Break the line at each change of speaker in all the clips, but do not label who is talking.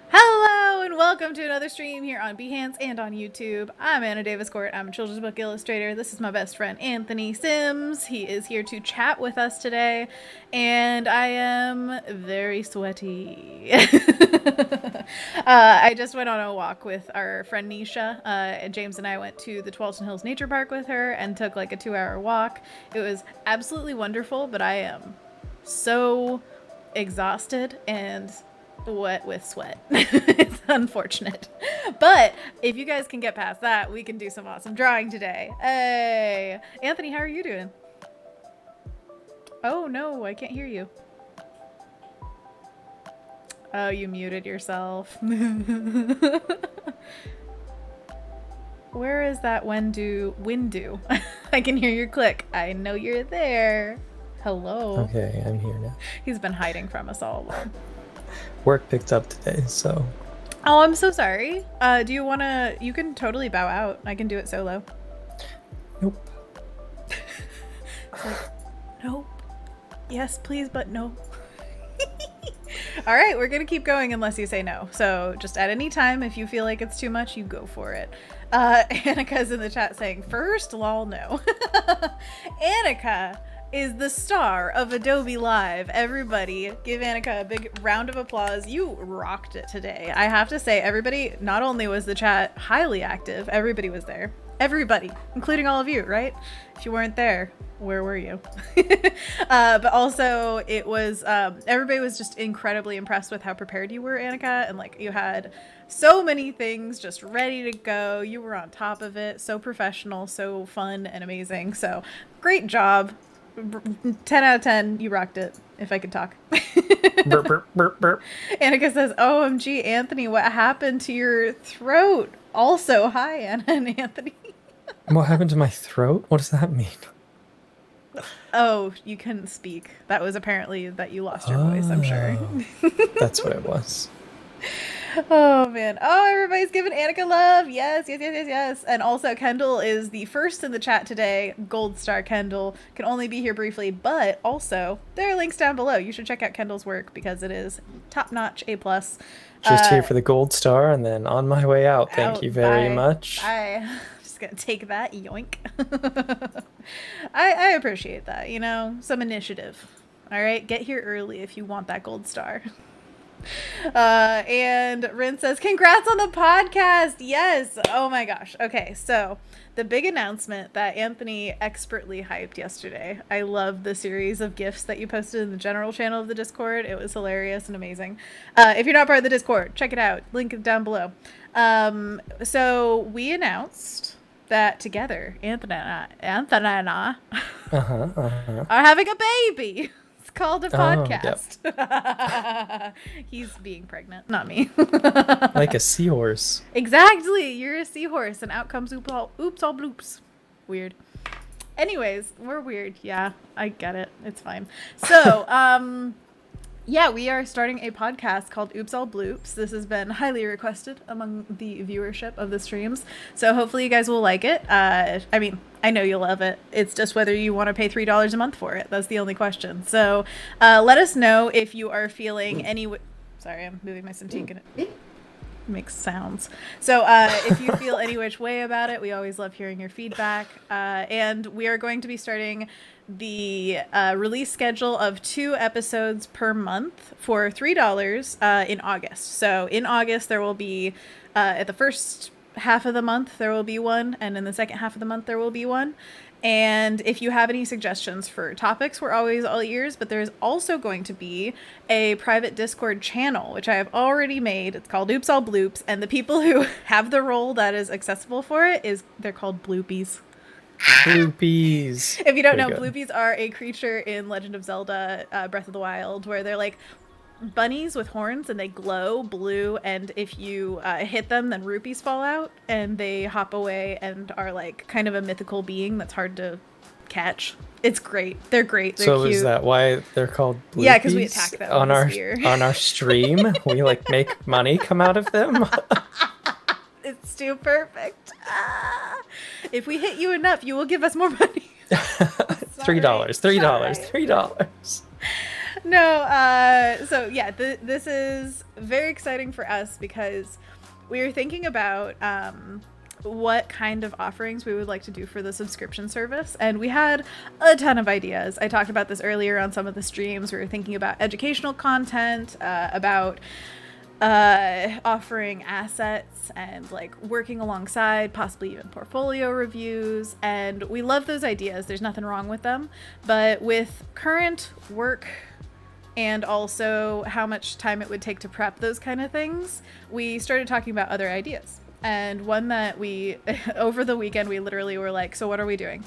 Hello and welcome to another stream here on Behance and on YouTube. I'm Anna Daviscourt. I'm a children's book illustrator. This is my best friend Anthony Sims. He is here to chat with us today, and I am very sweaty. I just went on a walk with our friend Nisha. And James and I went to the Twelton Hills Nature Park with her and took like a 2-hour walk. It was absolutely wonderful, but I am so exhausted and wet with sweat. It's unfortunate. But if you guys can get past that, we can do some awesome drawing today. Hey! Anthony, how are you doing? Oh no, I can't hear you. Oh, you muted yourself. Where is that Windu? I can hear your click. I know you're there. Hello.
Okay, I'm here now.
He's been hiding from us all along.
Work picked up today, so.
Oh, I'm so sorry. Do you want to... You can totally bow out. I can do it solo.
Nope.
Nope. Yes, please, but no. All right, we're going to keep going unless you say no. So just at any time, if you feel like it's too much, you go for it. Annika's in the chat saying, first, lol, no. Annika is the star of Adobe Live. Everybody give Annika a big round of applause. You rocked it today. I have to say, everybody, not only was the chat highly active, everybody was there. Everybody, including all of you, right? If you weren't there, where were you? But also it was, everybody was just incredibly impressed with how prepared you were, Annika. And like you had so many things just ready to go. You were on top of it. So professional, so fun and amazing. So great job. 10 out of 10, you rocked it, if I could talk.
Burp, burp, burp, burp.
Annika says, OMG, Anthony, what happened to your throat? Also, hi, Anna and Anthony.
What happened to my throat? What does that mean?
Oh, you couldn't speak. That was apparently that you lost your voice, I'm sure.
That's what it was.
Oh, man. Oh, everybody's giving Annika love. Yes, yes, yes, yes, yes. And also, Kendall is the first in the chat today. Gold star Kendall. Can only be here briefly, but also, there are links down below. You should check out Kendall's work because it is top-notch, A+.
Just here for the gold star and then on my way out. Thank you very
bye.
much.
I'm just going to take that. Yoink. I appreciate that, you know? Some initiative. All right? Get here early if you want that gold star. And Rin says, congrats on the podcast. Yes. Oh my gosh. Okay. So the big announcement that Anthony expertly hyped yesterday. I love the series of GIFs that you posted in the general channel of the Discord. It was hilarious and amazing. If you're not part of the Discord, check it out. Link down below. So we announced that together, Anthony and I are having a baby. Called a podcast.
Yep.
He's being pregnant, not me.
Like a seahorse.
Exactly. You're a seahorse and out comes oops all bloops. Weird. Anyways, we're weird. Yeah, I get it. It's fine. So, yeah, we are starting a podcast called Oops All Bloops. This has been highly requested among the viewership of the streams. So hopefully you guys will like it. I mean, I know you'll love it. It's just whether you want to pay $3 a month for it. That's the only question. So let us know if you are feeling any... Sorry, I'm moving my Cintiq and it makes sounds. So if you feel any which way about it, we always love hearing your feedback. And we are going to be starting the release schedule of 2 episodes per month for $3 in August. So in August, there will be, at the first half of the month, there will be one. And in the second half of the month, there will be one. And if you have any suggestions for topics, we're always all ears. But there's also going to be a private Discord channel, which I have already made. It's called Oops All Bloops. And the people who have the role that is accessible for it they're called Bloopies.
Bloopies.
If you don't know, Bloopies are a creature in Legend of Zelda Breath of the Wild where they're like bunnies with horns and they glow blue, and if you hit them, then rupees fall out and they hop away and are like kind of a mythical being that's hard to catch. It's great. They're great. They're cute.
Is that why they're called Bloopies?
Yeah, because we attack them
on our stream. We like make money come out of them.
It's too perfect. If we hit you enough, you will give us more money.
$3. $3.
So yeah, this is very exciting for us because we were thinking about what kind of offerings we would like to do for the subscription service, and we had a ton of ideas. I talked about this earlier on some of the streams. We were thinking about educational content, about offering assets and like working alongside, possibly even portfolio reviews, and we love those ideas. There's nothing wrong with them, but with current work and also how much time it would take to prep those kind of things, we started talking about other ideas. And one that we, over the weekend, we literally were like, so what are we doing?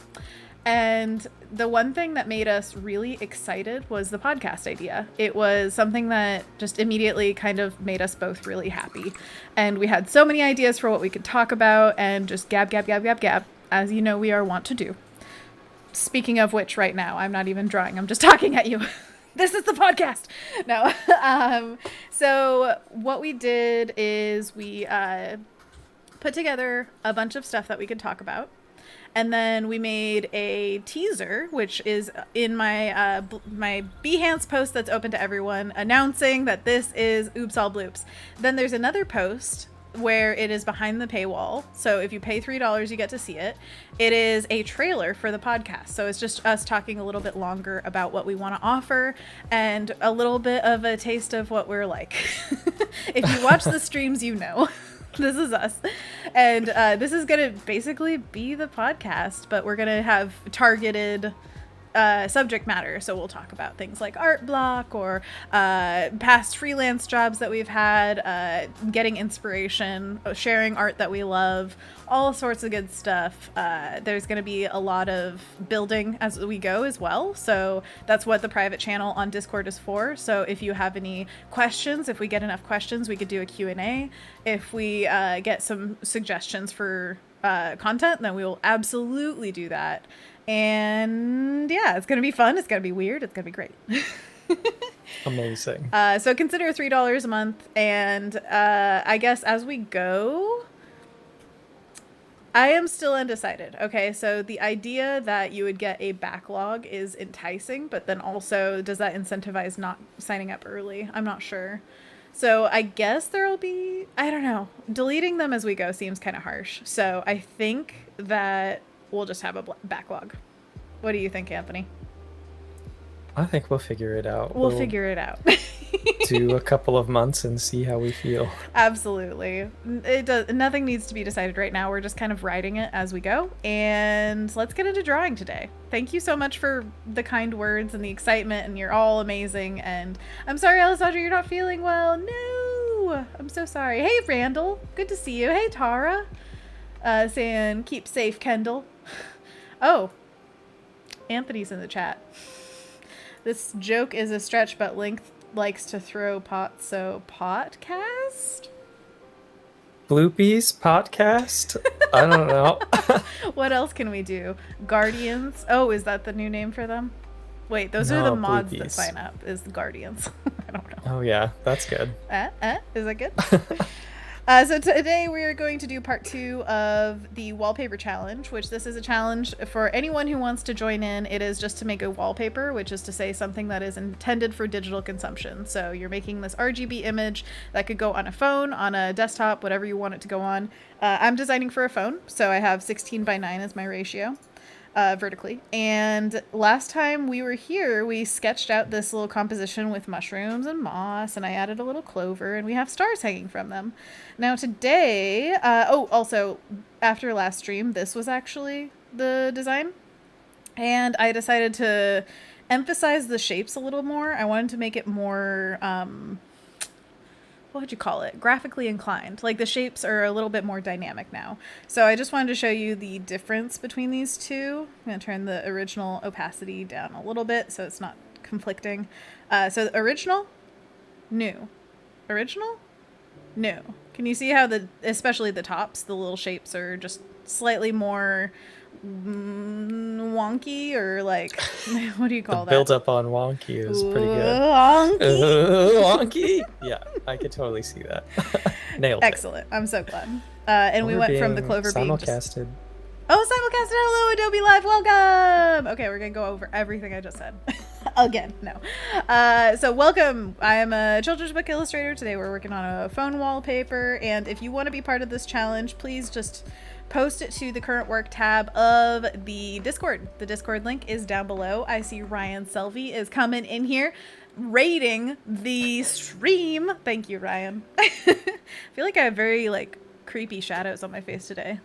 And the one thing that made us really excited was the podcast idea. It was something that just immediately kind of made us both really happy. And we had so many ideas for what we could talk about and just gab, as you know we are wont to do. Speaking of which, right now, I'm not even drawing. I'm just talking at you. This is the podcast. No. So what we did is we put together a bunch of stuff that we could talk about. And then we made a teaser, which is in my my Behance post that's open to everyone, announcing that this is Oops All Bloops. Then there's another post where it is behind the paywall. So if you pay $3, you get to see it. It is a trailer for the podcast. So it's just us talking a little bit longer about what we want to offer and a little bit of a taste of what we're like. If you watch the streams, you know. This is us. And this is going to basically be the podcast, but we're going to have targeted subject matter. So we'll talk about things like art block or past freelance jobs that we've had, getting inspiration, sharing art that we love, all sorts of good stuff. There's going to be a lot of building as we go as well. So that's what the private channel on Discord is for. So if you have any questions, if we get enough questions, we could do a Q&A. If we get some suggestions for content, then we will absolutely do that. And yeah, it's going to be fun. It's going to be weird. It's going to be great.
Amazing.
So consider $3 a month. And I guess as we go, I am still undecided. Okay, so the idea that you would get a backlog is enticing, but then also does that incentivize not signing up early? I'm not sure. So I guess there'll be, I don't know, deleting them as we go seems kind of harsh. So I think that we'll just have a backlog. What do you think, Anthony?
I think we'll figure it out.
We'll figure it out.
Do a couple of months and see how we feel.
Absolutely. Nothing needs to be decided right now. We're just kind of riding it as we go. And let's get into drawing today. Thank you so much for the kind words and the excitement, and you're all amazing. And I'm sorry, Alessandra, you're not feeling well. No, I'm so sorry. Hey, Randall. Good to see you. Hey, Tara. Saying, keep safe, Kendall. Oh, Anthony's in the chat. This joke is a stretch, but Link likes to throw pots, so podcast?
Bloopies podcast? I don't know.
What else can we do? Guardians? Oh, is that the new name for them? Wait, those are the mods that sign up, is the Guardians. I don't know.
Oh yeah, that's good.
Is that good? So today we are going to do part 2 of the wallpaper challenge, which this is a challenge for anyone who wants to join in. It is just to make a wallpaper, which is to say something that is intended for digital consumption. So you're making this RGB image that could go on a phone, on a desktop, whatever you want it to go on. I'm designing for a phone, so I have 16:9 as my ratio. Vertically. And last time we were here, we sketched out this little composition with mushrooms and moss, and I added a little clover, and we have stars hanging from them. Now today, also after last stream, this was actually the design, and I decided to emphasize the shapes a little more. I wanted to make it more, what would you call it? Graphically inclined. Like the shapes are a little bit more dynamic now. So I just wanted to show you the difference between these two. I'm going to turn the original opacity down a little bit so it's not conflicting. So the original, new. Original, new. Can you see how especially the tops, the little shapes are just slightly more wonky, or like, what do you call that?
Build up on wonky is pretty good. Wonky? Yeah, I could totally see that. Nailed it.
Excellent. I'm so glad. And we went from the clover being
simulcasted.
Oh, simulcasted. Hello, Adobe Live. Welcome. Okay, we're going to go over everything I just said. Again, no. So welcome. I am a children's book illustrator. Today we're working on a phone wallpaper. And if you want to be part of this challenge, please just post it to the current work tab of the Discord. The Discord link is down below. I see Ryan Selvey is coming in here raiding the stream. Thank you, Ryan. I feel like I have very like creepy shadows on my face today.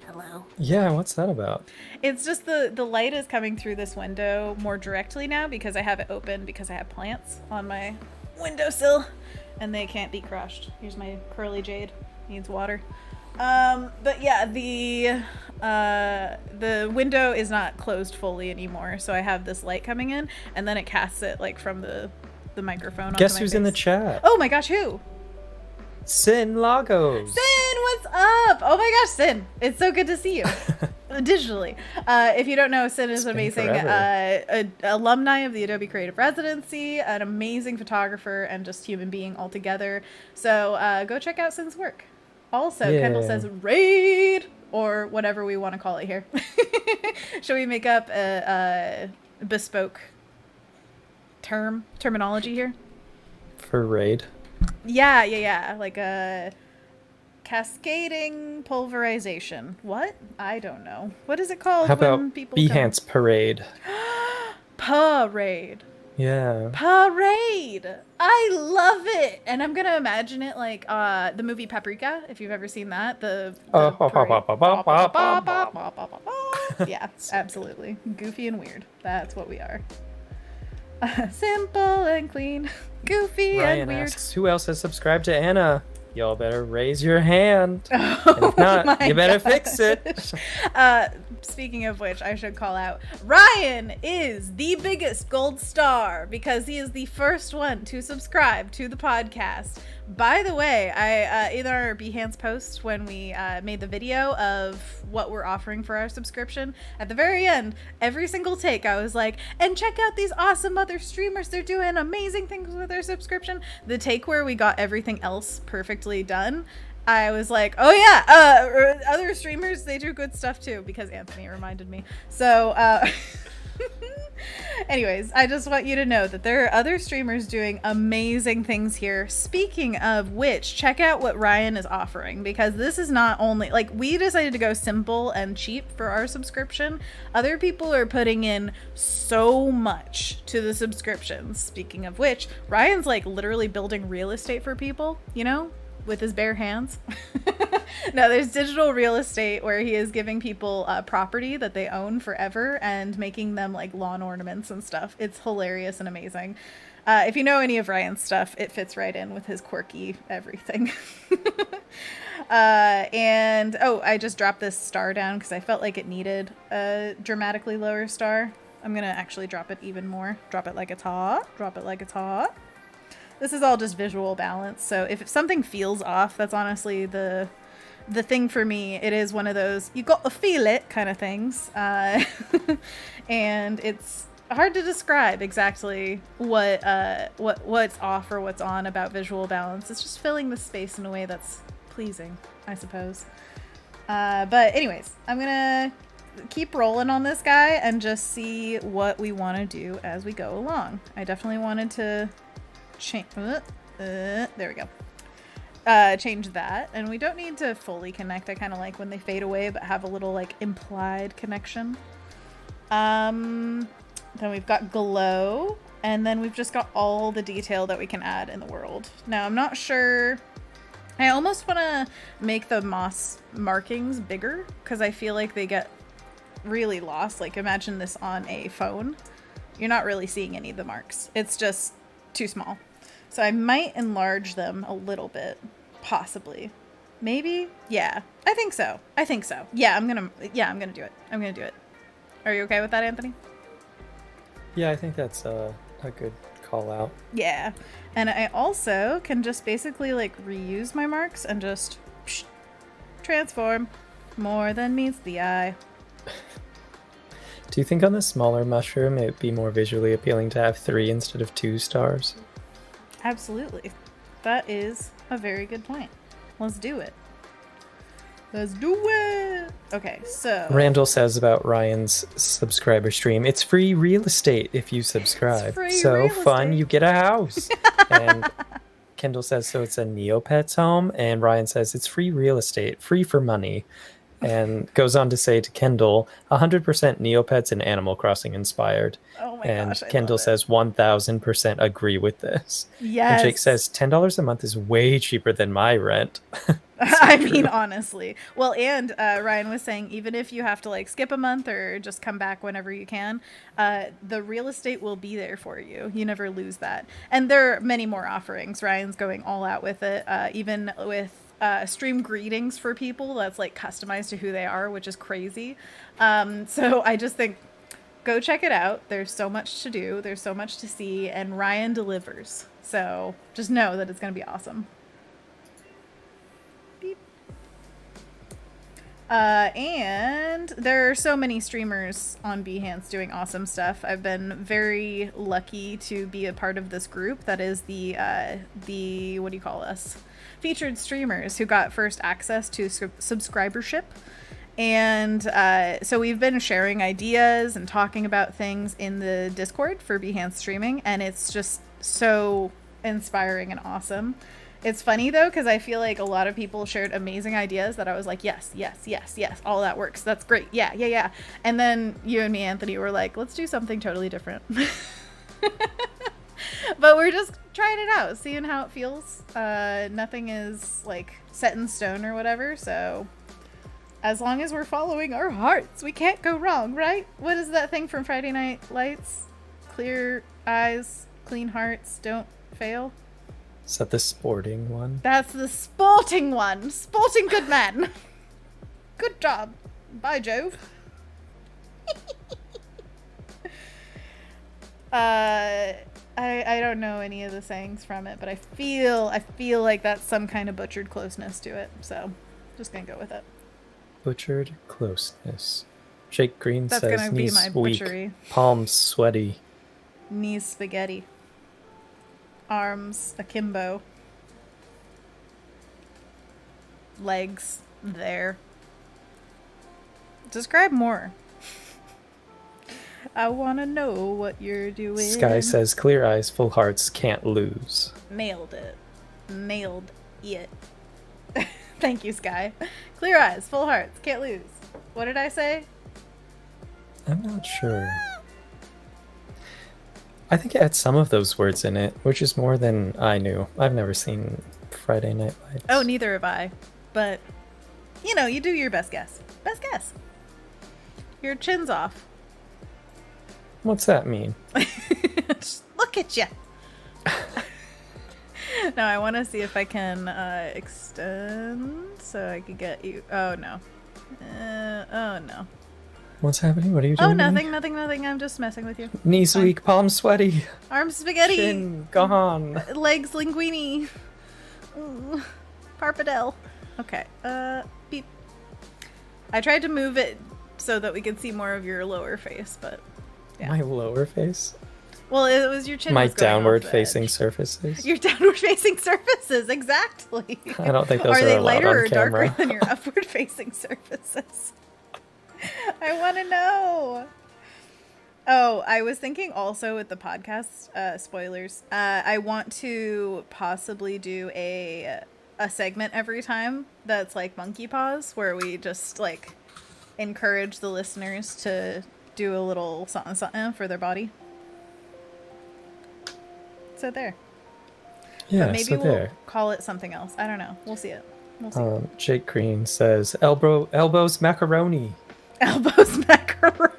Hello.
Yeah, what's that about?
It's just the light is coming through this window more directly now because I have it open because I have plants on my windowsill and they can't be crushed. Here's my curly jade. Needs water. But yeah, the window is not closed fully anymore, so I have this light coming in and then it casts it like from the microphone.
Guess who's in the chat?
Oh my gosh, who?
Sin Lagos.
Sin, what's up? Oh my gosh, Sin. It's so good to see you. Digitally. If you don't know, Sin is an amazing alumni of the Adobe Creative Residency, an amazing photographer, and just human being altogether. So go check out Sin's work. Also,
Yeah.
Kendall says raid, or whatever we want to call it here. Shall we make up a bespoke terminology here?
For raid.
Yeah. Like a cascading pulverization. What? I don't know. What is it called?
How about
when people
Behance Parade?
Parade.
Yeah.
Parade. I love it. And I'm gonna imagine it like the movie Paprika, if you've ever seen that. Yeah, absolutely. Goofy and weird. That's what we are. Simple and clean. Goofy
Ryan
and weird.
asks, who else has subscribed to Anna? Y'all better raise your hand.
Oh,
And if not, you better
gosh.
fix it.
Speaking of which, I should call out Ryan is the biggest gold star because he is the first one to subscribe to the podcast. By the way, I in our Behance post when we made the video of what we're offering for our subscription, at the very end, every single take, I was like, and check out these awesome other streamers. They're doing amazing things with their subscription. The take where we got everything else perfectly done, I was like, oh yeah, other streamers, they do good stuff too, because Anthony reminded me. So, anyways, I just want you to know that there are other streamers doing amazing things here. Speaking of which, check out what Ryan is offering, because this is not only, like, we decided to go simple and cheap for our subscription. Other people are putting in so much to the subscriptions. Speaking of which, Ryan's like literally building real estate for people, you know? With his bare hands. No, there's digital real estate where he is giving people property that they own forever and making them like lawn ornaments and stuff. It's hilarious and amazing. If you know any of Ryan's stuff, it fits right in with his quirky everything. And I just dropped this star down because I felt like it needed a dramatically lower star. I'm gonna actually drop it even more. Drop it like it's hot. Drop it like it's hot. This is all just visual balance, so if something feels off, that's honestly the thing for me. It is one of those you got to feel it kind of things, and it's hard to describe exactly what's off or what's on about visual balance. It's just filling the space in a way that's pleasing, I suppose. But anyways, I'm gonna keep rolling on this guy and just see what we want to do as we go along. I definitely wanted to change there we go. Change that, and we don't need to fully connect. I kind of like when they fade away but have a little like implied connection. Then we've got glow, and then we've just got all the detail that we can add in the world. Now I'm not sure, I almost want to make the moss markings bigger because I feel like they get really lost. Like imagine this on a phone, you're not really seeing any of the marks, it's just too small. So I might enlarge them a little bit, possibly. Maybe? Yeah, I think so. Yeah, I'm gonna do it. Are you okay with that, Anthony?
Yeah, I think that's a good call out.
Yeah, and I also can just basically like reuse my marks and just transform. More than meets the eye.
Do you think on the smaller mushroom it'd be more visually appealing to have 3 instead of 2 stars?
Absolutely. That is a very good point. Let's do it. Let's do it. Okay, so
Randall says about Ryan's subscriber stream, it's free real estate if you subscribe.
free
So
real
fun,
estate.
you get a house. And Kendall says, so it's a Neopets home. And Ryan says, it's free real estate, free for money. And goes on to say to Kendall, 100% Neopets and Animal Crossing inspired.
Oh my
And
gosh, I
Kendall
love it.
says 1000% agree with this.
Yes.
And Jake says $10 a month is way cheaper than my rent.
I mean, honestly. Well, and Ryan was saying, even if you have to like skip a month or just come back whenever you can, the real estate will be there for you. You never lose that. And there are many more offerings. Ryan's going all out with it, even with stream greetings for people that's like customized to who they are, which is crazy. So I just think go check it out. There's so much to do. There's so much to see, and Ryan delivers. So just know that it's going to be awesome. And there are so many streamers on Behance doing awesome stuff. I've been very lucky to be a part of this group that is the what do you call us? Featured streamers who got first access to subscribership. And so we've been sharing ideas and talking about things in the Discord for Behance streaming, and it's just so inspiring and awesome. It's funny though, because I feel like a lot of people shared amazing ideas that I was like, yes, all that works. That's great. Yeah. And then you and me, Anthony, were like, let's do something totally different. But we're just trying it out, seeing how it feels. Nothing is like set in stone or whatever. So as long as we're following our hearts, we can't go wrong, right? What is that thing from Friday Night Lights? Clear eyes, clean hearts, don't fail.
Is that the sporting one?
That's the sporting one. Sporting good man. Good job. Bye, Jove. I don't know any of the sayings from it, but I feel like that's some kind of butchered closeness to it. So, just gonna go with it.
Butchered closeness. Jake Green
That's
says
gonna be
knees
my
weak,
butchery.
palms sweaty.
Knees spaghetti. Arms akimbo. Legs there. Describe more. I want to know what you're doing.
Sky says clear eyes, full hearts, can't lose.
Nailed it. Nailed it. Thank you, Sky. Clear eyes, full hearts, can't lose. What did I say?
I'm not sure. I think it had some of those words in it, which is more than I knew. I've never seen Friday Night Lights.
Oh, neither have I. But, you know, you do your best guess. Best guess. Your chin's off.
What's that mean?
Just look at you. Now I want to see if I can extend so I could get you. Oh, no. Oh, no.
What's happening? What are you doing?
Oh, nothing. I'm just messing with you.
Knees
Fine.
weak, palms sweaty.
Arms spaghetti.
Chin gone.
Legs linguine. Ooh, Parpadel. Okay. Beep. I tried to move it so that we could see more of your lower face, but yeah.
My lower face?
Well, it was your chin.
My
was going off
downward
the
facing
edge.
surfaces?
Your downward facing surfaces, exactly.
I don't think those
are
are
they
allowed
lighter
on
or
camera.
darker than your upward facing surfaces? I want to know. Oh, I was thinking also with the podcast, spoilers, I want to possibly do a segment every time that's like Monkey Paws, where we just like encourage the listeners to do a little something for their body. So there.
Yeah,
But maybe
so
we'll
there.
call it something else. I don't know. We'll see it. We'll see.
Jake Green says, elbows macaroni.
Elbows macaroni.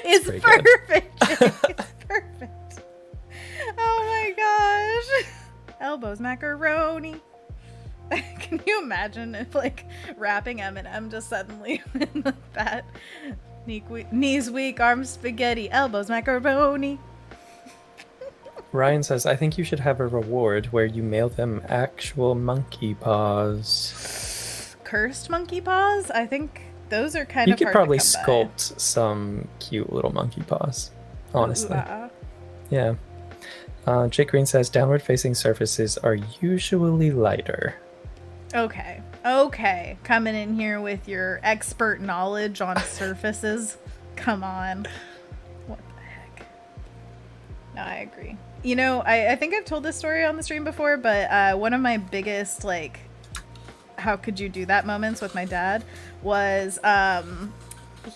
It's
pretty good.
perfect. Jake. It's perfect. Oh my gosh. Elbows macaroni. Can you imagine if like rapping Eminem just suddenly with that knees weak, arms spaghetti, elbows macaroni.
Ryan says, I think you should have a reward where you mail them actual monkey paws.
Cursed monkey paws? I think those are kind
You
of
could
hard
probably
to come
sculpt some cute little monkey paws. Honestly.
Ooh,
Yeah. Jake Green says, downward facing surfaces are usually lighter.
Okay. Okay. Coming in here with your expert knowledge on surfaces. Come on. What the heck? No, I agree. You know, I think I've told this story on the stream before, but one of my biggest, like, how could you do that moments with my dad was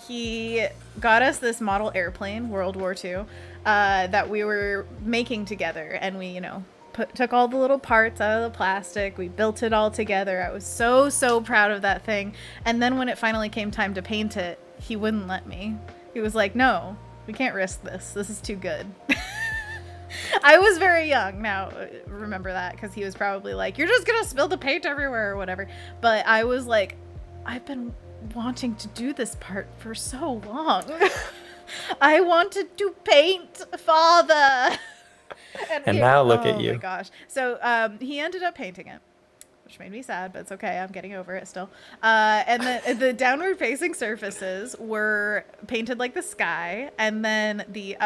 he got us this model airplane, World War II, that we were making together. And we, you know, took all the little parts out of the plastic. We built it all together. I was so proud of that thing. And then when it finally came time to paint it, he wouldn't let me. He was like, no, we can't risk this. This is too good. I was very young. Now, remember that, because he was probably like, you're just going to spill the paint everywhere or whatever. But I was like, I've been wanting to do this part for so long. I wanted to paint, Father.
And now look at you.
Oh my gosh. So he ended up painting it, which made me sad, but it's okay. I'm getting over it still. And the downward facing surfaces were painted like the sky, and then the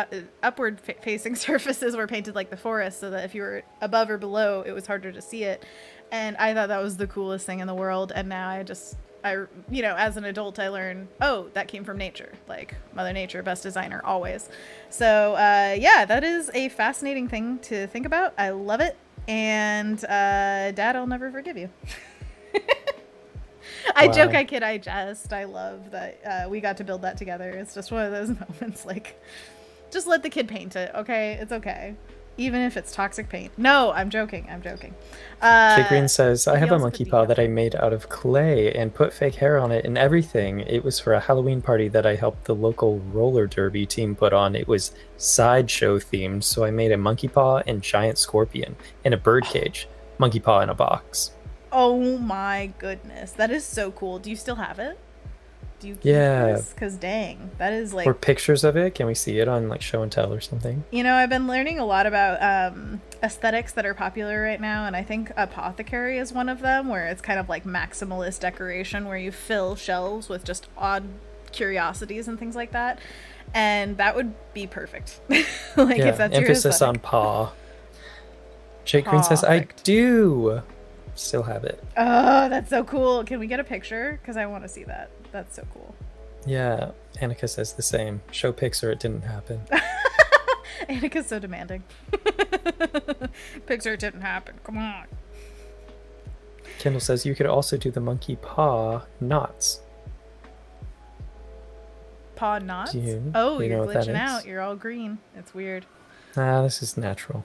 upward facing surfaces were painted like the forest, so that if you were above or below, it was harder to see it. And I thought that was the coolest thing in the world. And now you know, as an adult, I learned, oh, that came from nature. Like, Mother Nature, best designer, always. So, yeah, that is a fascinating thing to think about. I love it. And, Dad, I'll never forgive you. I joke, I kid, I jest. I love that we got to build that together. It's just one of those moments, like, just let the kid paint it, okay? It's okay. Even if it's toxic paint. No, I'm joking.
Jake Green says, I have a monkey paw that I made out of clay and put fake hair on it and everything. It was for a Halloween party that I helped the local roller derby team put on. It was sideshow themed, so I made a monkey paw and giant scorpion in a bird cage. Monkey paw in a box.
Oh my goodness. That is so cool. Do you still have it? Do you keep this? Because dang, that is like...
Or pictures of it? Can we see it on like Show and Tell or something?
You know, I've been learning a lot about aesthetics that are popular right now, and I think Apothecary is one of them, where it's kind of like maximalist decoration, where you fill shelves with just odd curiosities and things like that. And that would be perfect. Like, if that's
emphasis
your
on paw. Jake Green says, I do still have it.
Oh, that's so cool. Can we get a picture? Because I want to see that. That's so cool.
Yeah, Annika says the same. Show pics or it didn't happen.
Annika's so demanding. Pics or it didn't happen. Come on.
Kendall says you could also do the monkey paw knots.
Paw knots?
Oh,
you're glitching out. You're all green. It's weird.
This is natural.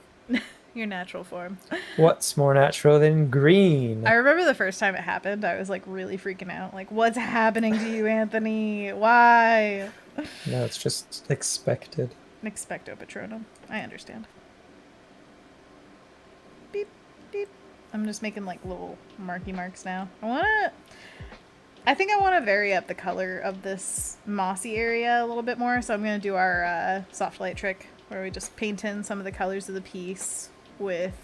Your natural form.
What's more natural than green?
I remember the first time it happened, I was like really freaking out. Like, what's happening to you, Anthony? Why?
No, it's just expected.
Expecto Patronum. I understand. Beep, beep. I'm just making like little marky marks now. I think I want to vary up the color of this mossy area a little bit more. So I'm going to do our soft light trick, where we just paint in some of the colors of the piece with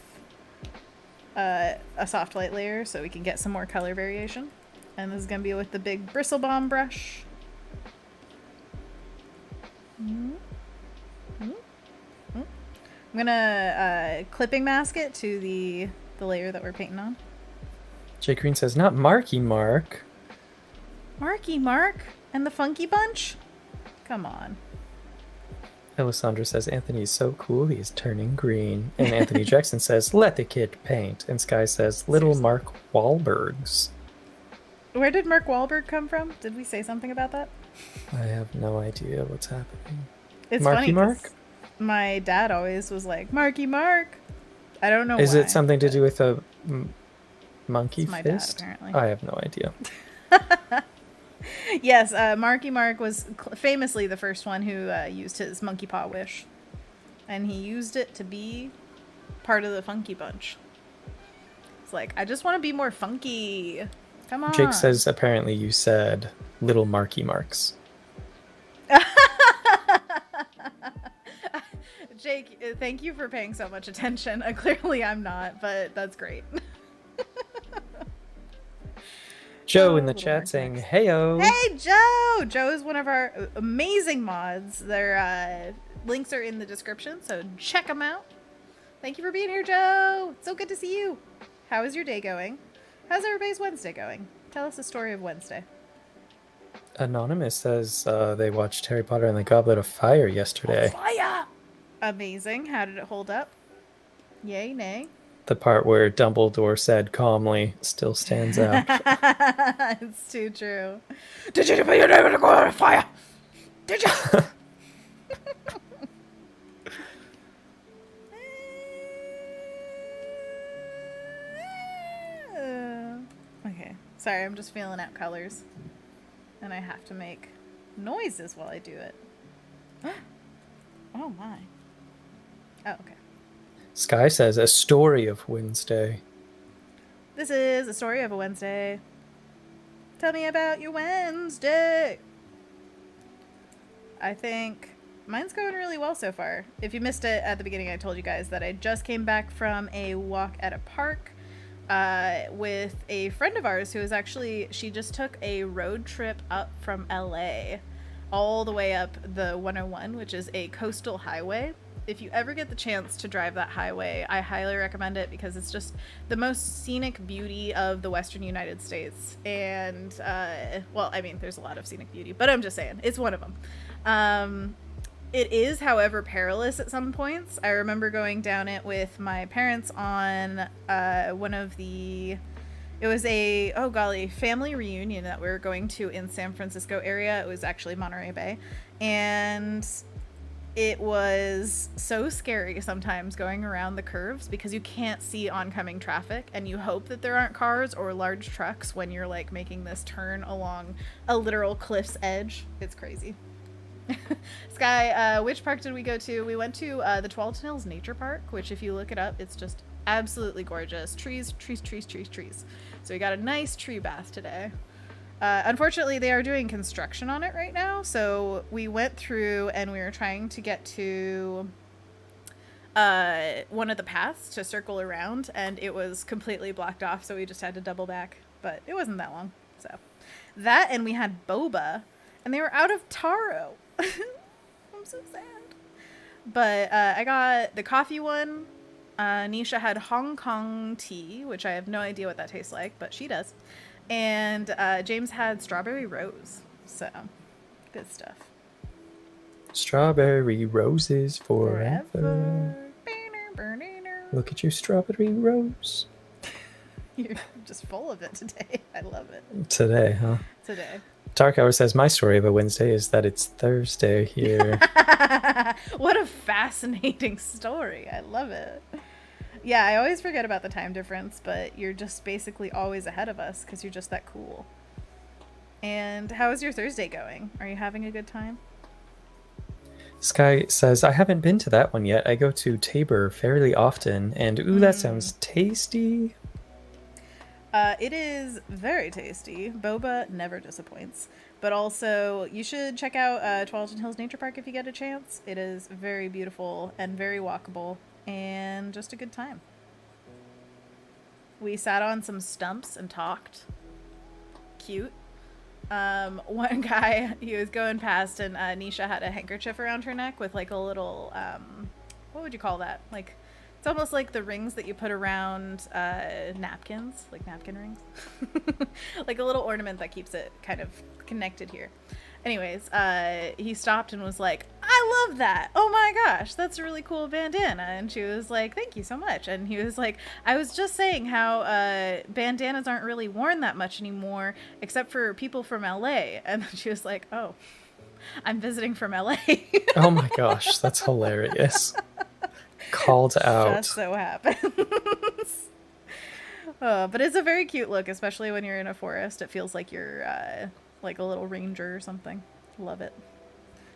a soft light layer, so we can get some more color variation. And this is going to be with the big bristle bomb brush. I'm going to clipping mask it to the layer that we're painting on.
Jake Green says, not Marky Mark.
Marky Mark and the Funky Bunch? Come on.
Alessandra says, Anthony's so cool, he's turning green. And Anthony Jackson says, let the kid paint. And Sky says, little Mark Wahlbergs.
Where did Mark Wahlberg come from? Did we say something about that?
I have no idea what's happening.
It's
Marky
funny,
Mark?
My dad always was like, Marky Mark. I don't know
Is
why,
it something to do with a monkey
it's my
fist?
dad, apparently.
I have no idea.
Yes, Marky Mark was famously the first one who used his monkey paw wish. And he used it to be part of the Funky Bunch. It's like, I just want to be more funky. Come on.
Jake says, apparently you said little Marky Marks.
Jake, thank you for paying so much attention. Clearly I'm not, but that's great.
Joe in the chat saying, heyo.
Hey, Joe! Joe is one of our amazing mods. Their links are in the description, so check them out. Thank you for being here, Joe. It's so good to see you. How is your day going? How's everybody's Wednesday going? Tell us the story of Wednesday.
Anonymous says they watched Harry Potter and the Goblet of Fire yesterday.
Fire! Amazing. How did it hold up? Yay, nay?
The part where Dumbledore said calmly still stands out.
It's too true. Did you put your name in the Goblet of Fire? Did you? Okay. Sorry, I'm just feeling out colors. And I have to make noises while I do it. Oh my. Oh, okay.
Sky says a story of Wednesday.
This is a story of a Wednesday. Tell me about your Wednesday. I think mine's going really well so far. If you missed it at the beginning, I told you guys that I just came back from a walk at a park with a friend of ours who is actually, she just took a road trip up from LA all the way up the 101, which is a coastal highway. If you ever get the chance to drive that highway, I highly recommend it because it's just the most scenic beauty of the Western United States. And, well, I mean, there's a lot of scenic beauty, but I'm just saying, it's one of them. It is, however, perilous at some points. I remember going down it with my parents on one of the... It was a, oh golly, family reunion that we were going to in San Francisco area. It was actually Monterey Bay. And it was so scary sometimes going around the curves because you can't see oncoming traffic and you hope that there aren't cars or large trucks when you're like making this turn along a literal cliff's edge. It's crazy. Sky, which park did we go to? We went to the Tualatin Hills Nature Park, which if you look it up, it's just absolutely gorgeous. Trees, trees, trees, trees, trees. So we got a nice tree bath today. Unfortunately, they are doing construction on it right now. So we went through and we were trying to get to one of the paths to circle around, and it was completely blocked off. So we just had to double back, but it wasn't that long. So that, and we had boba, and they were out of taro. I'm so sad. But I got the coffee one. Nisha had Hong Kong tea, which I have no idea what that tastes like, but she does. And James had strawberry rose. So, good stuff.
Strawberry roses forever. Look at you, strawberry rose.
You're just full of it today. I love it.
Today, huh?
Today.
Dark Hour says, my story of a Wednesday is that it's Thursday here.
What a fascinating story. I love it. Yeah, I always forget about the time difference, but you're just basically always ahead of us because you're just that cool. And how is your Thursday going? Are you having a good time?
Sky says, I haven't been to that one yet. I go to Tabor fairly often, and ooh, that sounds tasty.
It is very tasty. Boba never disappoints. But also, you should check out Tualatin Hills Nature Park if you get a chance. It is very beautiful and very walkable and just a good time. We sat on some stumps and talked. Cute. One guy, he was going past and Nisha had a handkerchief around her neck with like a little, what would you call that? Like, it's almost like the rings that you put around napkins, like napkin rings. Like a little ornament that keeps it kind of connected here. Anyways, he stopped and was like, I love that. Oh my gosh, that's a really cool bandana. And she was like, thank you so much. And he was like, I was just saying how bandanas aren't really worn that much anymore, except for people from LA. And she was like, oh, I'm visiting from LA.
Oh my gosh, that's hilarious. Called out.
Just so happens. But it's a very cute look, especially when you're in a forest. It feels like you're like a little ranger or something. Love it.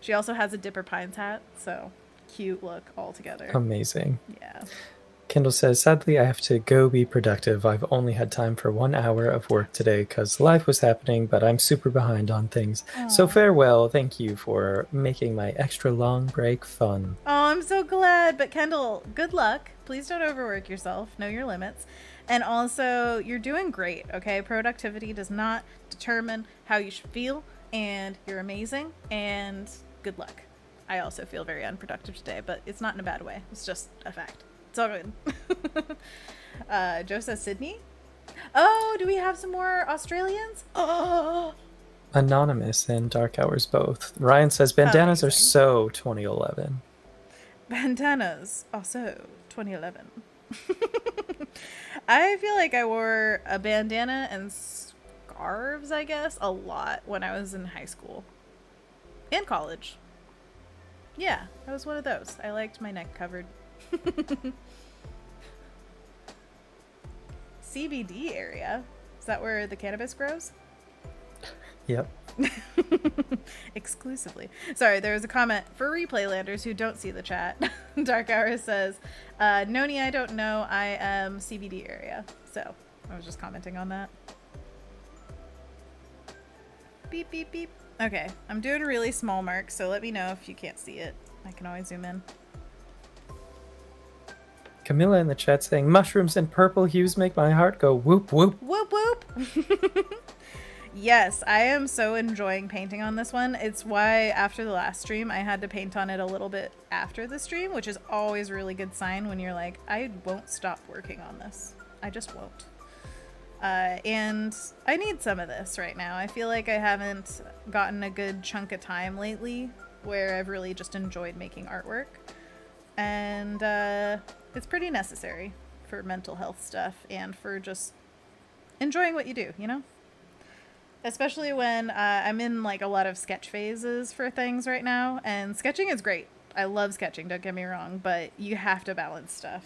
She also has a Dipper Pines hat, so cute look altogether.
Amazing.
Yeah.
Kendall says, sadly, I have to go be productive. I've only had time for 1 hour of work today because life was happening, but I'm super behind on things.
Aww.
So farewell. Thank you for making my extra long break fun.
Oh, I'm so glad. But Kendall, good luck. Please don't overwork yourself. Know your limits. And also, you're doing great, okay? Productivity does not determine how you should feel, and you're amazing, and good luck. I also feel very unproductive today, but it's not in a bad way. It's just a fact. It's all good. Joe says Sydney. Oh, do we have some more Australians? Oh,
Anonymous and Dark Hours both. Ryan says bandanas are
amazing.
so 2011.
Bandanas, also 2011. I feel like I wore a bandana and scarves, I guess, a lot when I was in high school and college. Yeah, I was one of those. I liked my neck covered. CBD area? Is that where the cannabis grows?
Yep.
Exclusively. Sorry, there was a comment for replaylanders who don't see the chat. Dark Hour says, Noni, I don't know. I am CBD area. So I was just commenting on that. Beep, beep, beep. Okay, I'm doing a really small mark, so let me know if you can't see it. I can always zoom in.
Camilla in the chat saying, mushrooms and purple hues make my heart go whoop whoop.
Whoop, whoop. Yes, I am so enjoying painting on this one. It's why after the last stream, I had to paint on it a little bit after the stream, which is always a really good sign when you're like, I won't stop working on this. I just won't. And I need some of this right now. I feel like I haven't gotten a good chunk of time lately where I've really just enjoyed making artwork. And it's pretty necessary for mental health stuff and for just enjoying what you do, you know? Especially when I'm in like a lot of sketch phases for things right now. And sketching is great. I love sketching, don't get me wrong, but you have to balance stuff.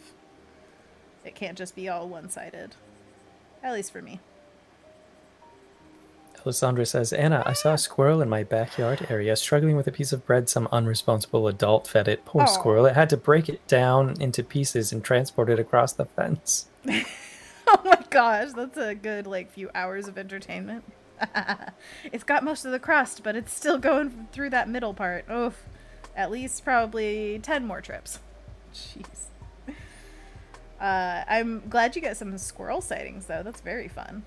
It can't just be all one-sided. At least for me.
Alessandra says, Anna, I saw a squirrel in my backyard area struggling with a piece of bread. Some unresponsible adult fed it. Poor
Aw.
squirrel. It had to break it down into pieces and transport it across the fence.
Oh my gosh, that's a good like few hours of entertainment. It's got most of the crust, but it's still going through that middle part. Oof. At least probably 10 more trips. Jeez. I'm glad you get some squirrel sightings, though. That's very fun.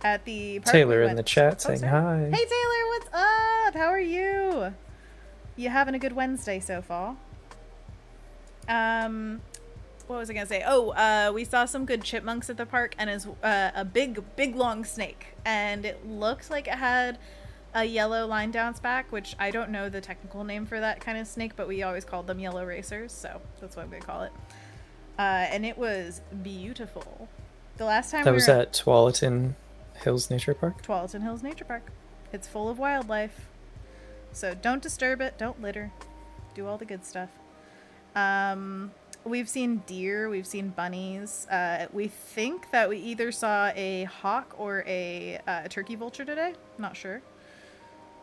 At the park
Taylor
we
in
went...
the chat
Oh,
saying
sorry.
hi.
Hey, Taylor, what's up? How are you? You having a good Wednesday so far? What was I gonna say? Oh, we saw some good chipmunks at the park, and is a big long snake, and it looked like it had a yellow line down its back, which I don't know the technical name for that kind of snake, but we always called them yellow racers, so that's what we call it. And it was beautiful. The last time
That was at Tualatin Hills Nature Park?
Tualatin Hills Nature Park. It's full of wildlife, so don't disturb it, don't litter, do all the good stuff. We've seen deer, we've seen bunnies. We think that we either saw a hawk or a turkey vulture today. Not sure.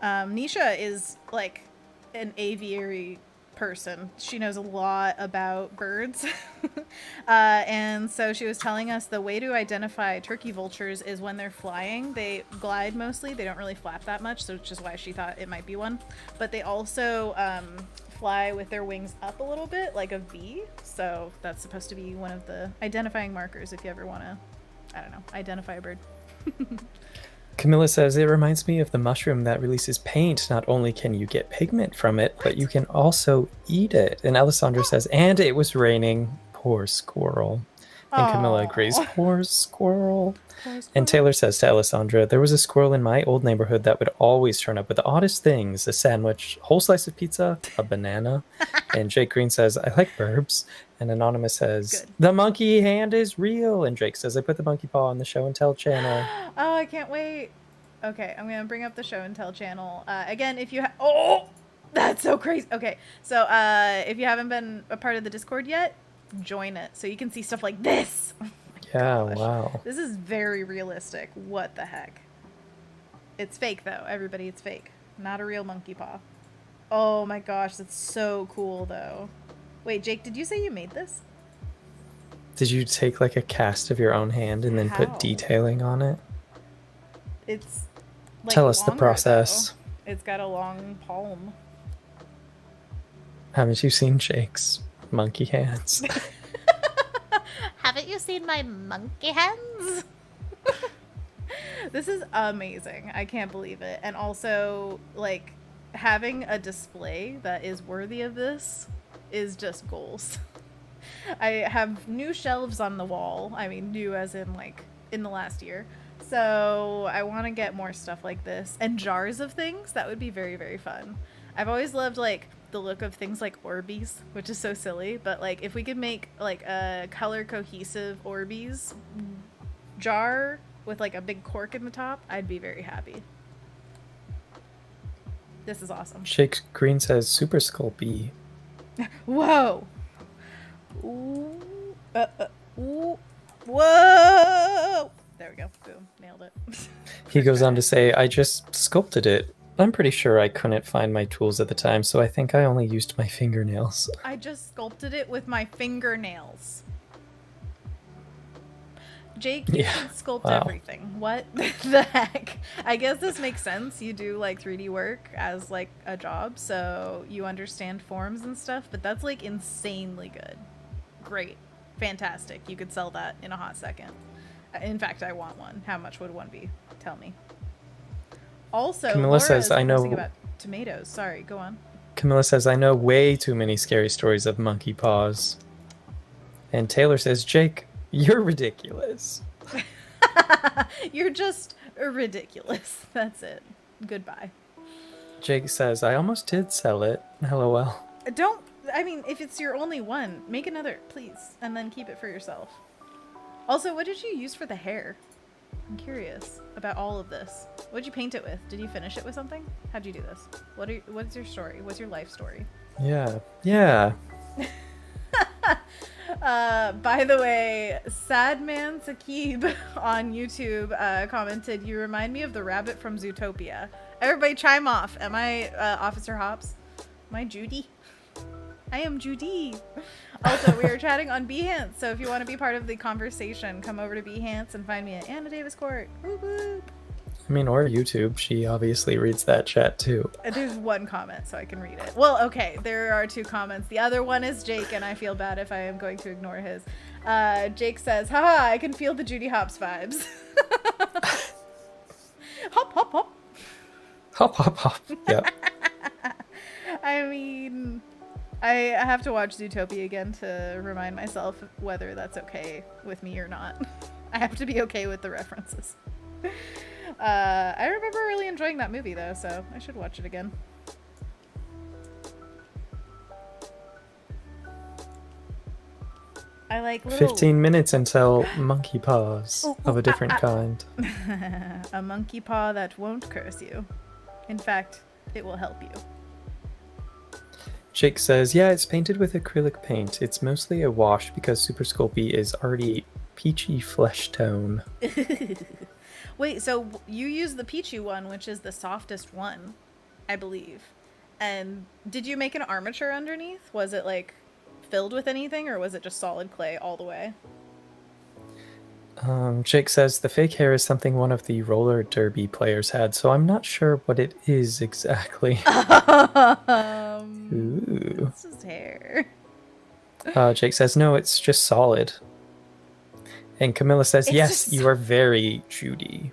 Nisha is like an aviary person. She knows a lot about birds. And so she was telling us the way to identify turkey vultures is when they're flying. They glide mostly. They don't really flap that much, so which is why she thought it might be one. But they also fly with their wings up a little bit, like a V. So that's supposed to be one of the identifying markers if you ever want to, I don't know, identify a bird.
Camilla says, it reminds me of the mushroom that releases paint. Not only can you get pigment from it, but you can also eat it. And Alessandra says, and it was raining. Poor squirrel. And Camilla agrees, poor squirrel. And Taylor says to Alessandra, there was a squirrel in my old neighborhood that would always turn up with the oddest things: a sandwich, whole slice of pizza, a banana. And Jake Green says, I like burbs. And Anonymous says,
Good.
The monkey hand is real. And Jake says, I put the monkey paw on the show and tell channel.
Oh, I can't wait. Okay, I'm going to bring up the show and tell channel. Again, if you oh, that's so crazy. Okay, so if you haven't been a part of the Discord yet, join it so you can see stuff like this. Oh
Yeah,
gosh.
wow.
This is very realistic. What the heck? It's fake, though. Everybody, it's fake. Not a real monkey paw. Oh my gosh, that's so cool, though. Wait, Jake, did you say you made this?
Did you take like a cast of your own hand and then
How?
put detailing on it?
It's like
Tell us the
longer,
process.
though. It's got a long palm.
Haven't you seen Jake's monkey hands?
Haven't you seen my monkey hands?
This is amazing. I can't believe it. And also, like, having a display that is worthy of this is just goals. I have new shelves on the wall. I mean, new as in, like, in the last year. So I want to get more stuff like this and jars of things. That would be very, very fun. I've always loved like the look of things like Orbeez, which is so silly, but like if we could make like a color cohesive Orbeez jar with like a big cork in the top, I'd be very happy. This is awesome.
Shake Green says Super Sculpey.
Whoa. Ooh. Ooh. Whoa. There we go. Boom. Nailed it.
He goes on to say, I just sculpted it. I'm pretty sure I couldn't find my tools at the time, so I think I only used my fingernails.
I just sculpted it with my fingernails. Jake, you can sculpt everything. What the heck? I guess this makes sense. You do like 3D work as like a job, so you understand forms and stuff, but that's like insanely good. Great. Fantastic. You could sell that in a hot second. In fact, I want one. How much would one be? Tell me. Also,
Camilla
Laura
says,
is
I know
about tomatoes. Sorry, go on.
Camilla says, I know way too many scary stories of monkey paws. And Taylor says, Jake, you're ridiculous.
You're just ridiculous. That's it. Goodbye.
Jake says, I almost did sell it. LOL.
Don't, I mean, if it's your only one, make another, please. And then keep it for yourself. Also, what did you use for the hair? I'm curious about all of this. What did you paint it with? Did you finish it with something? How'd you do this? What's your story? What's your life story?
Yeah.
By the way, Sadman Sakib on YouTube commented, you remind me of the rabbit from Zootopia. Everybody chime off. Am I Officer Hops? Am I Judy? I am Judy. Also, we are chatting on Behance, so if you want to be part of the conversation, come over to Behance and find me at Anna Daviscourt. Whoop whoop.
I mean, or YouTube. She obviously reads that chat too.
There's one comment, so I can read it. Well, okay, there are 2 comments. The other one is Jake, and I feel bad if I am going to ignore his. Jake says, haha, I can feel the Judy Hops vibes. Hop, hop, hop.
Hop, hop, hop. Yep.
I mean, I have to watch Zootopia again to remind myself whether that's okay with me or not. I have to be okay with the references. I remember really enjoying that movie though, so I should watch it again. I like little...
15 minutes until monkey paws of a different kind.
A monkey paw that won't curse you. In fact, it will help you.
Jake says, yeah, it's painted with acrylic paint. It's mostly a wash because Super Sculpey is already peachy flesh tone.
Wait, so you use the peachy one, which is the softest one, I believe. And did you make an armature underneath? Was it like filled with anything, or was it just solid clay all the way?
Jake says the fake hair is something one of the roller derby players had, so I'm not sure what it is exactly. Ooh.
It's just hair.
Jake says, no, it's just solid. And Camilla says,
It's
yes,
just...
you are very Judy.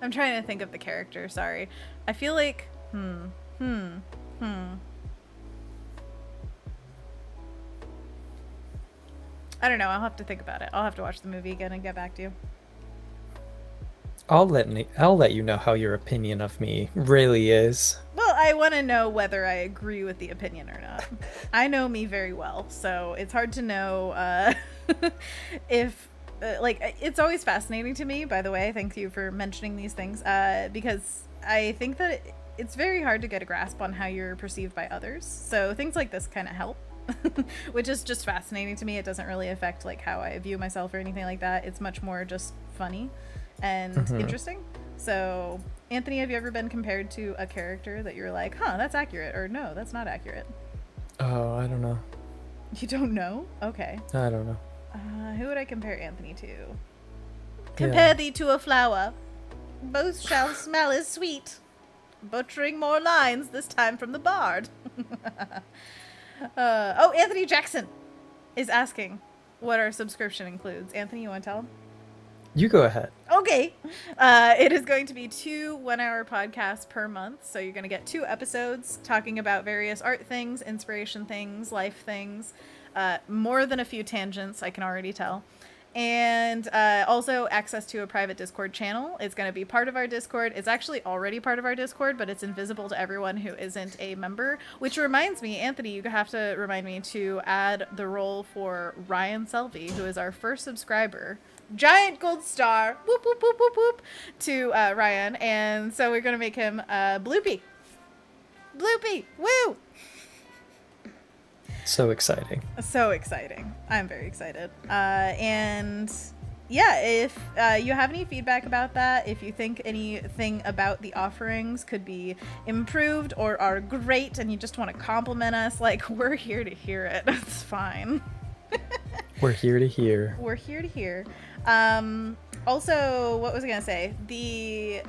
I'm trying to think of the character, sorry. I feel like, I don't know, I'll have to think about it. I'll have to watch the movie again and get back to you.
I'll let you know how your opinion of me really is.
Well, I want to know whether I agree with the opinion or not. I know me very well, so it's hard to know if, like, it's always fascinating to me, by the way, thank you for mentioning these things, because I think that it's very hard to get a grasp on how you're perceived by others. So things like this kind of help, which is just fascinating to me. It doesn't really affect, like, how I view myself or anything like that. It's much more just funny and interesting. So, Anthony, have you ever been compared to a character that you're like, huh, that's accurate, or no, that's not accurate?
Oh, I don't know.
You don't know? Okay.
I don't know.
Who would I compare Anthony to? Compare thee to a flower. Both shall smell as sweet. Butchering more lines, this time from the bard. Oh, Anthony Jackson is asking what our subscription includes. Anthony, you want to tell him?
You go ahead.
Okay. It is going to be 2 one-hour podcasts per month. So you're going to get 2 episodes talking about various art things, inspiration things, life things, more than a few tangents, I can already tell. And also access to a private Discord channel. It's going to be part of our Discord. It's actually already part of our Discord, but it's invisible to everyone who isn't a member. Which reminds me, Anthony, you have to remind me to add the role for Ryan Selvey, who is our first subscriber. Giant gold star, whoop, whoop, whoop, whoop, whoop, to Ryan. And so we're going to make him Bloopy. Bloopy, woo!
So exciting.
So exciting. I'm very excited. And yeah, if you have any feedback about that, if you think anything about the offerings could be improved or are great and you just want to compliment us, like, we're here to hear it. It's fine.
We're here to hear.
We're here to hear. Also, what was I going to say? The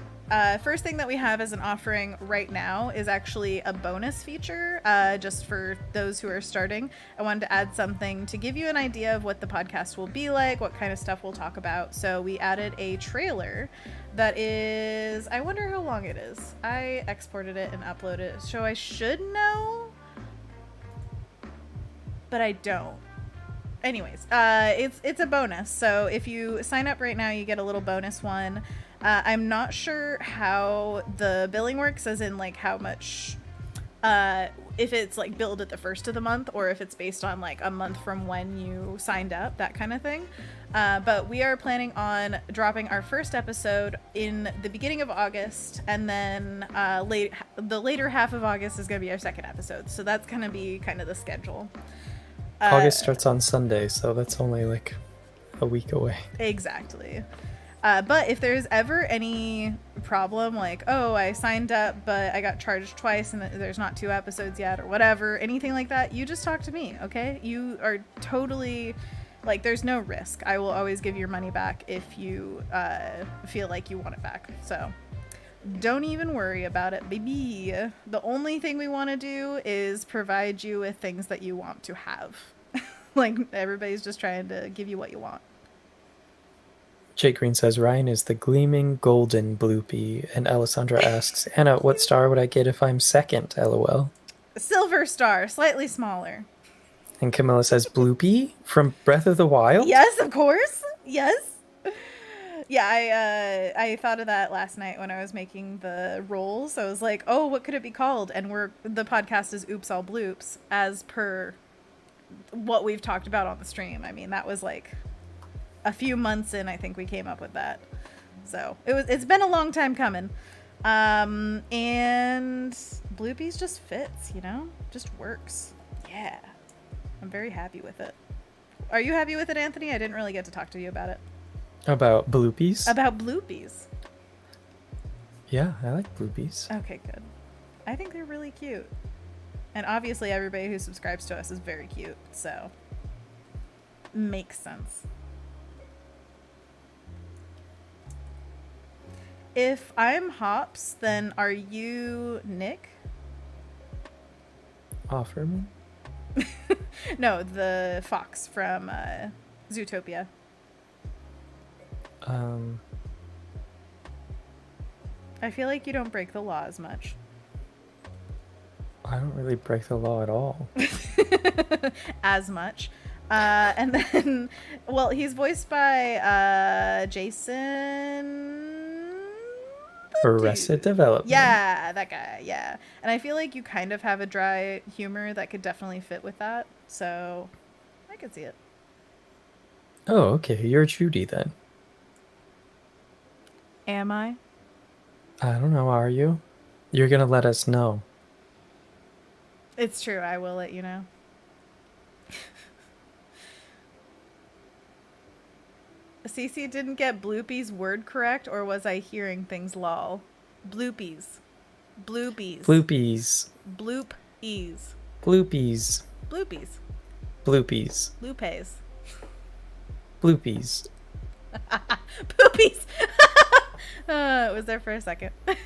first thing that we have as an offering right now is actually a bonus feature, just for those who are starting. I wanted to add something to give you an idea of what the podcast will be like, what kind of stuff we'll talk about. So we added a trailer that is, I wonder how long it is. I exported it and uploaded it, so I should know, but I don't. Anyways, it's a bonus. So if you sign up right now, you get a little bonus one. I'm not sure how the billing works, as in like how much, if it's like billed at the first of the month or if it's based on like a month from when you signed up, that kind of thing. But we are planning on dropping our first episode in the beginning of August, and then the later half of August is going to be our second episode. So that's going to be kind of the schedule.
August starts on Sunday, so that's only like a week away.
Exactly. But if there's ever any problem, like, oh, I signed up, but I got charged twice and there's not 2 episodes yet or whatever, anything like that, you just talk to me, okay? You are totally, like, there's no risk. I will always give your money back if you feel like you want it back. So don't even worry about it, baby. The only thing we want to do is provide you with things that you want to have. Like, everybody's just trying to give you what you want.
Jake Green says Ryan is the gleaming golden bloopy, and Alessandra asks, Anna, what star would I get if I'm second? LOL.
Silver star, slightly smaller.
And Camilla says bloopy from Breath of the Wild?
Yes, of course. Yes. Yeah, I thought of that last night when I was making the rolls. I was like, oh, what could it be called? And the podcast is Oops All Bloops, as per what we've talked about on the stream. I mean, that was like a few months in, I think we came up with that. So it's been a long time coming. And Bloopies just fits, you know, just works. Yeah. I'm very happy with it. Are you happy with it, Anthony? I didn't really get to talk to you about it.
About bloopies?
About Bloopies.
Yeah, I like bloopies.
Okay, good. I think they're really cute. And obviously everybody who subscribes to us is very cute, so makes sense. If I'm Hops, then are you Nick?
Offerman?
No, the fox from Zootopia. I feel like you don't break the law as much.
I don't really break the law at all.
As much. And then, well, he's voiced by Jason...
Arrested Development.
Yeah, that guy, yeah. And I feel like you kind of have a dry humor that could definitely fit with that. So, I could see it.
Oh, okay. You're Judy then.
Am I?
I don't know. Are you? You're going to let us know.
It's true. I will let you know. Cece didn't get Bloopy's word correct, or was I hearing things lol? Bloopies. Bloopies.
Bloopies.
Bloop-ease.
Bloopies.
Bloopies.
Bloopies.
Loopies.
Bloopies.
Poopies. It was there for a second. Captain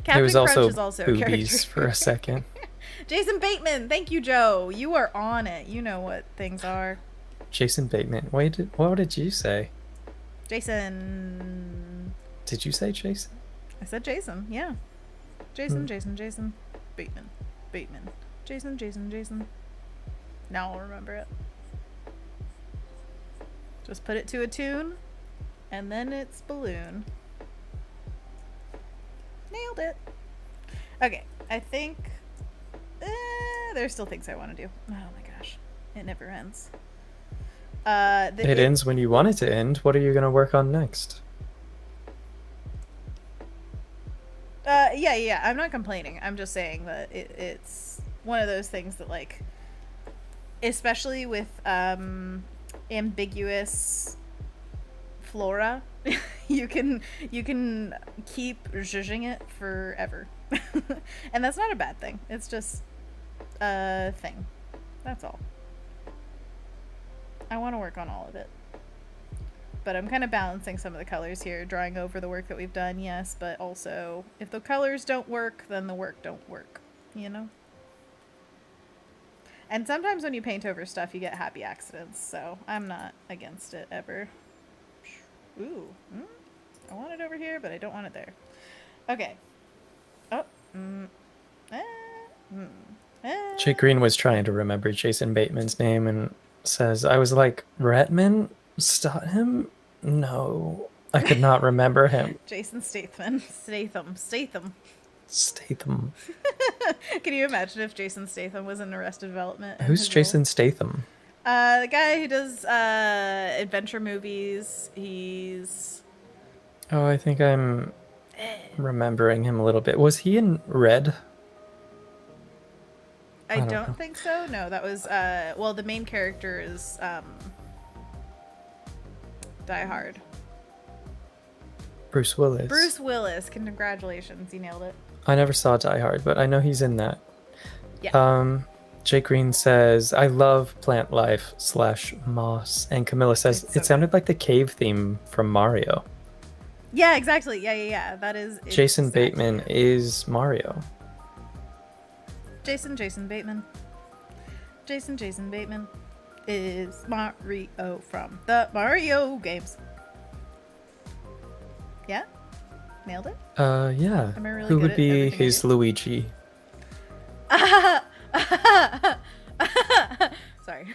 There was
Crunch
also
is also a
boobies
character.
for a second.
Jason Bateman, thank you, Joe. You are on it. You know what things are.
Jason Bateman. Wait, what did you say?
Jason.
Did you say Jason?
I said Jason, yeah. Jason. Bateman. Jason. Now I'll remember it. Just put it to a tune, and then it's balloon. Nailed it. Okay, I think there's still things I want to do. Oh my gosh, it never ends.
It ends when you want it to end. What are you going to work on next?
Yeah. I'm not complaining. I'm just saying that it's one of those things that, like, especially with ambiguous flora, you can keep zhuzhing it forever. And that's not a bad thing. It's just a thing. That's all. I want to work on all of it. But I'm kind of balancing some of the colors here, drawing over the work that we've done, yes, but also if the colors don't work, then the work don't work, you know? And sometimes when you paint over stuff, you get happy accidents, so I'm not against it ever. Ooh, I want it over here, but I don't want it there. Okay. Oh,
Jake Green was trying to remember Jason Bateman's name and says, I was like, Retman? Statham? No, I could not remember him.
Jason Statham. Can you imagine if Jason Statham was in Arrested Development?
Who's Jason Statham?
The guy who does adventure movies. He's...
Oh, I think I'm remembering him a little bit. Was he in Red?
I don't think so. No, that was well, the main character is Die Hard.
Bruce Willis.
Bruce Willis. Congratulations, you nailed it.
I never saw Die Hard, but I know he's in that.
Yeah.
Jake Green says, I love plant life / moss. And Camilla says, it sounded like the cave theme from Mario.
Yeah, exactly. Yeah. That is...
Jason Bateman is Mario.
Jason Bateman. Jason Bateman is Mario from the Mario games. Yeah? Nailed it?
Yeah.
Am I really
Who
good
would
at
be
everything
his Luigi?
Sorry.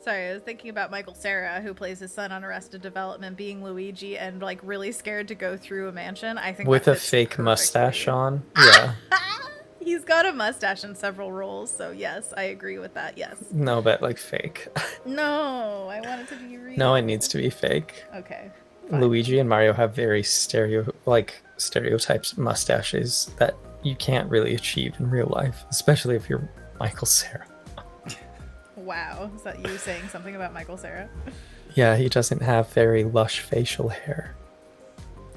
Sorry, I was thinking about Michael Cera, who plays his son on Arrested Development, being Luigi and, like, really scared to go through a mansion. I think
with a fake mustache on. Yeah.
He's got a mustache in several roles, so yes, I agree with that. Yes.
No, but like fake.
No, I want it to be real.
No, it needs to be fake.
Okay. Fine.
Luigi and Mario have very stereotypes mustaches that you can't really achieve in real life, especially if you're Michael Cera.
Wow, is that you saying something about Michael Cera?
Yeah, he doesn't have very lush facial hair.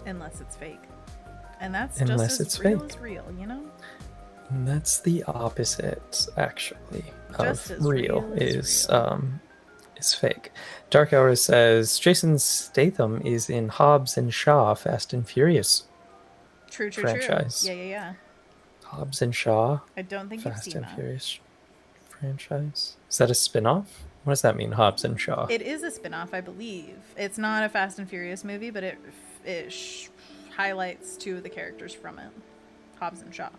Unless it's fake. And that's
Unless
just as real as real, you know?
And that's the opposite, actually,
Just
of
as
real
is
fake. Dark Hour says Jason Statham is in Hobbs and Shaw Fast and Furious.
True.
franchise.
Yeah.
Hobbs and Shaw
I don't think
Fast
you've seen
and
that.
Furious franchise. Is that a spin-off? What does that mean, Hobbs and Shaw?
It is a spin-off, I believe. It's not a Fast and Furious movie, but it highlights two of the characters from it. Hobbs and Shaw.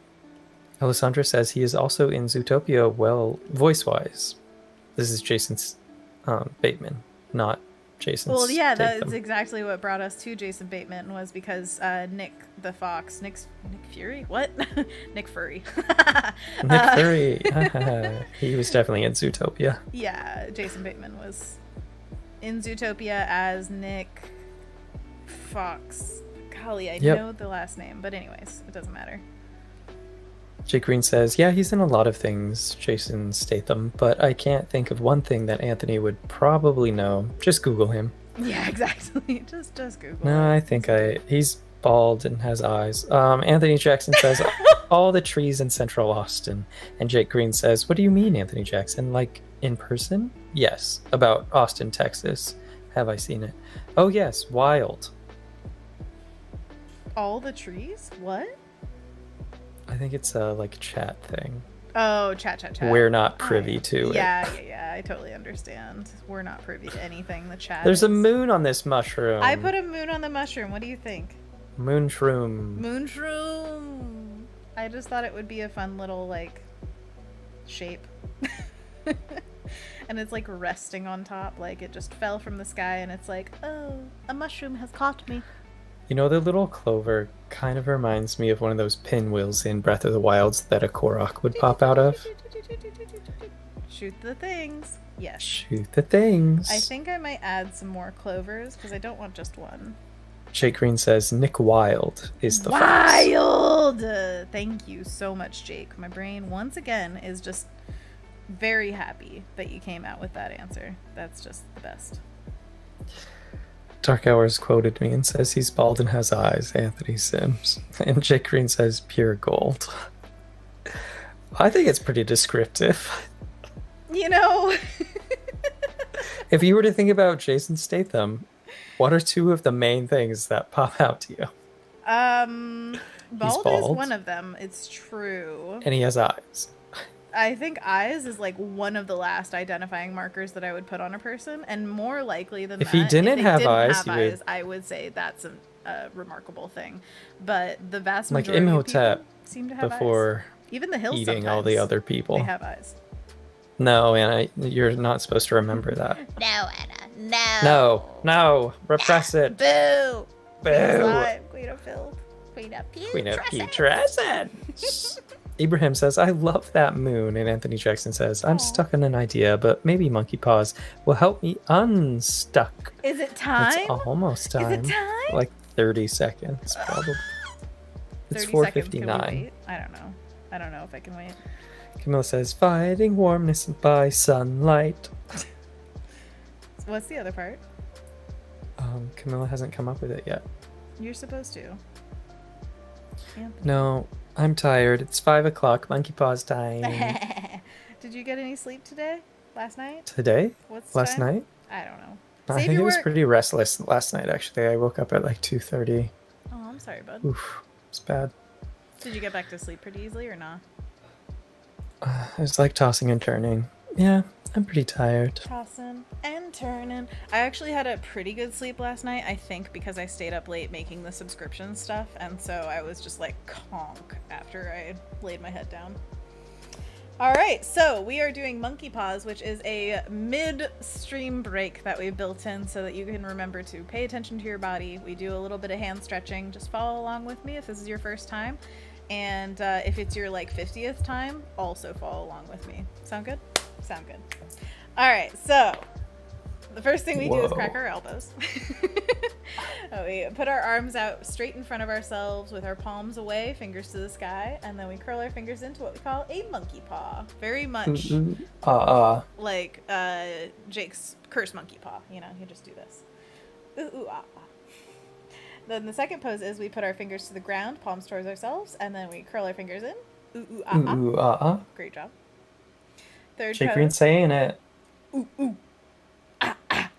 Alessandra says he is also in Zootopia, well, voice-wise. This is Jason Bateman, not Jason
Well, yeah,
Statham.
that's exactly what brought us to Jason Bateman, was because Nick the Fox, Nick Fury? What? Nick Fury.
Nick Fury. He was definitely in Zootopia.
Yeah, Jason Bateman was in Zootopia as Nick Fox. Golly, I know the last name, but anyways, it doesn't matter.
Jake Green says, yeah, he's in a lot of things, Jason Statham, but I can't think of one thing that Anthony would probably know. Just Google him.
Yeah, exactly. Just Google.
No, I think he's bald and has eyes. Anthony Jackson says, all the trees in Central Austin. And Jake Green says, what do you mean, Anthony Jackson? Like, in person? Yes, about Austin, Texas. Have I seen it? Oh, yes, wild.
All the trees? What?
I think it's a like chat thing.
Oh, chat.
We're not privy to it.
Yeah. I totally understand. We're not privy to anything the chat
There's
is.
a moon on this mushroom.
I put a moon on the mushroom. What do you think?
Moonshroom.
Moonshroom. I just thought it would be a fun little, like, shape. And it's, like, resting on top. Like, it just fell from the sky, and it's like, oh, a mushroom has caught me.
You know, the little clover kind of reminds me of one of those pinwheels in Breath of the Wilds that a Korok would pop out of.
Shoot the things. Yes.
Shoot the things.
I think I might add some more clovers, because I don't want just one.
Jake Green says Nick Wilde is the fox.
Wild! Thank you so much, Jake. My brain, once again, is just very happy that you came out with that answer. That's just the best.
Dark Hours quoted me and says he's bald and has eyes, Anthony Sims. And Jake Green says pure gold. I think it's pretty descriptive.
You know...
If you were to think about Jason Statham, what are two of the main things that pop out to you?
Bald is one of them. It's true.
And he has eyes.
I think eyes is like one of the last identifying markers that I would put on a person, and more likely than
if
that,
he didn't have eyes,
I would say that's a remarkable thing. But the vast
like
majority of
Imhotep
people seem to have
before
eyes. Even the hills
eating all the other people.
They have eyes.
No, Anna, you're not supposed to remember that.
No, Anna,
No, repress it.
Boo!
Boo.
Queen of filth.
Queen of
Putrescent. Ibrahim says, I love that moon. And Anthony Jackson says, I'm stuck on an idea, but maybe Monkey Paws will help me unstuck.
Is it time?
It's almost time.
Is it time?
Like 30 seconds, probably. It's 4:59.
I don't know. I don't know if I can wait.
Camilla says, fighting warmness by sunlight.
What's the other part?
Camilla hasn't come up with it yet.
You're supposed to. Anthony.
No, I'm tired. It's 5 o'clock. Monkey Paws time.
Did you get any sleep today? Last night?
Today?
What's
last
time?
night?
I don't know.
I think it was pretty restless last night, actually. I woke up at like 2:30.
Oh, I'm sorry, bud.
Oof, it's bad.
Did you get back to sleep pretty easily or not?
It was like tossing and turning. Yeah, I'm pretty tired.
Tossing and turning. I actually had a pretty good sleep last night, I think, because I stayed up late making the subscription stuff, and so I was just like conk after I laid my head down. All right, so we are doing Monkey Paws, which is a mid-stream break that we've built in so that you can remember to pay attention to your body. We do a little bit of hand stretching. Just follow along with me if this is your first time. And if it's your like 50th time, also follow along with me. Sound good? Sound good. All right, so the first thing we do is crack our elbows. We put our arms out straight in front of ourselves with our palms away, fingers to the sky, and then we curl our fingers into what we call a monkey paw. Very much like Jake's curse monkey paw. You know, you just do this. Ooh, ooh, ah, ah. Then the second pose is we put our fingers to the ground, palms towards ourselves, and then we curl our fingers in. Ooh, ooh, ah, ah.
Ooh, ah, ah.
Great job. Third
Jake
pose.
Green saying it.
Ooh, ooh. Ah, ah.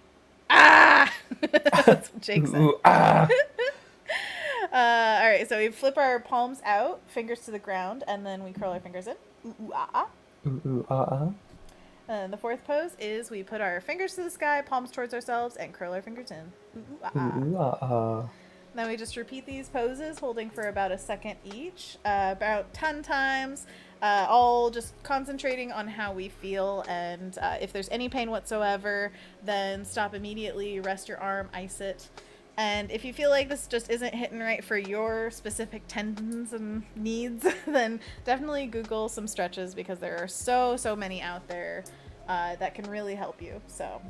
Ah! That's what Jake said.
Ooh, ah.
All right, so we flip our palms out, fingers to the ground, and then we curl our fingers in. Ooh, ooh, ah, ah.
Ooh, ooh, ah, ah.
And the fourth pose is we put our fingers to the sky, palms towards ourselves, and curl our fingers in. Ooh, ooh, ah, ah.
Ooh, ooh, ah, ah.
Then we just repeat these poses, holding for about a second each, about 10 times, all just concentrating on how we feel. And if there's any pain whatsoever, then stop immediately, rest your arm, ice it. And if you feel like this just isn't hitting right for your specific tendons and needs, then definitely Google some stretches, because there are so many out there that can really help you. So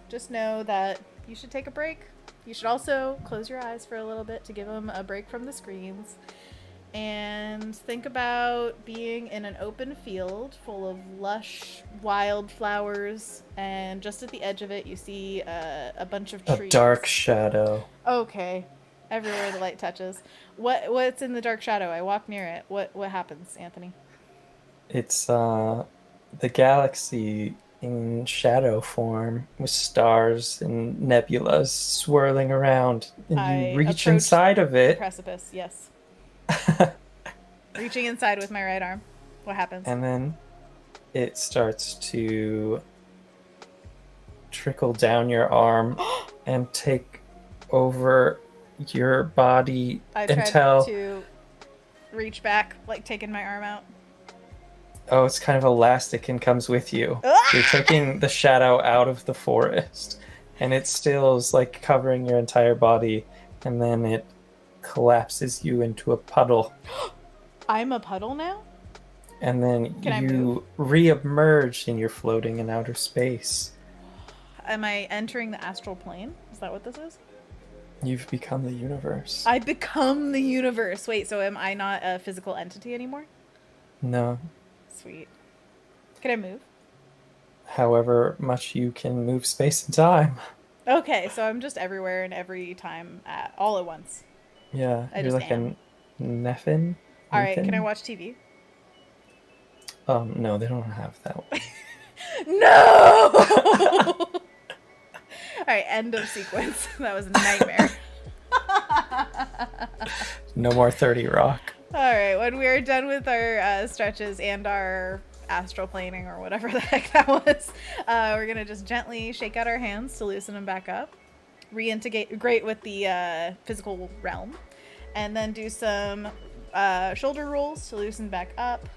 just know that you should take a break. You should also close your eyes for a little bit to give them a break from the screens. And think about being in an open field full of lush wildflowers, and just at the edge of it you see a bunch of trees.
A dark shadow.
Okay. Everywhere the light touches. What's in the dark shadow? I walk near it. What happens, Anthony?
It's the galaxy in shadow form with stars and nebulas swirling around, and you reach inside of it.
Precipice, yes. Reaching inside with my right arm. What happens?
And then it starts to trickle down your arm and take over your body
I tried
until...
to reach back, like taking my arm out.
Oh, it's kind of elastic and comes with you. You're taking the shadow out of the forest, and it still is like covering your entire body, and then it collapses you into a puddle.
I'm a puddle now?
And then
Can I
you re-emerge and you're floating in outer space.
Am I entering the astral plane? Is that what this is?
You've become the universe.
I become the universe. Wait, so am I not a physical entity anymore?
No.
Sweet. Can I move?
However much you can move space and time.
Okay, so I'm just everywhere and every time all at once.
Yeah,
I
you're
just
like
am.
a Nephin.
Alright, can I watch TV?
No, they don't have that one.
No! Alright, end of sequence. That was a nightmare.
No more 30 Rock.
Alright, when we are done with our stretches and our astral planing or whatever the heck that was, we're going to just gently shake out our hands to loosen them back up, reintegrate with the physical realm, and then do some shoulder rolls to loosen back up.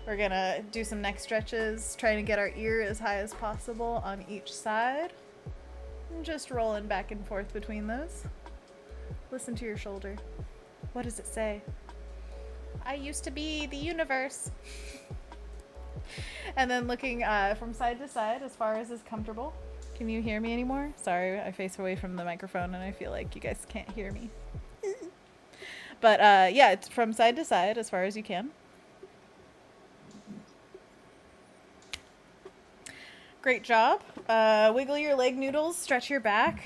We're going to do some neck stretches, trying to get our ear as high as possible on each side. And just rolling back and forth between those. Listen to your shoulder. What does it say? I used to be the universe. And then looking from side to side as far as is comfortable. Can you hear me anymore? Sorry, I face away from the microphone and I feel like you guys can't hear me. But yeah, it's from side to side as far as you can. Great job. Wiggle your leg noodles, stretch your back,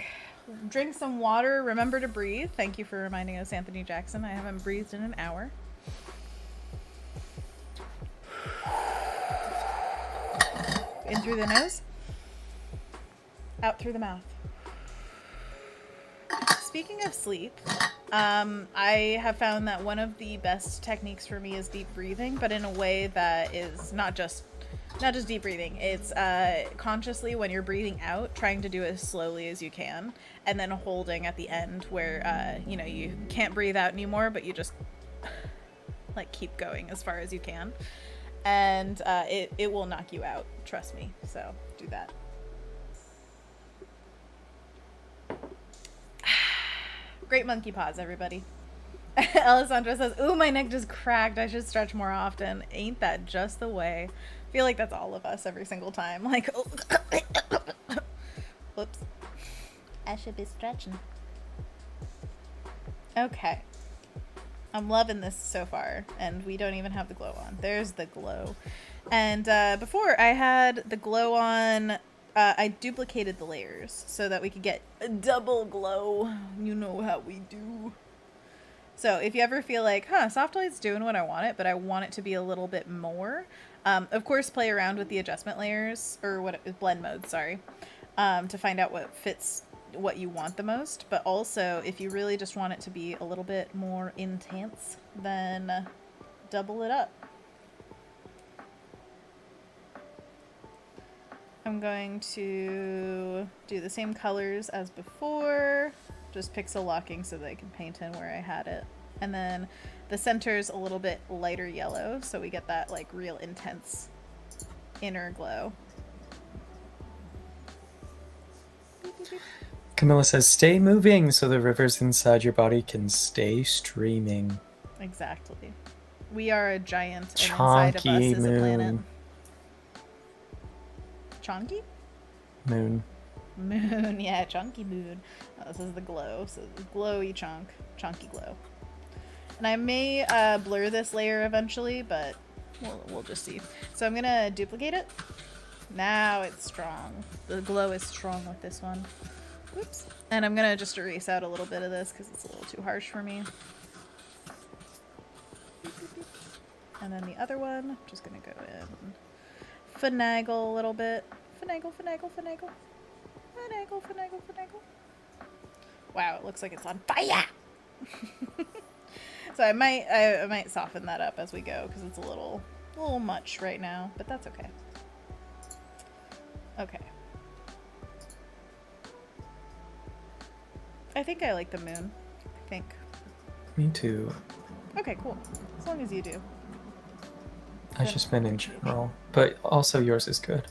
drink some water, remember to breathe. Thank you for reminding us, Anthony Jackson. I haven't breathed in an hour. In through the nose, out through the mouth. Speaking of sleep, I have found that one of the best techniques for me is deep breathing, but in a way that is not just deep breathing. It's consciously, when you're breathing out, trying to do it as slowly as you can, and then holding at the end where you can't breathe out anymore, but you just like keep going as far as you can, and it will knock you out. Trust me. So do that. Great monkey paws, everybody. Alessandra says, "Ooh, my neck just cracked. I should stretch more often." Ain't that just the way? I feel like that's all of us every single time. Like, oh. Whoops.
I should be stretching.
Okay. I'm loving this so far, and we don't even have the glow on. There's the glow. And before I had the glow on, I duplicated the layers so that we could get a double glow. You know how we do. So if you ever feel like, Softlight's doing what I want it, but I want it to be a little bit more, of course, play around with the adjustment layers, or blend mode, sorry, to find out what fits what you want the most. But also, if you really just want it to be a little bit more intense, then double it up. I'm going to do the same colors as before, just pixel locking so that I can paint in where I had it. And then the center's a little bit lighter yellow, so we get that like real intense inner glow.
Camilla says, "Stay moving so the rivers inside your body can stay streaming."
Exactly. We are a giant, and inside of us is a planet. Chonky?
Moon.
Moon, yeah, chunky moon. This is the glow, so glowy chunky glow. And I may blur this layer eventually, but we'll just see. So I'm gonna duplicate it. Now it's strong. The glow is strong with this one. Whoops. And I'm gonna just erase out a little bit of this because it's a little too harsh for me. And then the other one, just gonna go in, finagle a little bit. Finagle, finagle, finagle. Finagle, finagle, finagle. Wow, it looks like it's on fire! So I might soften that up as we go because it's a little A little much right now, but that's okay. Okay. I think I like the moon. I think.
Me too.
Okay, cool. As long as you do.
I just meant in general, but also yours is good.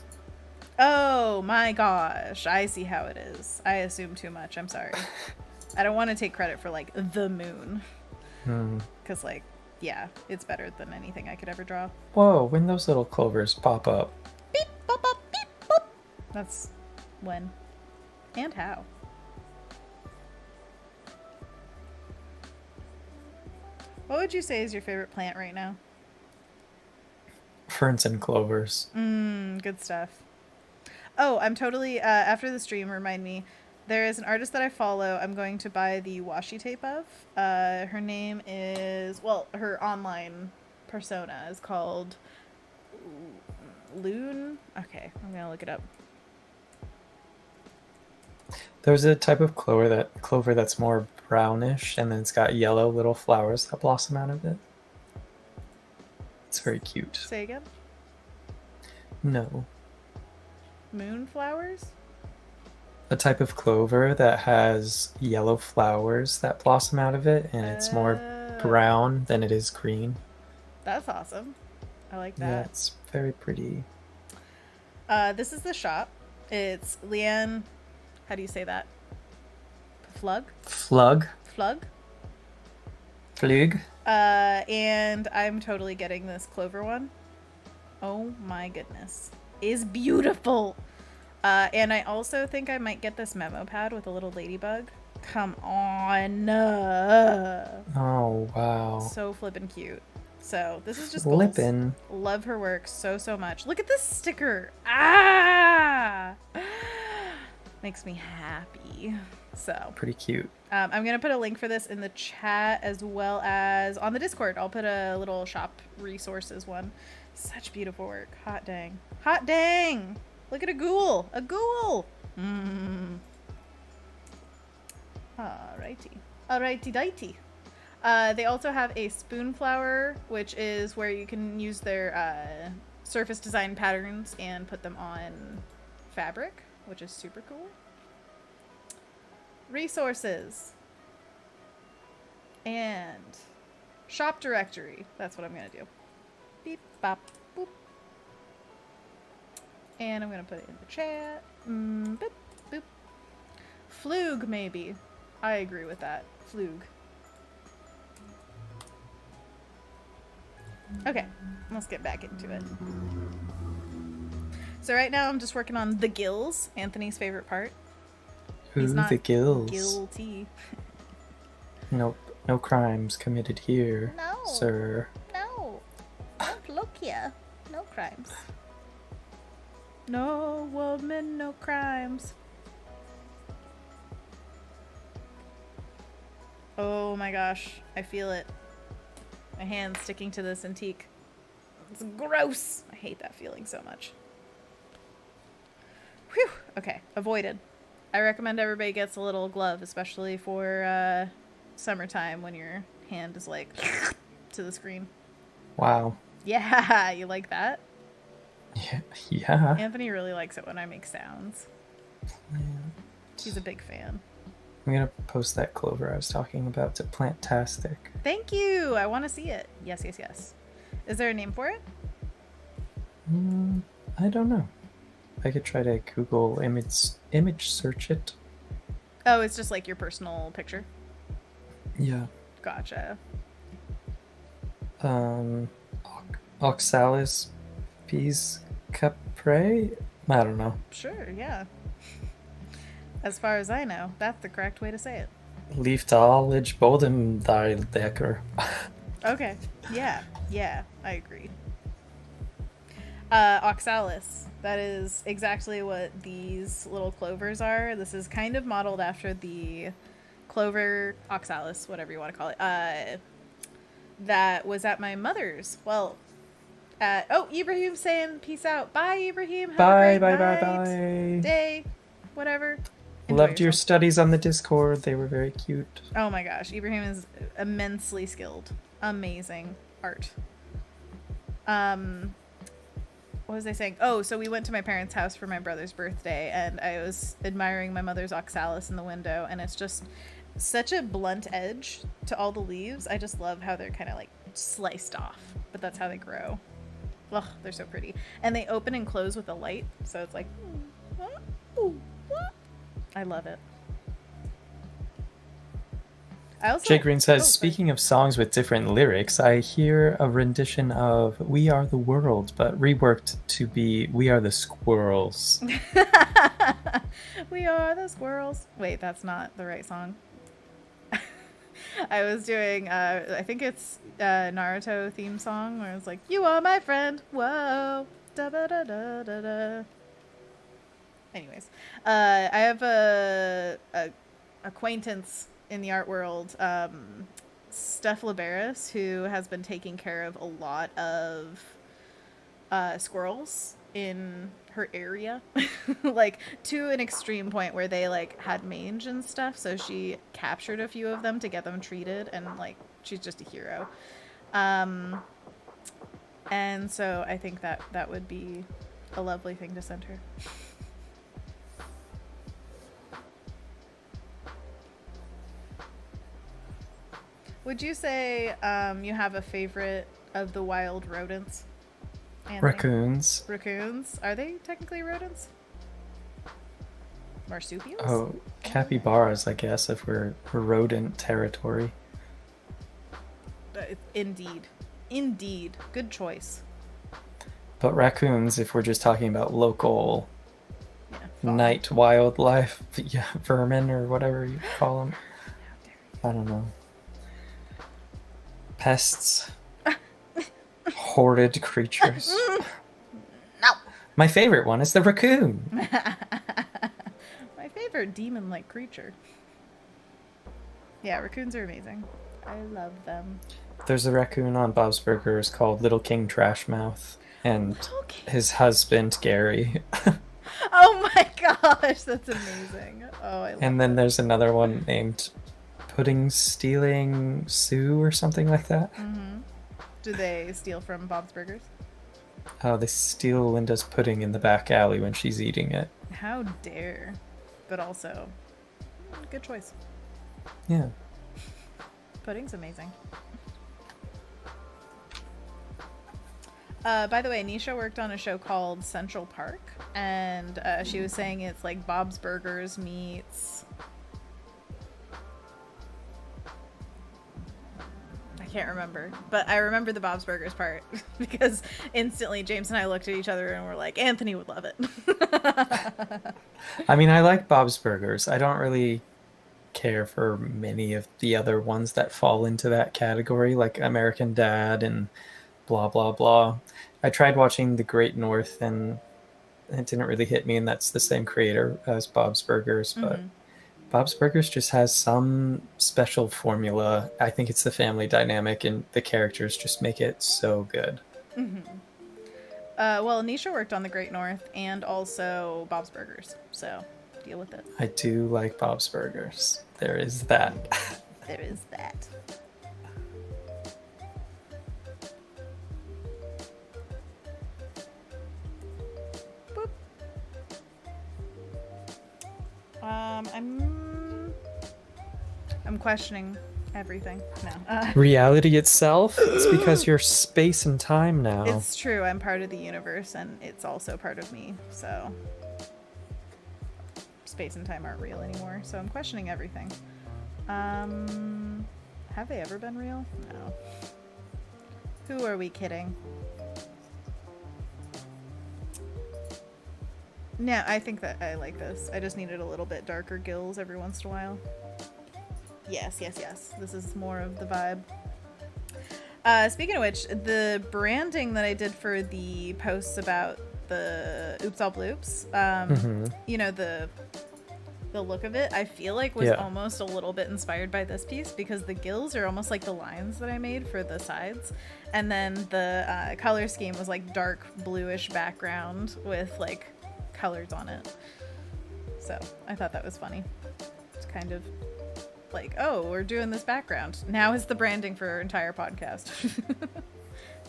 Oh my gosh. I see how it is. I assume too much. I'm sorry. I don't want to take credit for, like, the moon. Because, like, yeah, it's better than anything I could ever draw.
Whoa, when those little clovers pop up.
Beep, bop, bop, beep, boop. That's when. And how. What would you say is your favorite plant right now?
Ferns and clovers.
Good stuff. Oh, I'm totally, after the stream, remind me, there is an artist that I follow I'm going to buy the washi tape of. Her name is, well, her online persona is called Loon. Okay, I'm going to look it up.
There's a type of clover that's more brownish, and then it's got yellow little flowers that blossom out of it. It's very cute.
Say again?
No.
Moonflowers?
A type of clover that has yellow flowers that blossom out of it, and it's more brown than it is green.
That's awesome. I like that.
Yeah, it's very pretty.
This is the shop. It's Leanne. How do you say that? Flug?
Flug.
Flug?
Flug.
And I'm totally getting this clover one. Oh my goodness. Is beautiful. And I also think I might get this memo pad with a little ladybug. Come on.
Oh, wow.
So flippin' cute. So this is just
flippin'.
Goals. Love her work so much. Look at this sticker. Ah! Makes me happy. So
pretty cute.
I'm gonna put a link for this in the chat as well as on the Discord. I'll put a little shop resources one. Such beautiful work. Hot dang. Hot dang! Look at a ghoul. A ghoul. Alrighty. Alrighty dighty. They also have a spoonflower, which is where you can use their surface design patterns and put them on fabric, which is super cool. Resources. And shop directory. That's what I'm going to do. Beep, bop, boop. And I'm going to put it in the chat. Boop, boop. Flug, maybe. I agree with that. Flug. Okay, let's get back into it. So right now I'm just working on the gills, Anthony's favorite part. He's not
the gills.
Guilty.
Nope, no crimes committed here,
No.
sir.
No. Don't look here. No crimes.
No woman, no crimes. Oh my gosh, I feel it. My hand's sticking to this antique. It's gross. I hate that feeling so much. Whew. Okay, avoided. I recommend everybody gets a little glove, especially for summertime when your hand is like to the screen.
Wow.
Yeah, you like that?
Yeah.
Anthony really likes it when I make sounds. He's a big fan.
I'm gonna post that clover I was talking about to Plantastic.
Thank you. I want to see it. Yes, yes, yes. Is there a name for it?
I don't know. I could try to Google image search it.
Oh, it's just like your personal picture.
Yeah.
Gotcha.
Oxalis Peas Capre? I don't know.
Sure, yeah. As far as I know, that's the correct way to say it.
Liefdalige Bodemdecker.
Okay. Yeah, I agree. Oxalis. That is exactly what these little clovers are. This is kind of modeled after the clover oxalis, whatever you want to call it. That was at my mother's. Well, Ibrahim's saying peace out. Bye, Ibrahim.
Bye.
Day, whatever. Enjoy
Loved your
yourself.
studies on the Discord. They were very cute.
Oh my gosh, Ibrahim is immensely skilled. Amazing art. What was I saying? Oh, so we went to my parents' house for my brother's birthday, and I was admiring my mother's oxalis in the window, and it's just such a blunt edge to all the leaves. I just love how they're kind of like sliced off, but that's how they grow. Ugh, they're so pretty. And they open and close with a light, so it's like, I love it. I also,
Jay Green says,
sorry.
speaking of songs with different lyrics, I hear a rendition of We Are the World, but reworked to be We Are the Squirrels.
We are the squirrels. Wait, that's not the right song. I was doing, I think it's Naruto theme song where it's like, you are my friend. Whoa. Da da da da da da. Anyways, I have a acquaintance in the art world, Steph Liberis, who has been taking care of a lot of squirrels in her area, like to an extreme point where they like had mange and stuff, so she captured a few of them to get them treated, and like she's just a hero. And so I think that would be a lovely thing to send her. Would you say you have a favorite of the wild rodents? Anthony?
Raccoons.
Raccoons? Are they technically rodents? Marsupials?
Oh, capybaras, I guess, if we're rodent territory.
Indeed. Indeed. Good choice.
But raccoons, if we're just talking about local
Yeah,
night wildlife, yeah, vermin or whatever you call them. I don't know. Pests. Horrid creatures.
No.
My favorite one is the raccoon.
My favorite demon-like creature. Yeah, raccoons are amazing. I love them.
There's a raccoon on Bob's Burgers called Little King Trashmouth, and
Little King.
his husband Gary.
Oh my gosh, that's amazing. Oh, I love
And then there's another one named Pudding Stealing Sue or something like that.
Mm-hmm. Do they steal from Bob's Burgers?
Oh, they steal Linda's pudding in the back alley when she's eating it.
How dare. But also, good choice.
Yeah.
Pudding's amazing. By the way, Nisha worked on a show called Central Park, and she was saying it's like Bob's Burgers meets... I can't remember, but I remember the Bob's Burgers part because instantly James and I looked at each other and were like, Anthony would love it.
I mean, I like Bob's Burgers. I don't really care for many of the other ones that fall into that category, like American Dad and blah, blah, blah. I tried watching The Great North and it didn't really hit me, and that's the same creator as Bob's Burgers, but Bob's Burgers just has some special formula. I think it's the family dynamic and the characters just make it so good.
Well, Nisha worked on The Great North and also Bob's Burgers, so deal with it.
I do like Bob's Burgers. There is that.
There is that. Boop. I'm questioning everything now.
Reality itself? It's because you're space and time now.
It's true. I'm part of the universe, and it's also part of me. So space and time aren't real anymore. So I'm questioning everything. Have they ever been real? No. Who are we kidding? No, I think that I like this. I just needed a little bit darker gills every once in a while. Yes, yes, yes. This is more of the vibe. Speaking of which, the branding that I did for the posts about the Oops All Bloops, you know, the look of it, I feel like was almost a little bit inspired by this piece because the gills are almost like the lines that I made for the sides. And then the color scheme was like dark bluish background with like colors on it. So I thought that was funny. It's kind of like, oh, we're doing this background. Now is the branding for our entire podcast.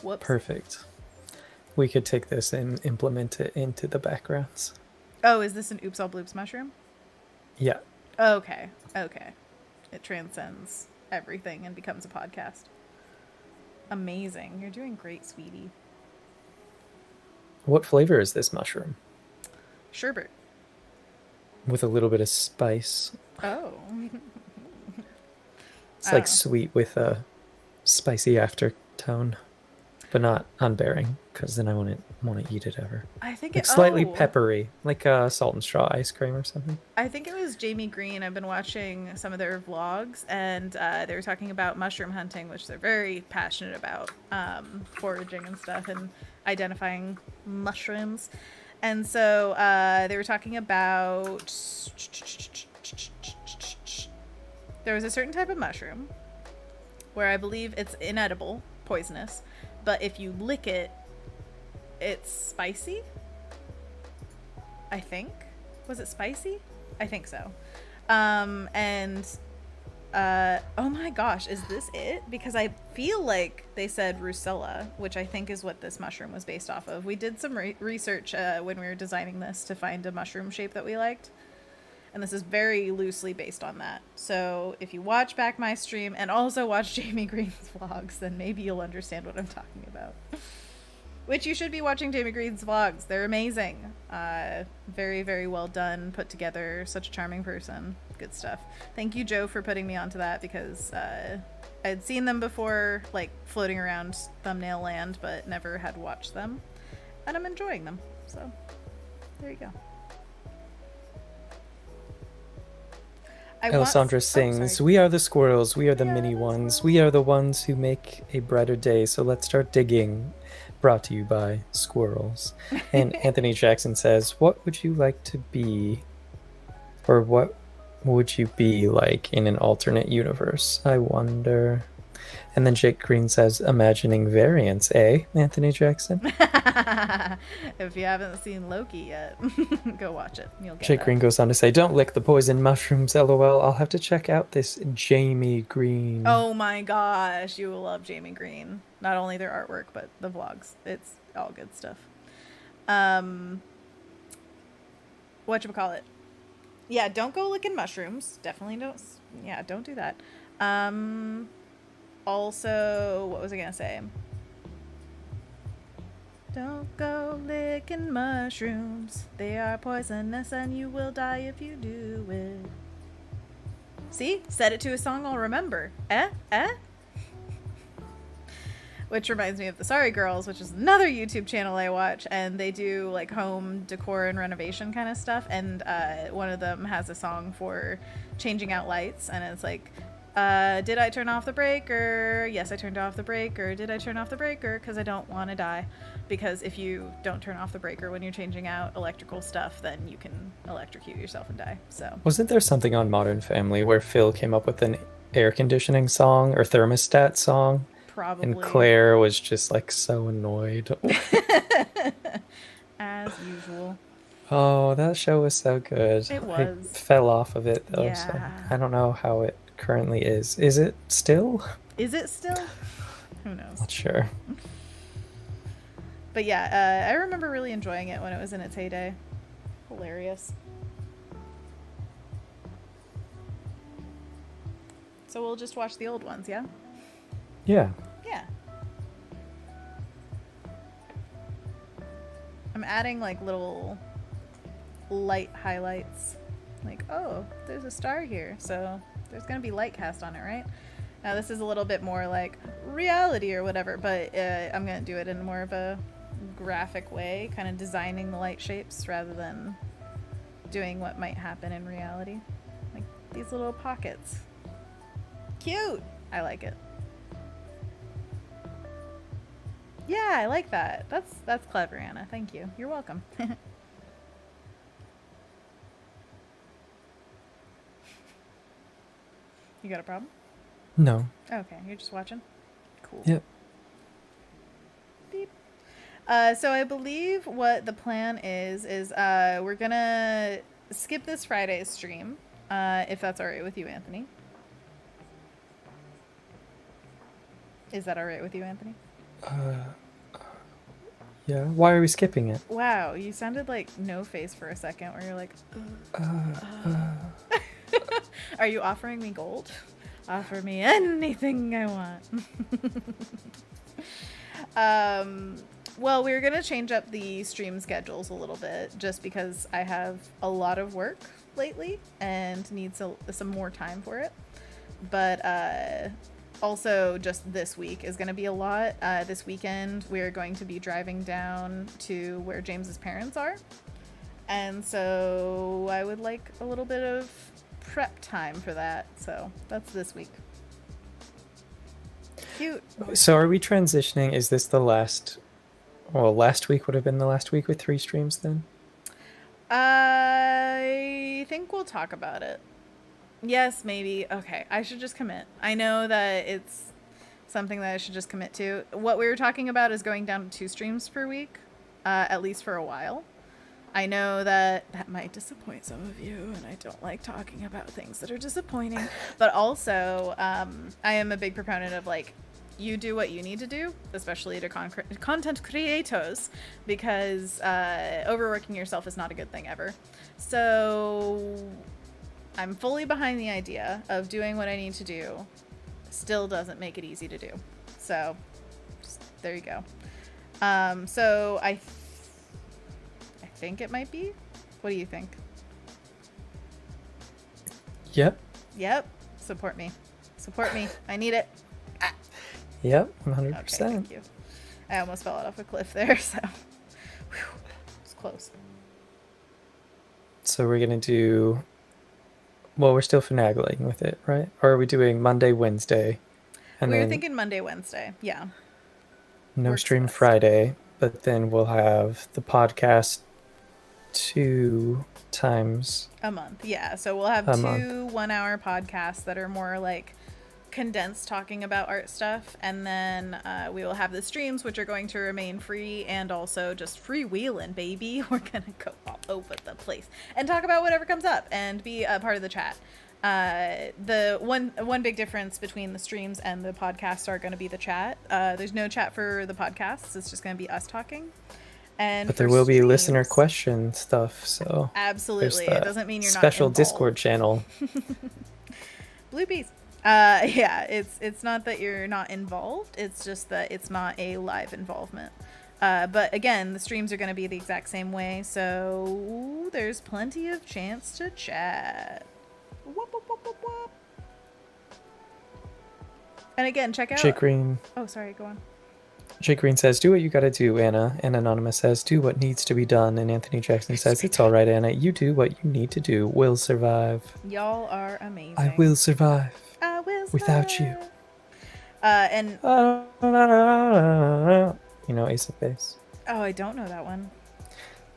Whoops.
Perfect. We could take this and implement it into the backgrounds.
Oh, is this an Oops All Bloops mushroom?
Yeah.
Okay. It transcends everything and becomes a podcast. Amazing. You're doing great, sweetie.
What flavor is this mushroom?
Sherbet.
With a little bit of spice.
Oh.
It's like sweet with a spicy aftertone, but not unbearing, because then I wouldn't want to eat it ever.
I think
It's slightly peppery, like salt and straw ice cream or something.
I think it was Jamie Green. I've been watching some of their vlogs, and they were talking about mushroom hunting, which they're very passionate about, foraging and stuff, and identifying mushrooms. And so they were talking about... There was a certain type of mushroom where I believe it's inedible, poisonous, but if you lick it, it's spicy. I think. Was it spicy? I think so. Oh my gosh, is this it? Because I feel like they said Rusella, which I think is what this mushroom was based off of. We did some research when we were designing this to find a mushroom shape that we liked. And this is very loosely based on that. So if you watch back my stream and also watch Jamie Green's vlogs, then maybe you'll understand what I'm talking about. Which you should be watching Jamie Green's vlogs. They're amazing. Very, very well done, put together. Such a charming person. Good stuff. Thank you, Joe, for putting me onto that, because I'd seen them before, like, floating around thumbnail land, but never had watched them. And I'm enjoying them. So, there you go.
Alessandra sings, "We are the squirrels, we are the mini ones, we are the ones who make a brighter day, so let's start digging." Brought to you by squirrels. And Anthony Jackson says, "What would you like to be, or what would you be like in an alternate universe? I wonder." And then Jake Green says, "Imagining variants, eh, Anthony Jackson?"
If you haven't seen Loki yet, go watch it. You'll get
Jake
that.
Green goes on to say, "Don't lick the poison mushrooms, lol. I'll have to check out this Jamie Green."
Oh my gosh, you will love Jamie Green. Not only their artwork, but the vlogs. It's all good stuff. Whatchamacallit? Yeah, don't go licking mushrooms. Definitely don't. Yeah, don't do that. Also, what was I gonna say? Don't go licking mushrooms. They are poisonous and you will die if you do it. See? Set it to a song I'll remember. Which reminds me of the Sorry Girls, which is another YouTube channel I watch, and they do like home decor and renovation kind of stuff, and one of them has a song for changing out lights, and it's like, did I turn off the breaker? Yes, I turned off the breaker. Did I turn off the breaker? Because I don't want to die. Because if you don't turn off the breaker when you're changing out electrical stuff, then you can electrocute yourself and die. So
Wasn't there something on Modern Family where Phil came up with an air conditioning song or thermostat song?
probably.
And Claire was just like so annoyed.
As usual.
Oh, that show was so good.
It
I
was.
fell off of it though, so
Yeah.
I don't know how it currently is. Is it still?
Is it still? Who knows?
Not sure.
But yeah, I remember really enjoying it when it was in its heyday. Hilarious. So we'll just watch the old ones, yeah?
Yeah.
Yeah. I'm adding like little light highlights. Like, oh, there's a star here, so there's gonna be light cast on it, right? Now this is a little bit more like reality or whatever, but I'm gonna do it in more of a graphic way, kind of designing the light shapes rather than doing what might happen in reality. Like these little pockets. Cute! I like it. Yeah, I like that. That's clever, Anna. Thank you. You're welcome. You got a problem?
No.
Okay, you're just watching? Cool.
Yep.
Beep. So I believe what the plan is we're gonna skip this Friday's stream, if that's alright with you, Anthony. Is that alright with you, Anthony?
Yeah. Why are we skipping it?
Wow, you sounded like No Face for a second, where you're like, are you offering me gold? Offer me anything I want. Well, we're gonna change up the stream schedules a little bit, just because I have a lot of work lately and need some more time for it. But also, just this week is going to be a lot. This weekend, we're going to be driving down to where James's parents are. And so I would like a little bit of prep time for that. So that's this week. Cute.
So are we transitioning? Is this the last? Well, last week would have been the last week with 3 streams then?
I think we'll talk about it. Yes, maybe. Okay, I should just commit. I know that it's something that I should just commit to. What we were talking about is going down to 2 streams per week, at least for a while. I know that might disappoint some of you, and I don't like talking about things that are disappointing. But also, I am a big proponent of, like, you do what you need to do, especially to content creators, because overworking yourself is not a good thing ever. So I'm fully behind the idea of doing what I need to do. Still doesn't make it easy to do. So, just, there you go. So I think it might be. What do you think?
Yep.
Yep. Support me. Support me. I need it.
Yep. 100%.
Okay, thank you. I almost fell off a cliff there, so whew, it's close.
So we're gonna do. Well, we're still finagling with it, right? Or are we doing Monday, Wednesday, and
We were
then
thinking Monday, Wednesday. Yeah.
no
works
stream
best.
Friday? But then we'll have the podcast 2 times.
A month. Yeah. So we'll have
A
2
month.
1-hour podcasts that are more like condensed, talking about art stuff, and then we will have the streams, which are going to remain free and also just freewheeling, baby. We're gonna go all over the place and talk about whatever comes up and be a part of the chat. The one big difference between the streams and the podcasts are going to be the chat. There's no chat for the podcasts. It's just going to be us talking. And
But
for
there will be listener
streams,
question stuff, so
absolutely.
there's
It
the
doesn't mean you're not
special
involved.
Discord channel.
Blue peas. Yeah, it's not that you're not involved. It's just that it's not a live involvement. But again, the streams are going to be the exact same way, so there's plenty of chance to chat. Whoop, whoop, whoop, whoop, whoop. And again, check out.
Jake Green.
Oh, sorry. Go on.
Jake Green says, "Do what you gotta do, Anna." And Anonymous says, "Do what needs to be done." And Anthony Jackson says, "It's all right, Anna. You do what you need to do. We'll survive."
Y'all are amazing.
I will survive.
I will
without you.
survive. And
you know, Ace of Base.
oh, I don't know that one.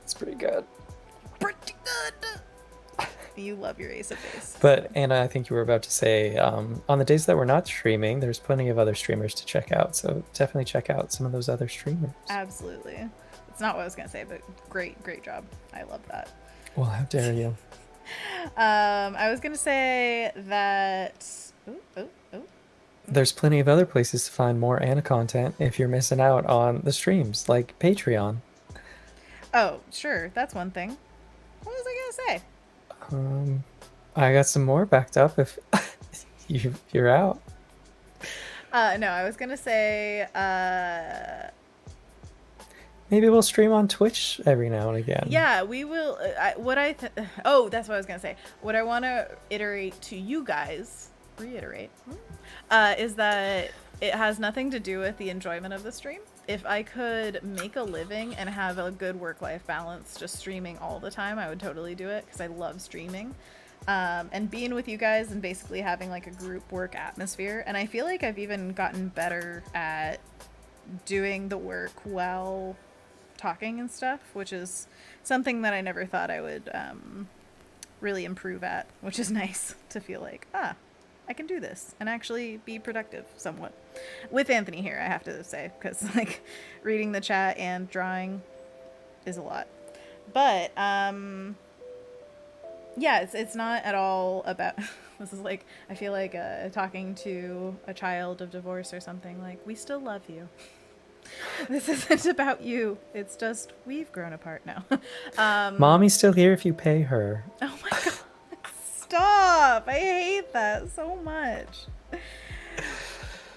It's pretty good.
Pretty good. You love your Ace of Base.
But Anna, I think you were about to say, on the days that we're not streaming, there's plenty of other streamers to check out. So definitely check out some of those other streamers.
Absolutely. It's not what I was gonna say, but great job. I love that.
Well, how dare you?
I was gonna say that. Ooh.
There's plenty of other places to find more Anna content if you're missing out on the streams, like Patreon.
Oh, sure. That's one thing. What was I gonna say?
I got some more backed up if you're out.
No, I was gonna say.
Maybe we'll stream on Twitch every now and again.
Yeah, we will. Oh, that's what I was gonna say. What I want to reiterate to you guys, is that it has nothing to do with the enjoyment of the stream. If I could make a living and have a good work-life balance just streaming all the time, I would totally do it because I love streaming. And being with you guys and basically having like a group work atmosphere. And I feel like I've even gotten better at doing the work while talking and stuff, which is something that I never thought I would really improve at, which is nice to feel like, I can do this and actually be productive somewhat. With Anthony here, I have to say, because like reading the chat and drawing is a lot. But yeah, it's not at all about this is like, I feel like talking to a child of divorce or something, like, we still love you. This isn't about you. It's just we've grown apart now.
Mommy's still here if you pay her.
Oh my god. Stop. I hate that so much.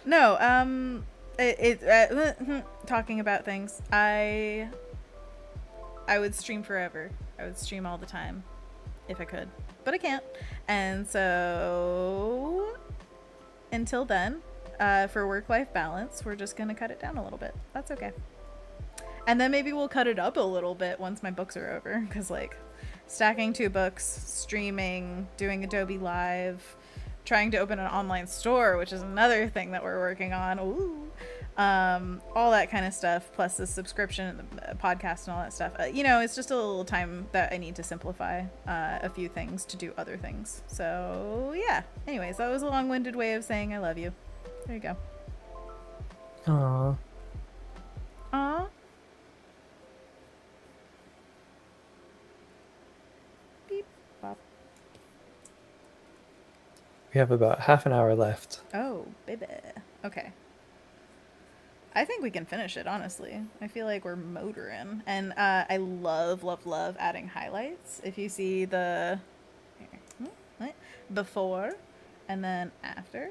No, talking about things. I would stream forever. I would stream all the time if I could, but I can't. And so until then, for work-life balance, we're just gonna cut it down a little bit. That's okay. And then maybe we'll cut it up a little bit once my books are over, because like stacking 2 books, streaming, doing Adobe Live, trying to open an online store, which is another thing that we're working on. Ooh. All that kind of stuff, plus the subscription and the podcast and all that stuff. You know, it's just a little time that I need to simplify a few things to do other things. So yeah. Anyways, that was a long-winded way of saying I love you. There you go.
Aww.
Aww. Beep bop.
We have about half an hour left.
Oh, baby. Okay. I think we can finish it, honestly. I feel like we're motoring. And I love, love, love adding highlights. If you see the before and then after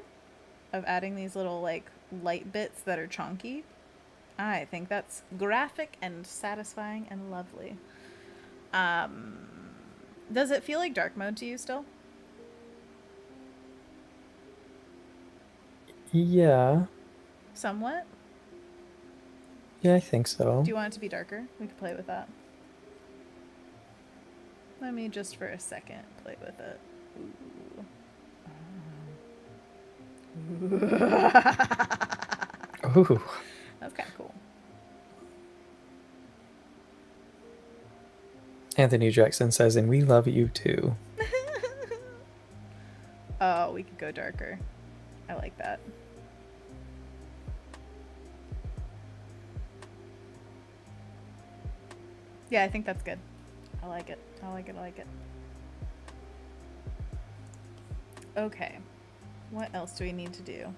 of adding these little like light bits that are chunky, I think that's graphic and satisfying and lovely. Does it feel like dark mode to you still?
Yeah.
Somewhat?
Yeah, I think so.
Do you want it to be darker? We could play with that. Let me just for a second play with it. Ooh.
Ooh.
That's kind of cool.
Anthony Jackson says, and we love you too.
Oh, we could go darker. I like that. Yeah, I think that's good. I like it. I like it. I like it. Okay. What else do we need to do?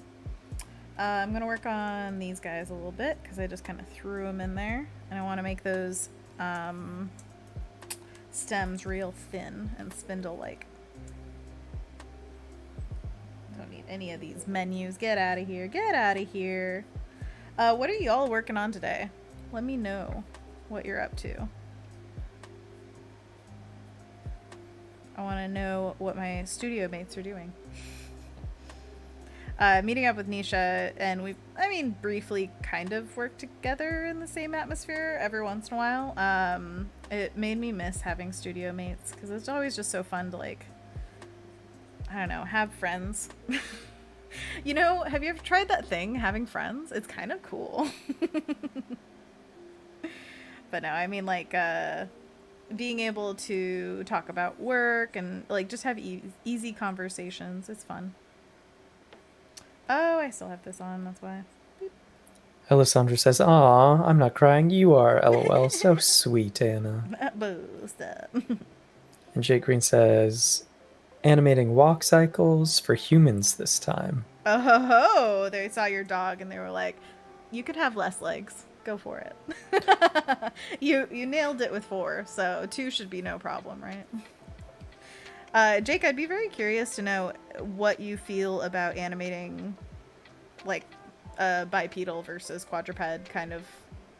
I'm going to work on these guys a little bit because I just kind of threw them in there. And I want to make those stems real thin and spindle-like. Don't need any of these menus. Get out of here. Get out of here. What are y'all working on today? Let me know what you're up to. I want to know what my studio mates are doing. Meeting up with Nisha, and we've, briefly kind of worked together in the same atmosphere every once in a while. It made me miss having studio mates, because it's always just so fun to, like, I don't know, have friends. You know, have you ever tried that thing, having friends? It's kind of cool. But no, I mean, like, being able to talk about work and, like, just have easy conversations. It's fun. Oh, I still have this on, that's why. Beep.
Alessandra says, aw, I'm not crying, you are, LOL. So sweet, Anna.
Stop.
And Jake Green says, animating walk cycles for humans this time.
Oh, ho, ho. They saw your dog and they were like, you could have less legs. Go for it. You nailed it with 4, so 2 should be no problem, right? Jake, I'd be very curious to know what you feel about animating, like, bipedal versus quadruped kind of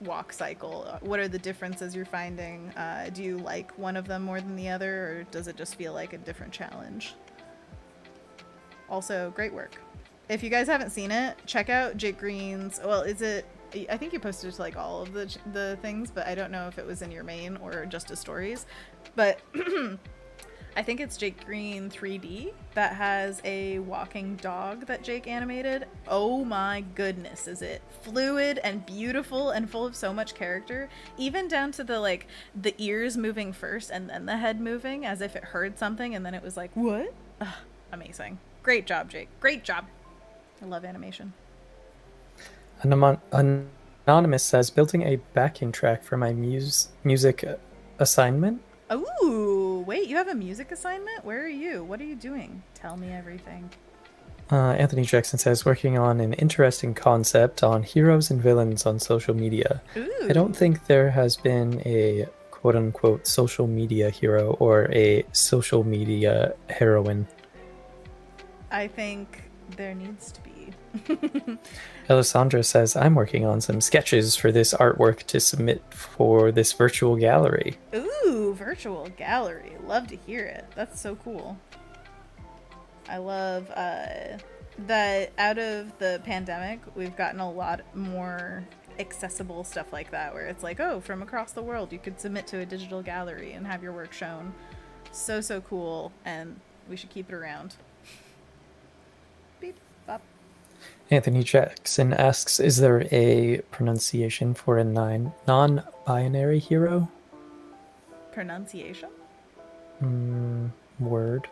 walk cycle. What are the differences you're finding? Do you like one of them more than the other, or does it just feel like a different challenge? Also, great work. If you guys haven't seen it, check out Jake Green's, well, I think you posted it to, like, all of the things, but I don't know if it was in your main or just as stories. But I think it's Jake Green 3D that has a walking dog that Jake animated. Oh my goodness, is it fluid and beautiful and full of so much character, even down to the, like, the ears moving first and then the head moving as if it heard something and then it was like, what? Ugh, amazing. Great job, Jake. Great job. I love animation.
Anonymous says, building a backing track for my music assignment.
Ooh, wait, you have a music assignment? Where are you? What are you doing? Tell me everything.
Anthony Jackson says, working on an interesting concept on heroes and villains on social media.
Ooh.
I don't think there has been a quote-unquote social media hero or a social media heroine.
I think there needs to be.
Alessandra says, I'm working on some sketches for this artwork to submit for this virtual gallery.
Ooh, virtual gallery. Love to hear it. That's so cool. I love that out of the pandemic, we've gotten a lot more accessible stuff like that, where it's like, oh, from across the world, you could submit to a digital gallery and have your work shown. So, so cool, and we should keep it around. Beep, bop.
Anthony Jackson asks, is there a pronunciation for a non-binary hero?
Pronunciation?
Word.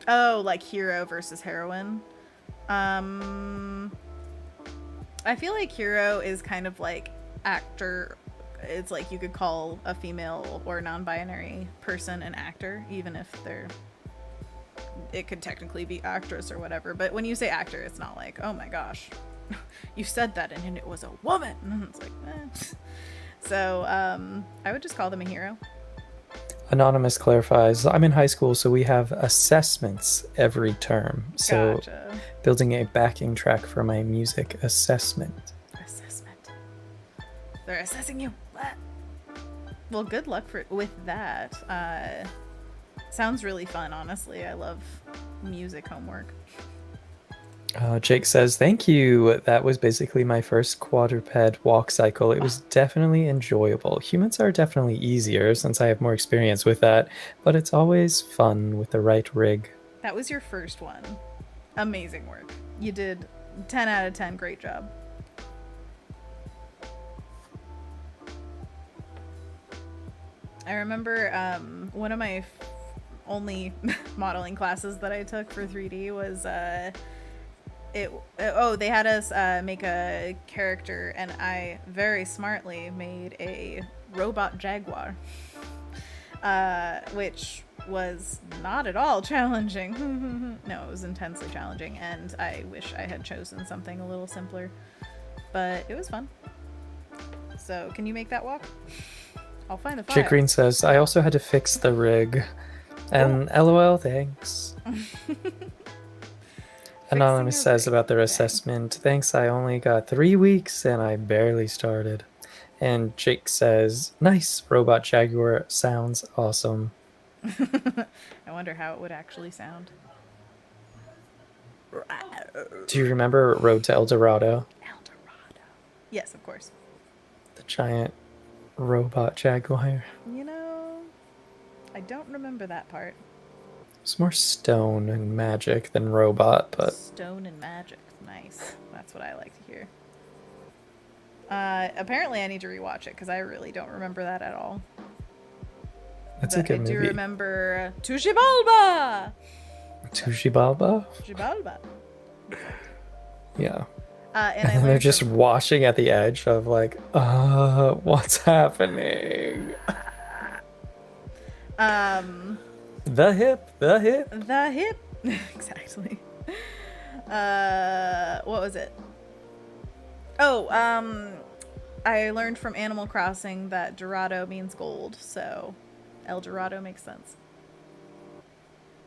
Oh, like hero versus heroine. I feel like hero is kind of like actor. It's like you could call a female or non-binary person an actor, even if it could technically be actress or whatever. But when you say actor, it's not like, oh my gosh, you said that and it was a woman. It's like, So I would just call them a hero.
Anonymous clarifies, I'm in high school, so we have assessments every term. So
Gotcha.
building a backing track for my music assessment.
Assessment. They're assessing you. What? Well, good luck with that. Sounds really fun, honestly. I love music homework.
Jake says, thank you. That was basically my first quadruped walk cycle. It was definitely enjoyable. Humans are definitely easier since I have more experience with that, but it's always fun with the right rig.
That was your first one. Amazing work. You did 10 out of 10. Great job. I remember one of my only modeling classes that I took for 3D was they had us make a character, and I very smartly made a robot jaguar, which was not at all challenging. No, it was intensely challenging, and I wish I had chosen something a little simpler, but it was fun. So can you make that walk? I'll find the file.
Jake Green says, I also had to fix the rig. And LOL, thanks. Anonymous says about their assessment, thanks, I only got 3 weeks and I barely started. And Jake says, nice, Robot Jaguar sounds awesome.
I wonder how it would actually sound.
Do you remember Road to El Dorado?
El Dorado. Yes, of course.
The giant robot jaguar.
You know, I don't remember that part.
It's more stone and magic than robot, but...
Stone and magic. Nice. That's what I like to hear. Apparently I need to rewatch it, because I really don't remember that at all.
That's a good movie.
I do remember Tushibalba!
Tushibalba?
Tushibalba.
Yeah.
And
then they're just washing at the edge of like, what's happening? The hip.
Exactly. What was it? Oh, I learned from Animal Crossing that Dorado means gold, so El Dorado makes sense.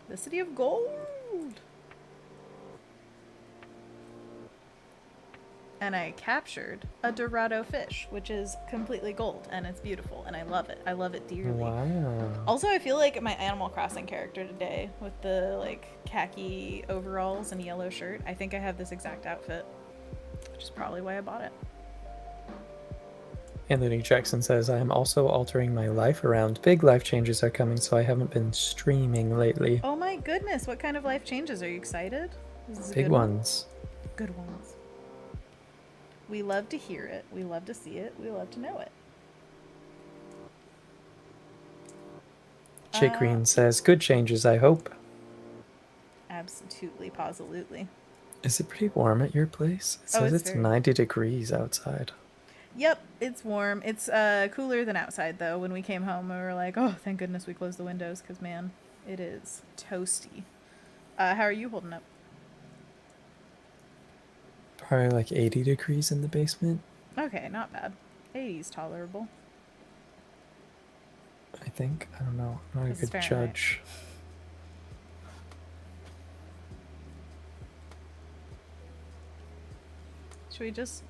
The city of gold. And I captured a Dorado fish, which is completely gold, and it's beautiful, and I love it. I love it dearly.
Wow.
Also, I feel like my Animal Crossing character today, with the like khaki overalls and yellow shirt, I think I have this exact outfit, which is probably why I bought it.
Anthony Jackson says, I am also altering my life around. Big life changes are coming, so I haven't been streaming lately.
Oh my goodness, what kind of life changes? Are you excited?
Big ones.
Good ones. We love to hear it. We love to see it. We love to know it.
Jake Green says, good changes, I hope.
Absolutely, positively.
Is it pretty warm at your place? It says it's 90 degrees outside.
Yep, it's warm. It's cooler than outside, though. When we came home, we were like, oh, thank goodness we closed the windows, because, man, it is toasty. How are you holding up?
Probably like 80 degrees in the basement,
Okay, not bad. 80's tolerable.
I think. I don't know. I'm not a
This is
good
Fahrenheit.
judge.
Should we just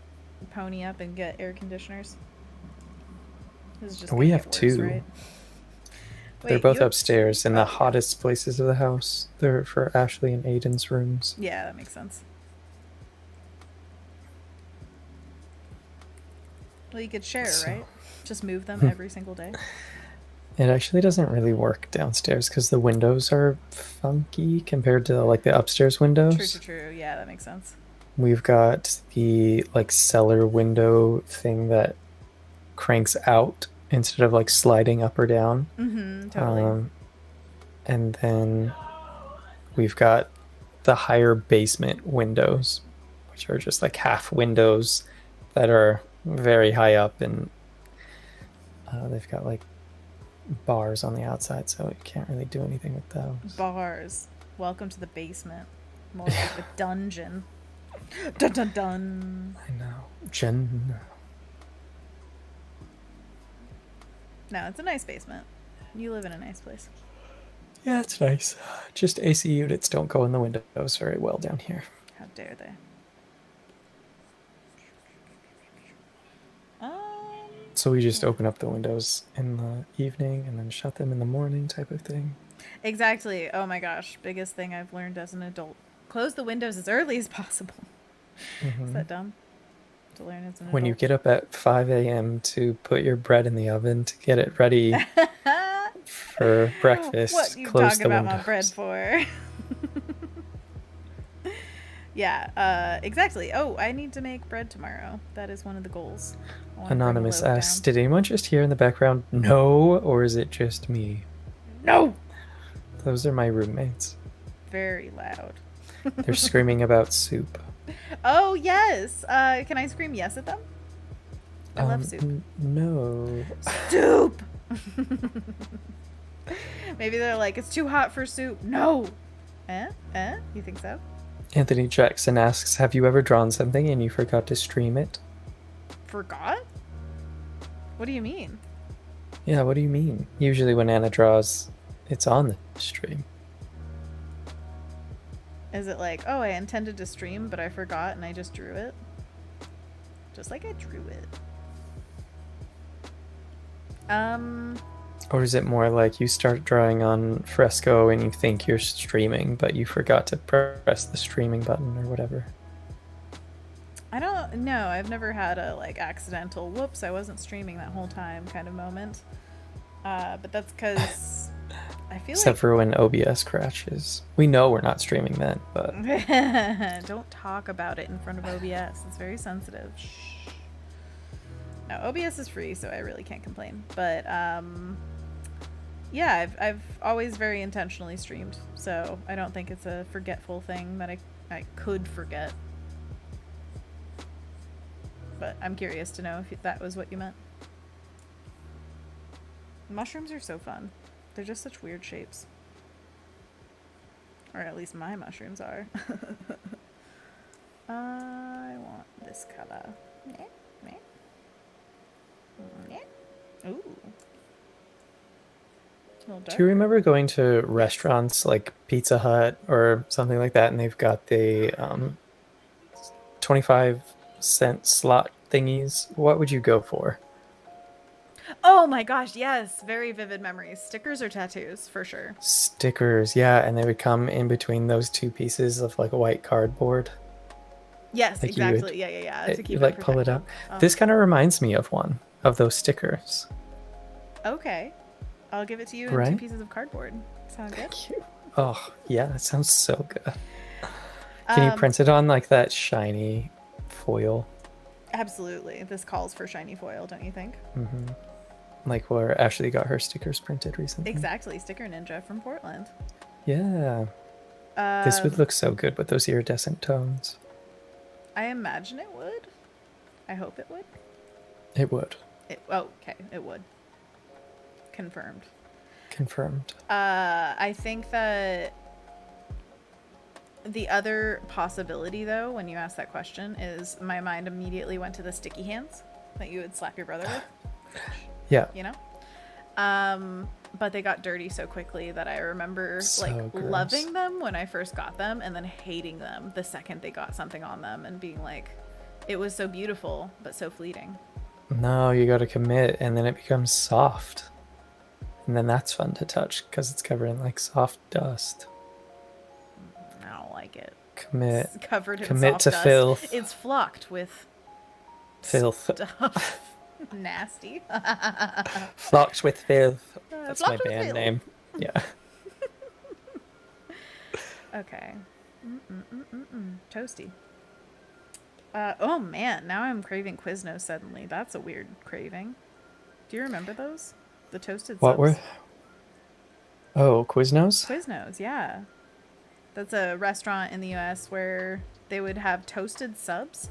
pony up and get air conditioners? This is just
We
gonna
have
get worse,
two.
right?
They're
Wait,
both
you have-
upstairs in the
Oh, okay.
hottest places of the house. They're for Ashley and Aiden's rooms.
Yeah, that makes sense. Well, you could share,
So-
right? Just move them every single day.
It actually doesn't really work downstairs because the windows are funky compared to like the upstairs windows.
True. Yeah, that makes sense.
We've got the like cellar window thing that cranks out instead of like sliding up or down.
Mm-hmm, totally.
And then we've got the higher basement windows, which are just like half windows that are very high up, and they've got like bars on the outside, so you can't really do anything with those.
Bars. Welcome to the basement. More like a dungeon. Dun dun dun.
I know. Jen.
No, it's a nice basement. You live in a nice place.
Yeah, it's nice. Just AC units don't go in the windows very well down here.
How dare they?
So we just open up the windows in the evening and then shut them in the morning type of thing.
Exactly. Oh my gosh. Biggest thing I've learned as an adult. Close the windows as early as possible. Is that dumb? To learn as an adult?
When you get up at 5 a.m. to put your bread in the oven to get it ready for breakfast,
What you
close
talking
the
about
windows.
my bread for? Yeah, exactly. Oh, I need to make bread tomorrow. That is one of the goals. I wanna bring a
Anonymous
loaf
asks,
down.
did anyone just hear in the background, no, or is it just me?
No!
Those are my roommates.
Very loud.
They're screaming about soup.
Oh, yes! Can I scream yes at them? I love soup.
No.
Soup! Maybe they're like, it's too hot for soup. No! You think so?
Anthony Jackson asks, have you ever drawn something and you forgot to stream it?
Forgot? What do you mean?
Yeah, what do you mean? Usually when Anna draws, it's on the stream.
Is it like, oh, I intended to stream, but I forgot and I just drew it? Just like I drew it.
Or is it more like you start drawing on Fresco and you think you're streaming, but you forgot to press the streaming button or whatever?
I don't know. I've never had a like accidental whoops, I wasn't streaming that whole time kind of moment. But that's because I feel
Except for when OBS crashes. We know we're not streaming then, but
like don't talk about it in front of OBS. It's very sensitive. Shh. No, OBS is free, so I really can't complain. But yeah, I've always very intentionally streamed, so I don't think it's a forgetful thing that I could forget. But I'm curious to know if that was what you meant. Mushrooms are so fun. They're just such weird shapes. Or at least my mushrooms are. I want this color. Ooh. A little
do you
darker.
remember going to restaurants like Pizza Hut or something like that, and they've got the 25-cent slot thingies? What would you go for?
Oh my gosh, yes. Very vivid memories. Stickers or tattoos, for sure.
Stickers, yeah, and they would come in between those two pieces of like white cardboard.
Yes,
Like you would-
exactly. Yeah. To keep
You
it
like pull it out.
protected. Oh.
This kind of reminds me of one of those stickers.
Okay. I'll give it to you in 2
Right?
pieces of cardboard. Sound good?
Thank you. Oh, yeah, that sounds so good. Can you print it on like that shiny foil?
Absolutely. This calls for shiny foil, don't you think?
Mm-hmm. Like where Ashley got her stickers printed recently.
Exactly. Sticker Ninja from Portland.
Yeah. This would look so good with those iridescent tones.
I imagine it would. I hope it would.
It would.
Okay. It would. Confirmed.
Confirmed.
I think that The other possibility, though, when you asked that question, is my mind immediately went to the sticky hands that you would slap your brother with.
Yeah.
You know? But they got dirty so quickly that I remember
So
like
gross.
loving them when I first got them and then hating them the second they got something on them and being like, it was so beautiful, but so fleeting.
No, you gotta commit, and then it becomes soft. And then that's fun to touch because it's covered in like soft dust.
I don't like it.
Commit.
It's covered in
Commit
soft
to
dust.
filth.
It's flocked with
Filth.
stuff. Nasty.
Flocked with filth. That's my
Flocked with
band
filth.
name. Yeah.
Okay. Toasty. Oh man, now I'm craving Quiznos suddenly. That's a weird craving. Do you remember those? The toasted
What
subs?
were? Oh, Quiznos?
Quiznos, yeah. That's a restaurant in the US where they would have toasted subs.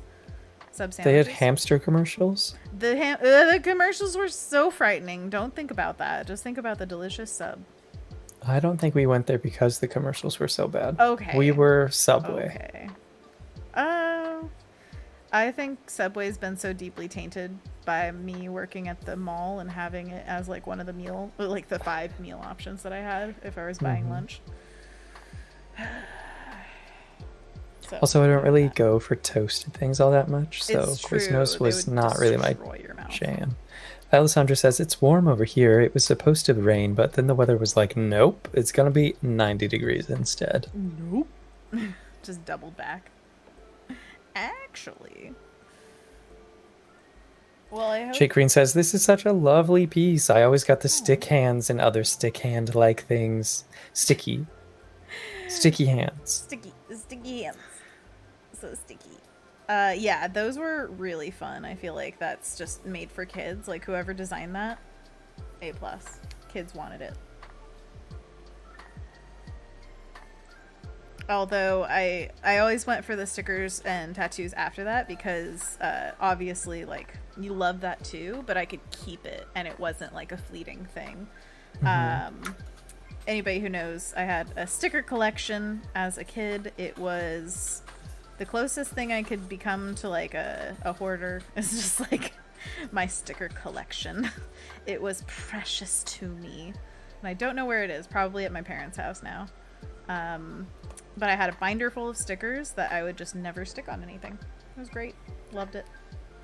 Sub
They had
sandwiches.
hamster commercials?
The commercials were so frightening. Don't think about that. Just think about the delicious sub.
I don't think we went there because the commercials were so bad.
Okay.
We were Subway.
Okay. I think Subway's been so deeply tainted by me working at the mall and having it as like one of the like the 5 meal options that I had if I was buying lunch. So,
Also, I don't really go for toasted things all that much, so
It's true.
Quiznos
They
was
would
not really my
destroy your mouth.
jam. Alessandra says, it's warm over here. It was supposed to rain, but then the weather was like, nope, it's going to be 90 degrees instead.
Nope. Just doubled back. Actually. Well, I hope...
Jake Green says, this is such a lovely piece. I always got the stick hands and other stick hand-like things. Sticky hands.
Sticky hands. So sticky. Yeah, those were really fun. I feel like that's just made for kids. Like whoever designed that, A+. Kids wanted it. Although I always went for the stickers and tattoos after that because obviously like you love that too, but I could keep it and it wasn't like a fleeting thing. Anybody who knows, I had a sticker collection as a kid. It was the closest thing I could become to like a hoarder. It's just like my sticker collection. It was precious to me. And I don't know where it is, probably at my parents' house now. But I had a binder full of stickers that I would just never stick on anything. It was great. Loved it.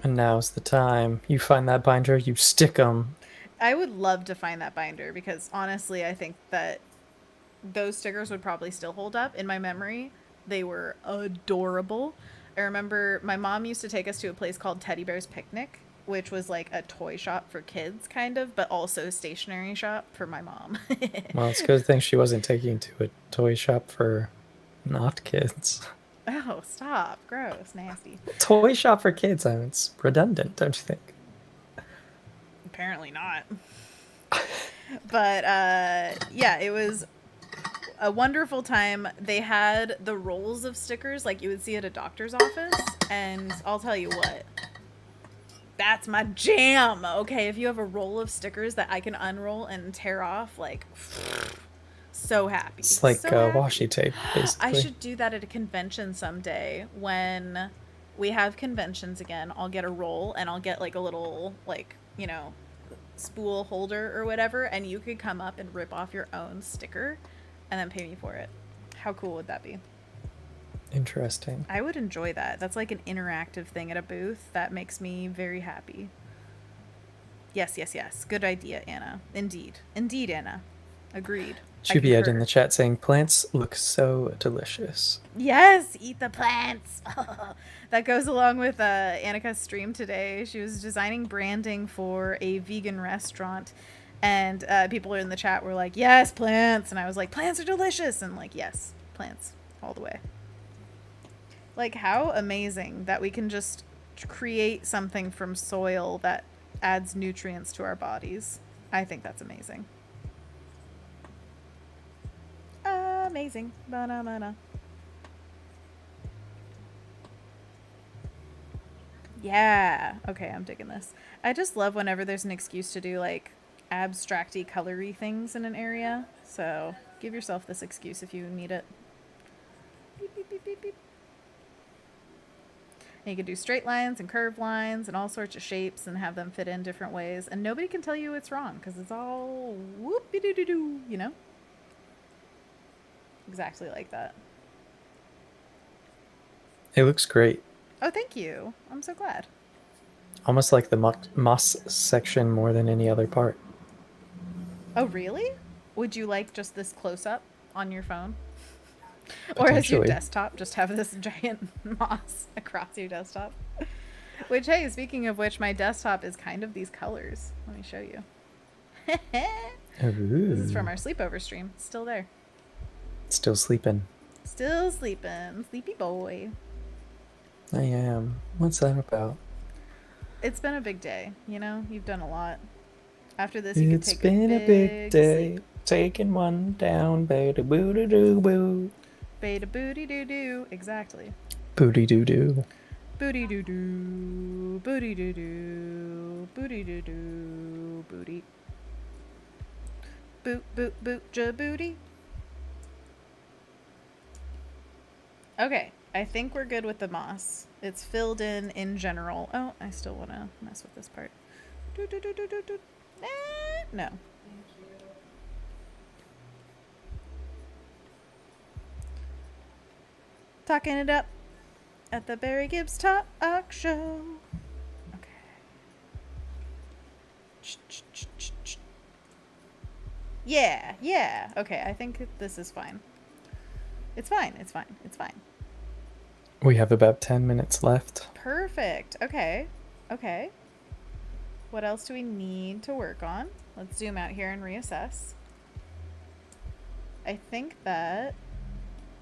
And now's the time. You find that binder, you stick them.
I would love to find that binder because honestly, I think that those stickers would probably still hold up in my memory. They were adorable. I remember my mom used to take us to a place called Teddy Bear's Picnic, which was like a toy shop for kids kind of, but also a stationery shop for my mom.
Well, it's a good thing she wasn't taking you to a toy shop for not kids.
Oh, stop. Gross. Nasty.
Toy shop for kids, I mean, it's redundant, don't you think?
Apparently not. But yeah, it was a wonderful time. They had the rolls of stickers like you would see at a doctor's office, and I'll tell you what, that's my jam. Okay, if you have a roll of stickers that I can unroll and tear off, like, so happy.
It's like
so happy.
washi tape, basically.
I should do that at a convention someday. When we have conventions again, I'll get a roll and I'll get like a little, like, you know, spool holder or whatever, and you could come up and rip off your own sticker and then pay me for it. How cool would that be?
Interesting.
I would enjoy that. That's like an interactive thing at a booth. That makes me very happy. Yes, yes, yes. Good idea, Anna. Indeed. Indeed, Anna. Agreed. I
Chubiad in
concur.
the chat saying, plants look so delicious.
Yes, eat the plants. That goes along with Annika's stream today. She was designing branding for a vegan restaurant, and people in the chat were like, yes, plants. And I was like, plants are delicious. And like, yes, plants all the way. Like, how amazing that we can just create something from soil that adds nutrients to our bodies. I think that's amazing. Amazing. Ba-na-ma-na. Yeah. Okay, I'm digging this. I just love whenever there's an excuse to do like abstracty, colory things in an area. So give yourself this excuse if you need it. Beep, beep, beep, beep. And you can do straight lines and curved lines and all sorts of shapes and have them fit in different ways. And nobody can tell you it's wrong because it's all whoop-de-doo-doo-doo, you know? Exactly like that.
It looks great.
Oh, thank you. I'm so glad.
Almost like the moss section more than any other part.
Oh, really? Would you like just this close-up on your phone? Or as your
Potentially.
desktop, just have this giant moss across your desktop? Which, hey, speaking of which, my desktop is kind of these colors. Let me show you. This is from our sleepover stream. It's still there.
Still sleeping.
Still sleeping. Sleepy boy.
I am. What's that about?
It's been a big day, you know? You've done a lot. After this, you can
It's
take
been
a
a big day.
sleep.
Taking one down, beta booty doo boo.
Beta booty doo doo. Exactly.
Booty doo doo.
Booty doo doo. Booty doo doo. Booty doo doo. Booty. Boot boot boot ja booty. Okay, I think we're good with the moss. It's filled in general. Oh, I still want to mess with this part. Do, do, do, do, do, do. No. Talking it up at the Barry Gibbs Talk Show. Okay. Yeah, yeah. Okay, I think this is fine. It's fine, it's fine, it's fine.
We have about 10 minutes left.
Perfect. Okay. Okay. What else do we need to work on? Let's zoom out here and reassess. I think that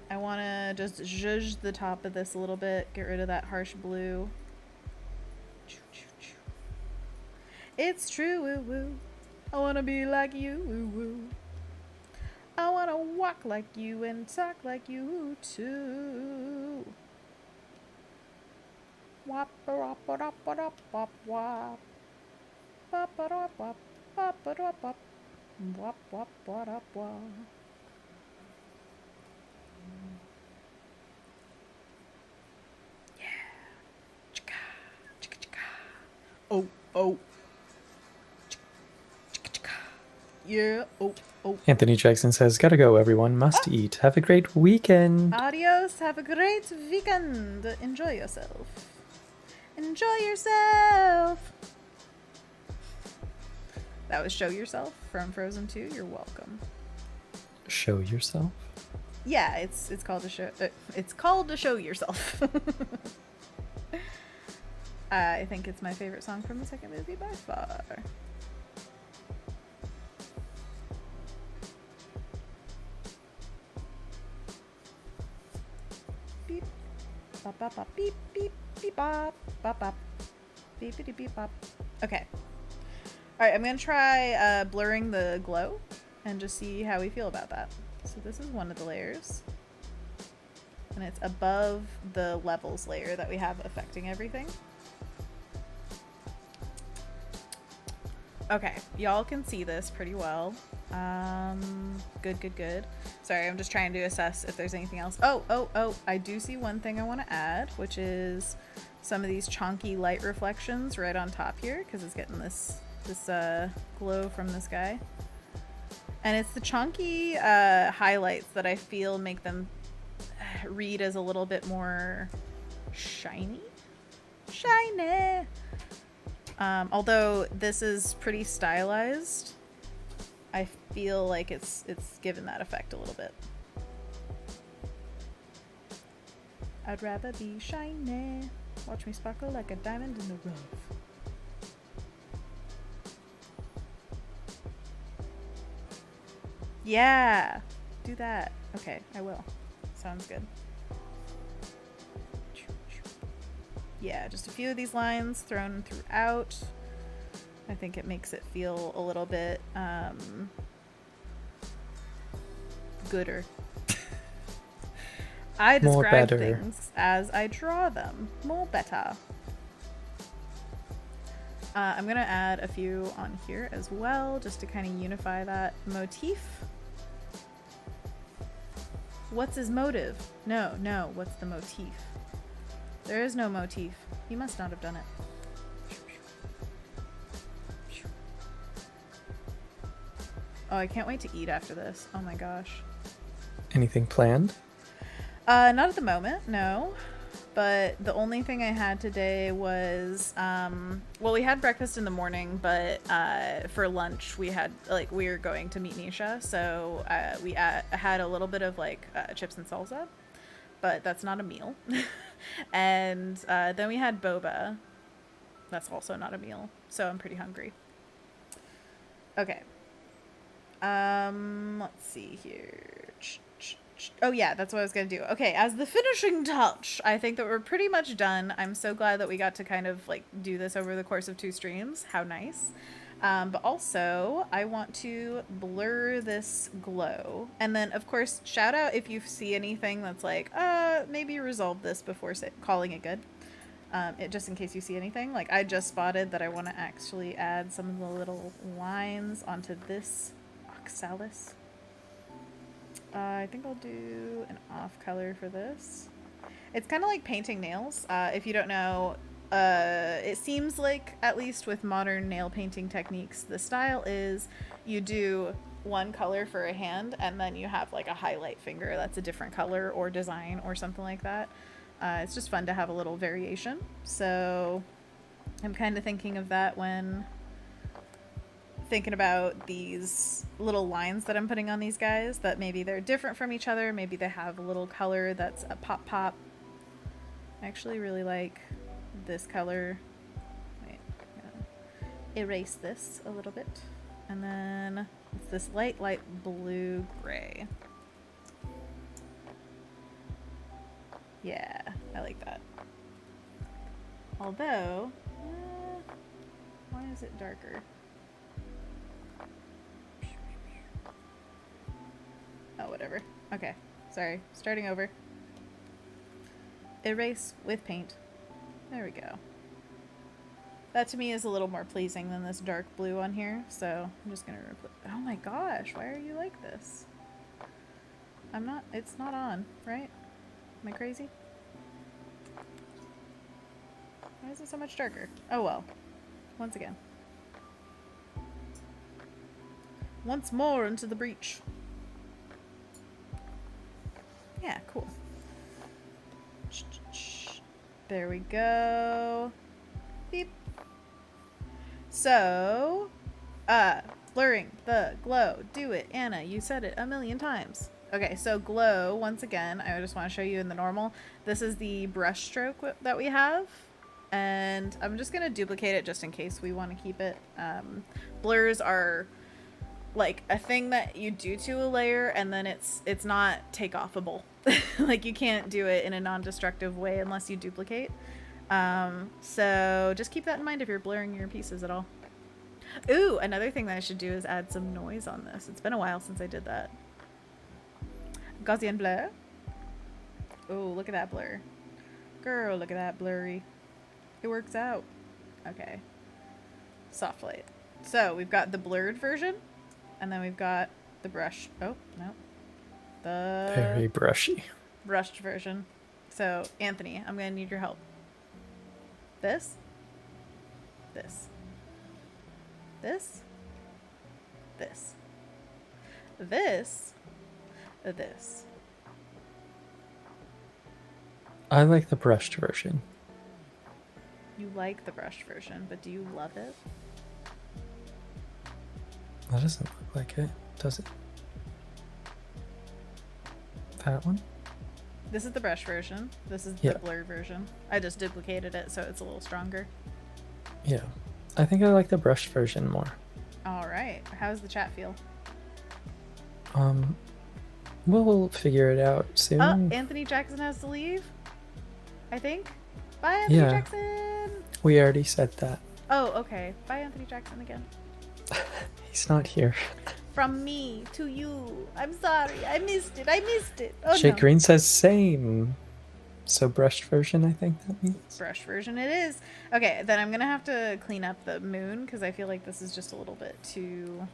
I want to just zhuzh the top of this a little bit. Get rid of that harsh blue. It's true, woo woo. I want to be like you, woo woo. I want to walk like you and talk like you too. Wop wop wop wop wop wop. Wop wop wop wop wop wop wop. Wop wop wop wop. Yeah. Chicka chicka chicka. Oh oh. Chicka chicka. Yeah. Oh oh.
Anthony Jackson says, gotta go, everyone. Must eat. Have a great weekend.
Adios. Have a great weekend. Enjoy yourself. Enjoy yourself. That was Show Yourself from Frozen 2. You're welcome.
Show yourself.
Yeah, it's called a show. It's called to Show Yourself. I think it's my favorite song from the second movie by far. Beep, bop, bop, bop, beep, beep, beep, bop, bop, bop, beep, beep, beep, bop. Okay. All right, I'm gonna try blurring the glow and just see how we feel about that. So this is one of the layers, and it's above the levels layer that we have affecting everything. Okay, y'all can see this pretty well. Good, good, good. Sorry, I'm just trying to assess if there's anything else. Oh, I do see one thing I want to add, which is some of these chonky light reflections right on top here, because it's getting this glow from this guy. And it's the chonky highlights that I feel make them read as a little bit more shiny. Shiny! Although this is pretty stylized, I feel like it's given that effect a little bit. I'd rather be shiny. Watch me sparkle like a diamond in the rough. Yeah, do that. Okay, I will. Sounds good. Yeah, just a few of these lines thrown throughout. I think it makes it feel a little bit gooder. I describe things as I draw them. More better. I'm gonna add a few on here as well, just to kind of unify that motif. What's his motive? No, what's the motif? There is no motif. He must not have done it. Oh, I can't wait to eat after this. Oh my gosh.
Anything planned?
Not at the moment, no. But the only thing I had today was, well, we had breakfast in the morning, but for lunch we had, like, we were going to meet Nisha, so we had a little bit of, like, chips and salsa, but that's not a meal. And then we had boba. That's also not a meal, so I'm pretty hungry. Okay. Let's see here. Oh yeah, that's what I was gonna do. Okay, as the finishing touch, I think that we're pretty much done. I'm so glad that we got to kind of like do this over the course of 2 streams. How nice. But also, I want to blur this glow. And then, of course, shout out if you see anything that's like, maybe resolve this before calling it good. Just in case you see anything. Like, I just spotted that I want to actually add some of the little lines onto this oxalis. I think I'll do an off color for this. It's kind of like painting nails. If you don't know, it seems like, at least with modern nail painting techniques, the style is you do one color for a hand and then you have like a highlight finger that's a different color or design or something like that. It's just fun to have a little variation. So I'm kind of thinking of that when thinking about these little lines that I'm putting on these guys, that maybe they're different from each other. Maybe they have a little color that's a pop. I actually really like this color. Wait, I'm gonna erase this a little bit. And then it's this light blue gray. Yeah, I like that. Although, why is it darker? Oh, whatever. Okay, sorry. Starting over. Erase with paint. There we go. That to me is a little more pleasing than this dark blue on here, so I'm just gonna oh my gosh, why are you like this? It's not on, right? Am I crazy? Why is it so much darker? Oh well. Once again. Once more into the breach. Yeah, cool. There we go. Beep. So, blurring the glow. Do it, Anna. You said it a million times. Okay, so glow, once again, I just want to show you in the normal. This is the brush stroke that we have. And I'm just going to duplicate it just in case we want to keep it. Blurs are like a thing that you do to a layer and then it's not take-offable. Like, you can't do it in a non-destructive way unless you duplicate. So just keep that in mind if you're blurring your pieces at all. Ooh, another thing that I should do is add some noise on this. It's been a while since I did that. Gaussian blur. Oh, look at that blur. Girl, look at that blurry. It works out. Okay. Soft light. So we've got the blurred version, and then we've got the brush. Oh, no. The
Very brushy.
brushed version. So, Anthony, I'm going to need your help. This. This. This. This. This. This.
I like the brushed version.
You like the brushed version, but do you love it?
That doesn't look like it, does it? That one?
This is the brush version. This is
Yeah.
the blur version. I just duplicated it so it's a little stronger.
Yeah. I think I like the brushed version more.
All right. How's the chat feel?
We'll figure it out soon.
Oh, Anthony Jackson has to leave, I think. Bye, Anthony
Yeah.
Jackson.
We already said that.
Oh, okay. Bye, Anthony Jackson again.
He's not here.
From me to you. I'm sorry. I missed it. Oh,
Jake
no.
Green says same. So brushed version, I think that means.
Brush version it is. Okay, then I'm going to have to clean up the moon because I feel like this is just a little bit too...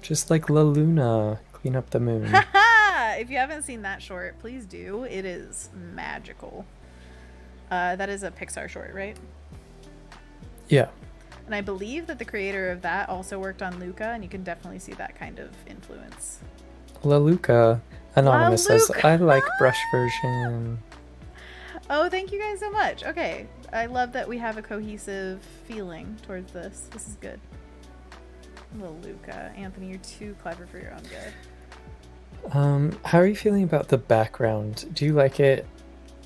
Just like La Luna, clean up the moon.
Haha! if you haven't seen that short, please do. It is magical. That is a Pixar short, right?
Yeah.
And I believe that the creator of that also worked on Luca, and you can definitely see that kind of influence.
La Luca. Anonymous says,
Luca.
I like brush version.
Oh, thank you guys so much. Okay. I love that we have a cohesive feeling towards this. This is good. Little Luca. Anthony, you're too clever for your own good.
How are you feeling about the background? Do you like it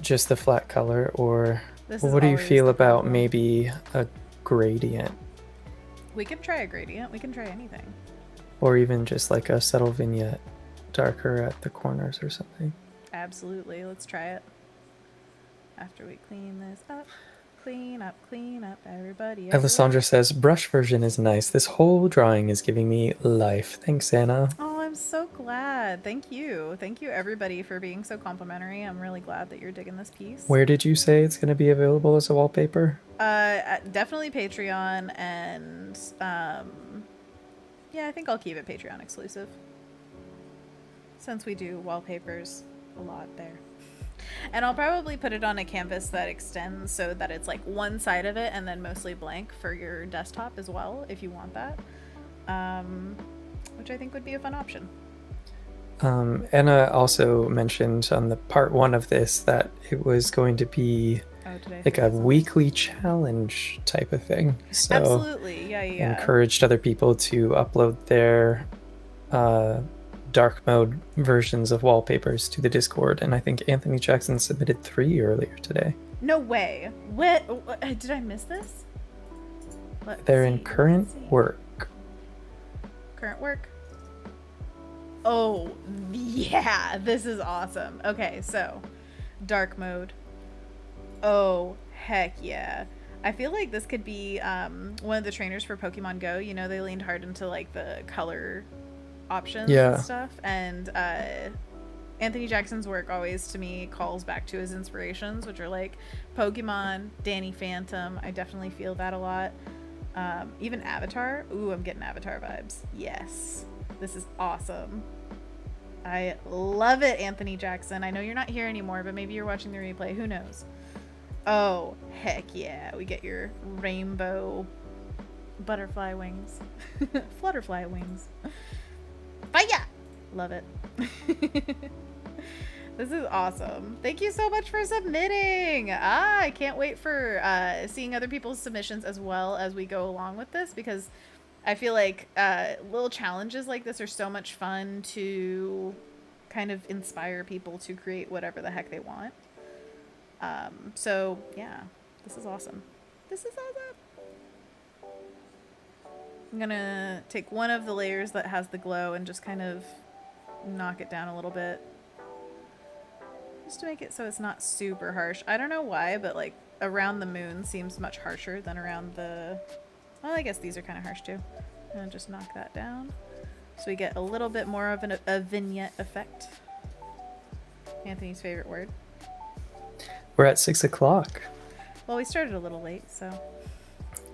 just the flat color, or what do you feel about
problem.
maybe a gradient?
We can try a gradient. We can try anything.
Or even just like a subtle vignette, darker at the corners or something.
Absolutely. Let's try it. After we clean this up. Clean up, everybody.
Alessandra says, brush version is nice. This whole drawing is giving me life. Thanks, Anna.
Oh, I'm so glad. Thank you. Thank you, everybody, for being so complimentary. I'm really glad that you're digging this piece.
Where did you say it's going to be available as a wallpaper?
Definitely Patreon, and yeah, I think I'll keep it Patreon exclusive, since we do wallpapers a lot there. And I'll probably put it on a canvas that extends so that it's like one side of it and then mostly blank for your desktop as well, if you want that, which I think would be a fun option.
Anna also mentioned on the part 1 of this that it was going to be like a weekly challenge type of thing. So
absolutely, yeah.
Encouraged other people to upload their dark mode versions of wallpapers to the Discord, and I think Anthony Jackson submitted 3 earlier today.
No way. What? Did I miss this?
They're in current work.
Current work? Oh, yeah. This is awesome. Okay, so dark mode. Oh, heck yeah. I feel like this could be one of the trainers for Pokemon Go. You know, they leaned hard into like the color options and stuff, and Anthony Jackson's work always to me calls back to his inspirations, which are like Pokemon, Danny Phantom. I definitely feel that a lot. Even Avatar. Ooh, I'm getting Avatar vibes. Yes, this is awesome. I love it, Anthony Jackson. I know you're not here anymore, but maybe you're watching the replay, who knows. Oh, heck yeah, we get your rainbow butterfly wings. Flutterfly wings. Fire! Love it. This is awesome. Thank you so much for submitting. I can't wait for seeing other people's submissions as well as we go along with this, because I feel like little challenges like this are so much fun to kind of inspire people to create whatever the heck they want. So yeah, this is awesome. This is awesome. I'm gonna take one of the layers that has the glow and just kind of knock it down a little bit, just to make it so it's not super harsh. I don't know why, but like around the moon seems much harsher than around the, well, I guess these are kind of harsh too. And just knock that down so we get a little bit more of a vignette effect. Anthony's favorite word.
We're at 6 o'clock.
Well, we started a little late, so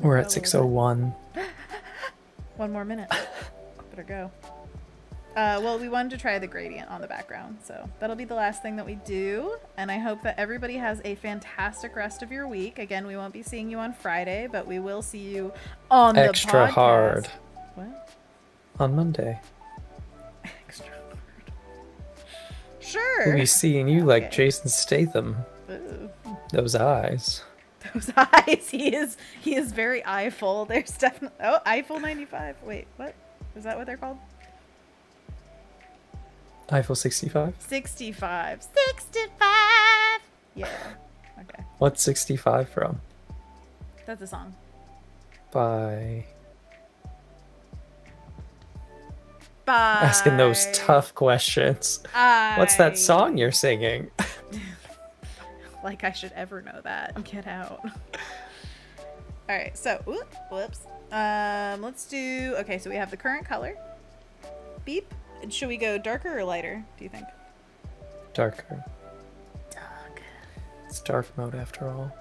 we're at 6:01.
One more minute. Better go. Well, we wanted to try the gradient on the background, so that'll be the last thing that we do. And I hope that everybody has a fantastic rest of your week. Again, we won't be seeing you on Friday, but we will see you on the podcast.
Extra hard.
What?
On Monday.
Extra hard. Sure.
We'll be seeing you like Jason Statham.
Ooh.
Those eyes.
Those eyes. He is very eyeful. There's definitely, oh, Eiffel 95. Wait, what? Is that what they're called?
Eiffel 65?
65.
65!
Yeah. Okay.
What's 65 from?
That's a song.
By
Bye.
asking those tough questions. What's that song you're singing?
Like I should ever know that. Get out. All right, so whoops. Let's do, okay, so we have the current color. Beep. Should we go darker or lighter, do you think?
Darker.
Dark.
It's dark mode after all.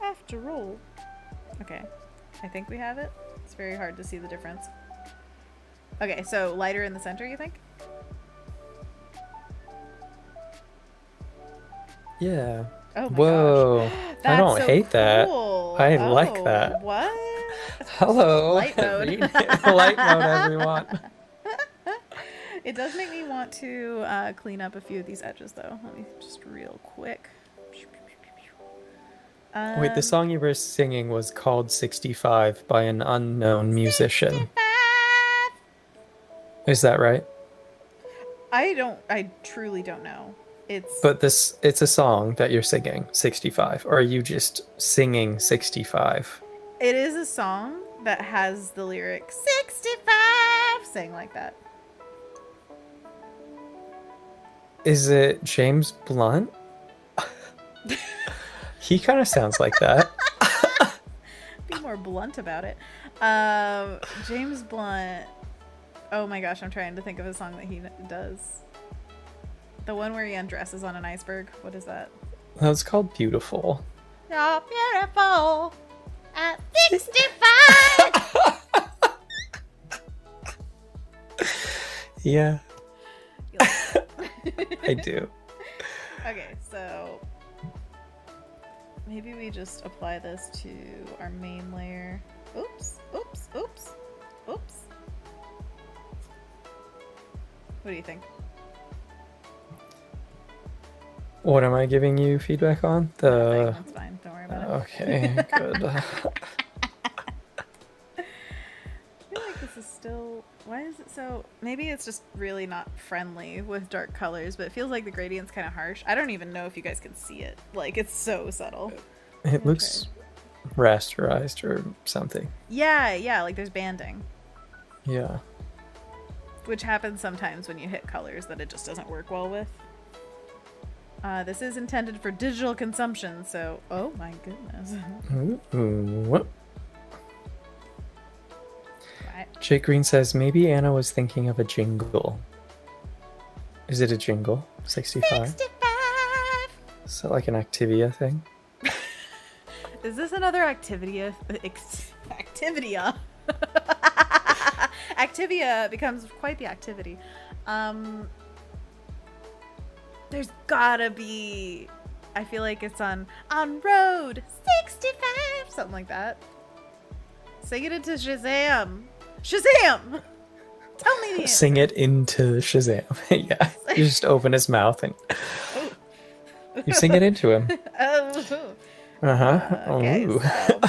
After all. Okay. I think we have it. It's very hard to see the difference. Okay, so lighter in the center, you think?
Yeah.
Oh my
Whoa.
gosh.
I
That's
don't
so
hate that.
cool.
I like
Oh,
that.
what?
Hello.
Light mode.
Light mode, everyone.
It does make me want to clean up a few of these edges, though. Let me just real quick.
Wait, the song you were singing was called 65 by an unknown musician.
65.
Is that right?
I truly don't know.
But it's a song that you're singing, 65. Or are you just singing 65?
It is a song that has the lyric 65 saying like that.
Is it James Blunt? He kind of sounds like that.
Be more blunt about it. James Blunt. Oh my gosh, I'm trying to think of a song that he does. The one where he undresses on an iceberg. What is that?
That's called Beautiful.
You're beautiful at 65.
Yeah, I do.
Okay, so maybe we just apply this to our main layer. Oops, oops, oops, oops. What do you think?
What am I giving you feedback on?
That's fine. Don't worry about it.
Okay, good.
I feel like this is still... Why is it so... Maybe it's just really not friendly with dark colors, but it feels like the gradient's kind of harsh. I don't even know if you guys can see it. Like, it's so subtle.
It looks rasterized or something.
Yeah, like there's banding.
Yeah.
Which happens sometimes when you hit colors that it just doesn't work well with. This is intended for digital consumption, so... Oh my goodness.
Ooh.
Right.
Jake Green says, maybe Anna was thinking of a jingle. Is it a jingle? 65?
65.
Is that like an Activia thing?
Is this another Activia? Activia. Activia becomes quite the activity. There's gotta be... I feel like it's on road 65, something like that. Sing it into Shazam. Shazam! Tell me the answer.
Sing it into Shazam. Yeah. You just open his mouth and you sing it into him.
Oh.
Uh-huh.
Okay,
Ooh.
so...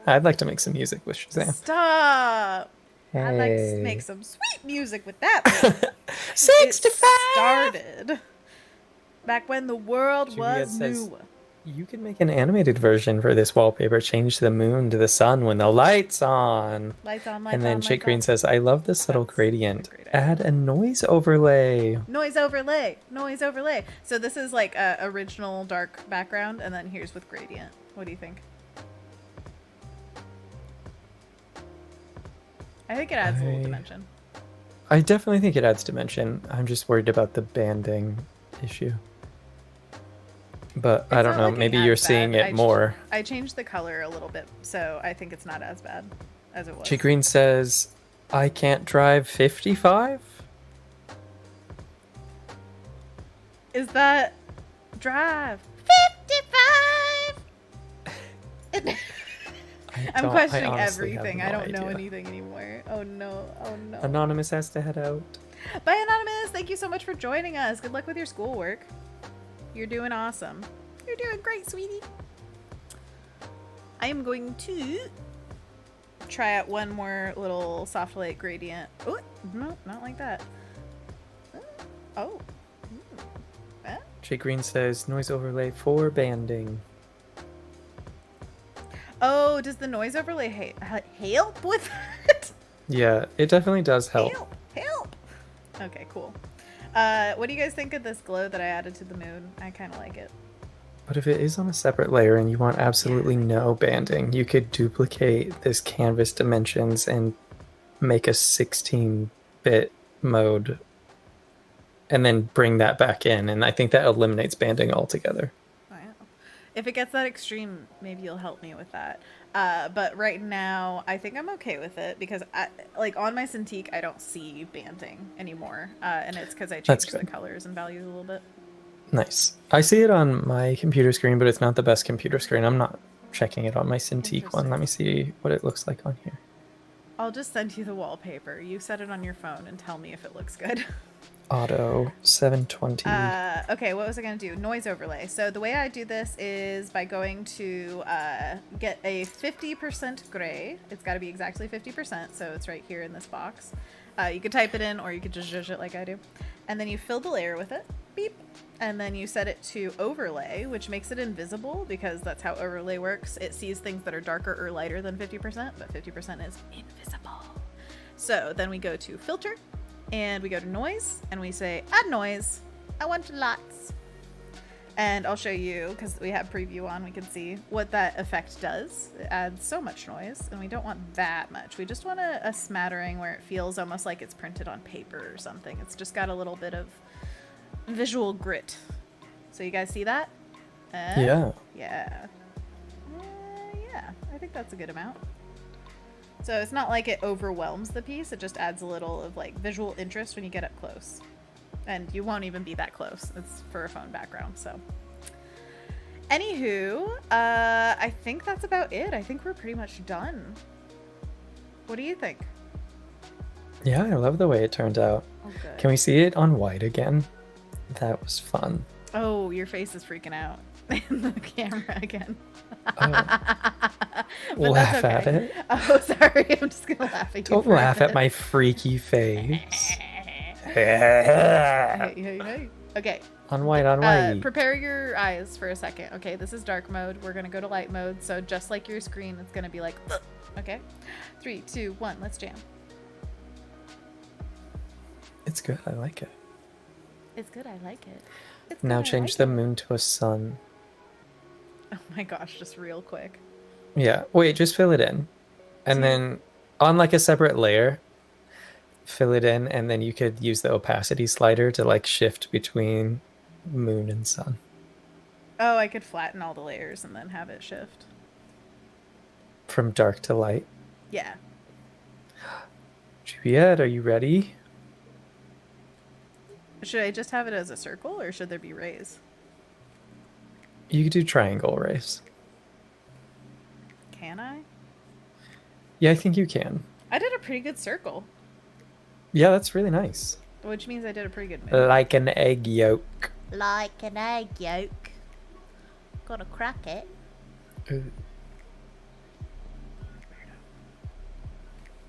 I'd like to make some music with Shazam.
Stop! I'd like to
Hey.
make some sweet music with that.
65!
It started back when the world
Juliet
was
says-
new.
You can make an animated version for this wallpaper. Change the moon to the sun when the light's on.
Lights on, lights
And then
on,
Jake
lights
Green
on.
says, I love the subtle
That's
gradient.
a great idea.
Add a noise overlay.
Noise overlay, noise overlay. So this is like a original dark background, and then here's with gradient. What do you think? I think it adds a little dimension.
I definitely think it adds dimension. I'm just worried about the banding issue. But I
It's
don't
not
know.
looking
Maybe
as
you're
bad.
seeing it more.
I changed the color a little bit, so I think it's not as bad as it was.
Jake Green says, I can't drive 55?
Is that drive?
55.
I'm questioning
I honestly have
everything.
no
I don't know
idea.
anything anymore. Oh no. Oh no.
Anonymous has to head out.
Bye, Anonymous. Thank you so much for joining us. Good luck with your schoolwork. You're doing awesome. You're doing great, sweetie. I am going to try out one more little soft light gradient. Oh, no, not like that. Oh.
Jake Green says, noise overlay for banding.
Oh, does the noise overlay help with that?
Yeah, it definitely does help.
Help. Okay, cool. What do you guys think of this glow that I added to the moon? I kind of like it.
But if it is on a separate layer and you want absolutely no banding, you could duplicate this canvas dimensions and make a 16-bit mode and then bring that back in. And I think that eliminates banding altogether.
Wow. If it gets that extreme, maybe you'll help me with that. But right now, I think I'm okay with it because, like on my Cintiq, I don't see banding anymore, and it's because I
That's
changed the
good.
colors and values a little bit.
Nice. I see it on my computer screen, but it's not the best computer screen. I'm not checking it on my Cintiq one. Let me see what it looks like on here.
I'll just send you the wallpaper. You set it on your phone and tell me if it looks good.
Auto 720.
Okay, what was I going to do? Noise overlay. So the way I do this is by going to get a 50% gray. It's got to be exactly 50%, so it's right here in this box. You could type it in, or you could just zhuzh it like I do. And then you fill the layer with it. Beep. And then you set it to overlay, which makes it invisible, because that's how overlay works. It sees things that are darker or lighter than 50%, but 50% is invisible. So then we go to filter, and we go to noise, and we say add noise. I want lots. And I'll show you, because we have preview on, we can see what that effect does. It adds so much noise, and we don't want that much. We just want a smattering where it feels almost like it's printed on paper or something. It's just got a little bit of visual grit. So you guys see that?
Yeah.
Yeah. Yeah, I think that's a good amount. So it's not like it overwhelms the piece. It just adds a little of like visual interest when you get up close. And you won't even be that close. It's for a phone background, so. Anywho, I think that's about it. I think we're pretty much done. What do you think?
Yeah, I love the way it turned out.
Oh, good.
Can we see it on white again? That was fun.
Oh, your face is freaking out in the camera again.
Oh. Laugh at it.
Oh, sorry. I'm just going to laugh at you.
Don't laugh at my freaky face.
Hey. Okay.
On white.
Prepare your eyes for a second. Okay, this is dark mode. We're going to go to light mode. So just like your screen, it's going to be like, ugh. Okay. 3, 2, 1. Let's jam.
It's good. I like it.
It's good. I like it. It's
Now
good, I
change
like
the
it.
moon to a sun.
Oh my gosh, just real quick.
Yeah. Wait, just fill it in. And then on like a separate layer, fill it in, and then you could use the opacity slider to like shift between moon and sun.
Oh, I could flatten all the layers and then have it shift.
From dark to light.
Yeah.
Juliet, are you ready?
Should I just have it as a circle, or should there be rays?
You could do triangle rays.
Can I?
Yeah, I think you can.
I did a pretty good circle,
Yeah, that's really nice.
which means I did a pretty good move.
Like an egg yolk.
Like an egg yolk. Gotta crack it.
Ooh,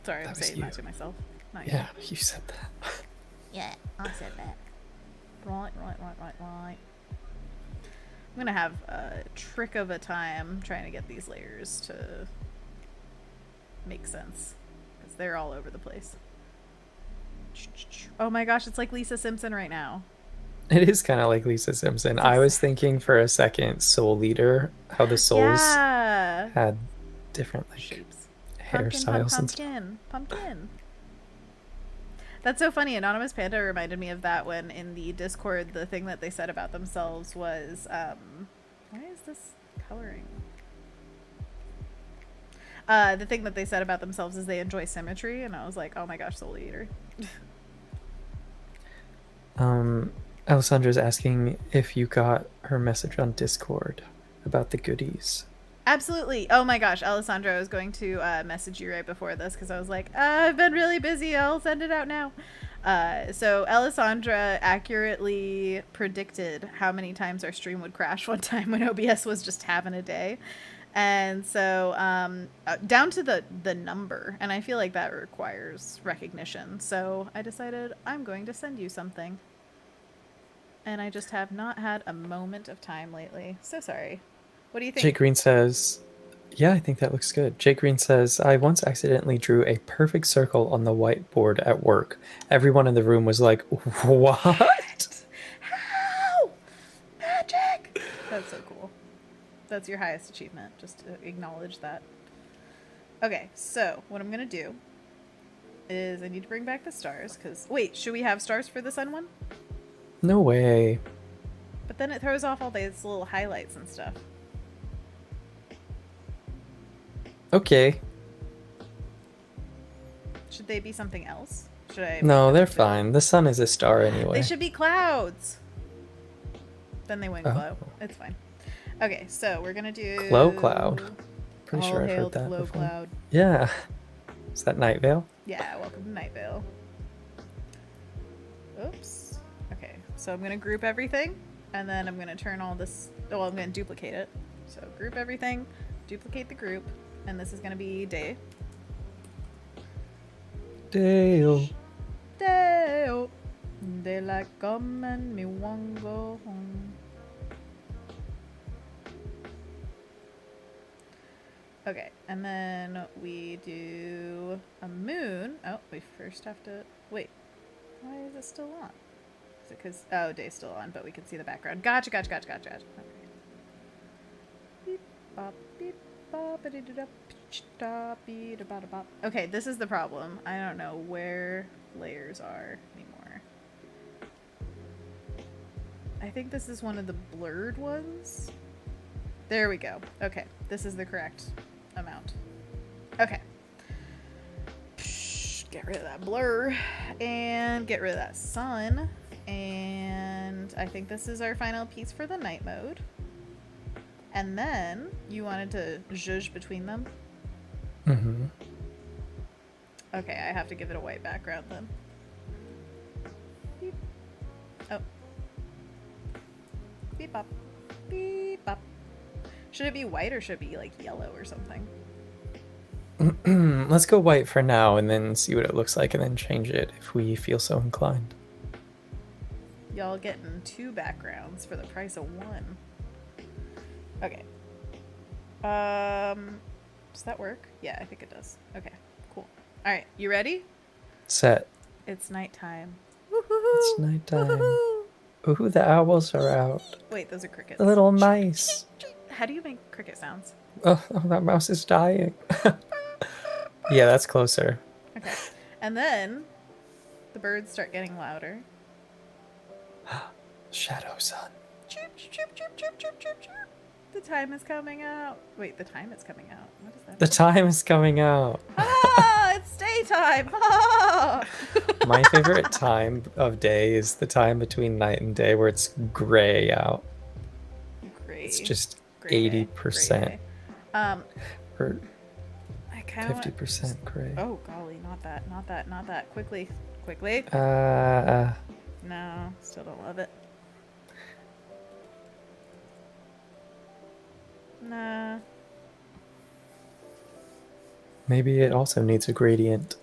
Sorry, I'm
that was
saying that
you.
to myself. Not
yeah, you said that.
Yeah, I said that.
you. Right. I'm gonna have a trick of a time trying to get these layers to make sense, because they're all over the place. Oh my gosh, it's like Lisa Simpson right now.
It is kind of like Lisa Simpson. I was thinking for a second Soul Leader, how the souls
Yeah.
had different like
Shapes.
hairstyles and stuff.
Pumpkin. That's so funny. Anonymous Panda reminded me of that when in the Discord, the thing that they said about themselves was, why is this coloring? The thing that they said about themselves is they enjoy symmetry, and I was like, oh my gosh, Soul Eater.
Alessandra's asking if you got her message on Discord about the goodies.
Absolutely. Oh my gosh, Alessandra, I was going to message you right before this because I was like, I've been really busy. I'll send it out now. So Alessandra accurately predicted how many times our stream would crash one time when OBS was just having a day. And so down to the number. And I feel like that requires recognition. So I decided I'm going to send you something. And I just have not had a moment of time lately. So sorry. What do you think?
Jake Green says, yeah, I think that looks good. Jake Green says, I once accidentally drew a perfect circle on the whiteboard at work. Everyone in the room was like, what?
How? Magic! That's so cool. That's your highest achievement, just to acknowledge that. Okay, so what I'm going to do is I need to bring back the stars, because... Wait, should we have stars for the sun one?
No way.
But then it throws off all these little highlights and stuff.
Okay.
Should they be something else? Should I...
No, they're fine. The sun is a star anyway.
They should be clouds. Then they wouldn't glow. It's fine. Okay, so we're gonna do
Glow cloud. Pretty
All
sure I've
hail
heard that
Glow
before.
Cloud.
Yeah. Is that Night Vale?
Yeah, welcome to Night Vale. Oops. Okay, so I'm gonna group everything, and then I'm gonna turn all this. Oh, I'm gonna duplicate it. So group everything, duplicate the group, and this is gonna be day.
Dale.
Day. Daylight come and me want go home. Okay, and then we do a moon. Oh, we first have to wait. Why is it still on? Is it because day's still on, but we can see the background. Gotcha. Okay. Beep, bop, beep, bop, ba-dee-da-da, pitch-da, bee-da-ba-da-bop. Okay, this is the problem. I don't know where layers are anymore. I think this is one of the blurred ones. There we go. Okay, this is the correct amount. Okay. Get rid of that blur and get rid of that sun. And I think this is our final piece for the night mode. And then you wanted to zhuzh between them.
Mm-hmm.
Okay, I have to give it a white background then. Beep. Oh. Beep bop. Beep bop. Should it be white or should it be like yellow or something?
Let's go white for now and then see what it looks like and then change it if we feel so inclined.
Y'all getting 2 backgrounds for the price of 1. Okay. Does that work? Yeah, I think it does. Okay, cool. Alright, you ready?
Set.
It's nighttime.
It's nighttime.
Woohoo!
Ooh, the owls are out.
Wait, those are crickets.
The little mice.
How do you make cricket sounds?
Oh, that mouse is dying. Yeah, that's closer.
Okay. And then the birds start getting louder.
Shadow sun.
Chirp, chirp, chirp, chirp, chirp, chirp, chirp. The time is coming out. Wait, the time is coming out. What is that?
The time is coming out.
Ah, it's daytime. Ah!
My favorite time of day is the time between night and day where it's gray out.
Gray.
It's just
Gray day,
80%.
gray day.
Or
I kind of
50% gray.
Oh golly, not that. Quickly. No, still don't love it. Nah.
Maybe it also needs a gradient.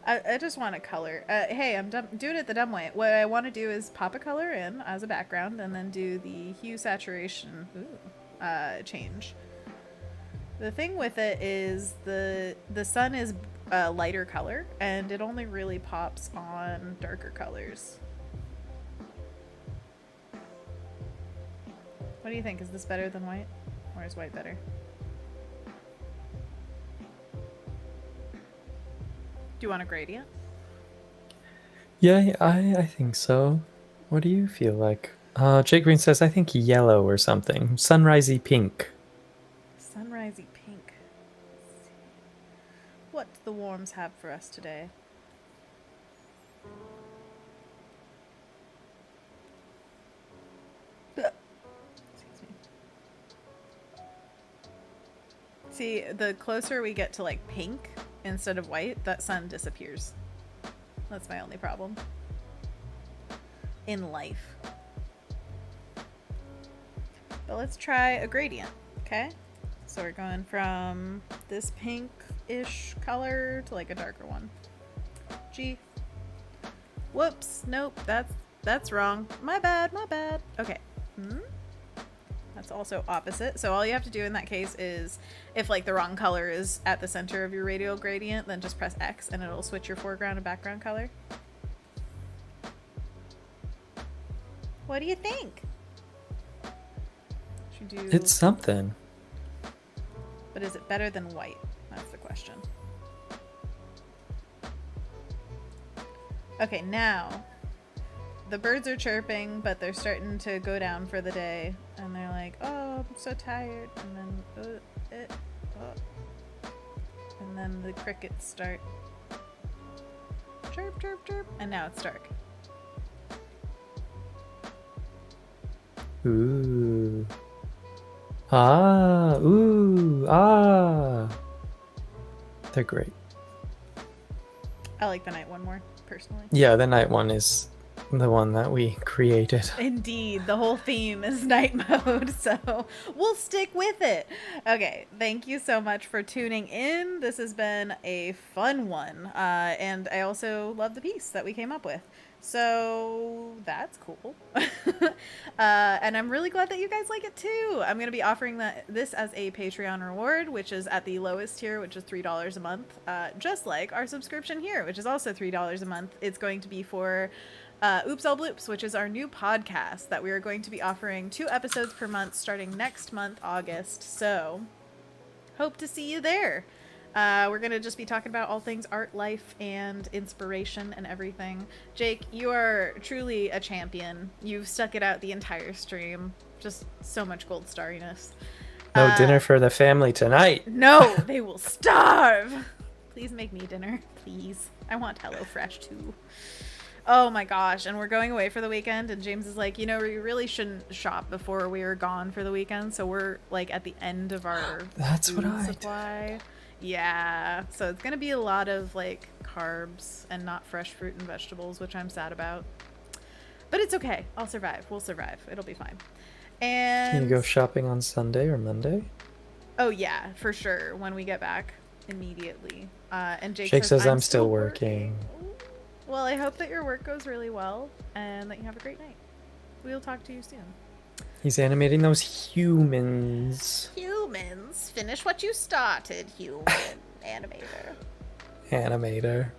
I just want a color. Hey, I'm doing it the dumb way. What I want to do is pop a color in as a background and then do the hue saturation change. The thing with it is the sun is a lighter color and it only really pops on darker colors. What do you think? Is this better than white? Or is white better? Do you want a gradient?
Yeah, I think so. What do you feel like? Jake Green says, I think yellow or something. Sunrisey pink.
Sunrisey pink. Let's see. What do the worms have for us today? Excuse me. See, the closer we get to like pink instead of white, that sun disappears. That's my only problem. In life. But let's try a gradient, okay? So we're going from this pink-ish color to like a darker one. G. Whoops, nope, that's wrong. My bad. Okay. That's also opposite. So all you have to do in that case is, if like the wrong color is at the center of your radial gradient, then just press X and it'll switch your foreground and background color. What do you think? Should do...
It's something.
But is it better than white? That's the question. Okay, now the birds are chirping, but they're starting to go down for the day. And they're like, oh, I'm so tired. And then, and then the crickets start. Chirp, chirp, chirp. And now it's dark.
Ooh. Ah. Ooh. Ah. They're great.
I like the night one more, personally.
Yeah, the night one is the one that we created.
Indeed, the whole theme is night mode, so we'll stick with it. Okay, thank you so much for tuning in. This has been a fun one, and I also love the piece that we came up with. So that's cool. And I'm really glad that you guys like it too. I'm going to be offering this as a Patreon reward, which is at the lowest tier, which is $3 a month, just like our subscription here, which is also $3 a month. It's going to be for Oops All Bloops, which is our new podcast that we are going to be offering 2 episodes per month starting next month, August. So hope to see you there. We're going to just be talking about all things art, life, and inspiration and everything. Jake, you are truly a champion. You've stuck it out the entire stream. Just so much gold starriness.
No dinner for the family tonight.
No, they will starve. Please make me dinner, please. I want HelloFresh too. Oh my gosh, and we're going away for the weekend, and James is like, you know, we really shouldn't shop before we are gone for the weekend, so we're like at the end of our food supply. Yeah, so it's gonna be a lot of like carbs and not fresh fruit and vegetables, which I'm sad about. But it's okay. I'll survive. We'll survive. It'll be fine. And
Can you go shopping on Sunday or Monday?
oh yeah, for sure. When we get back immediately. And
Jake says I'm still working.
Well, I hope that your work goes really well and that you have a great night. We'll talk to you soon.
He's animating those humans.
Humans, finish what you started, human animator.
Animator.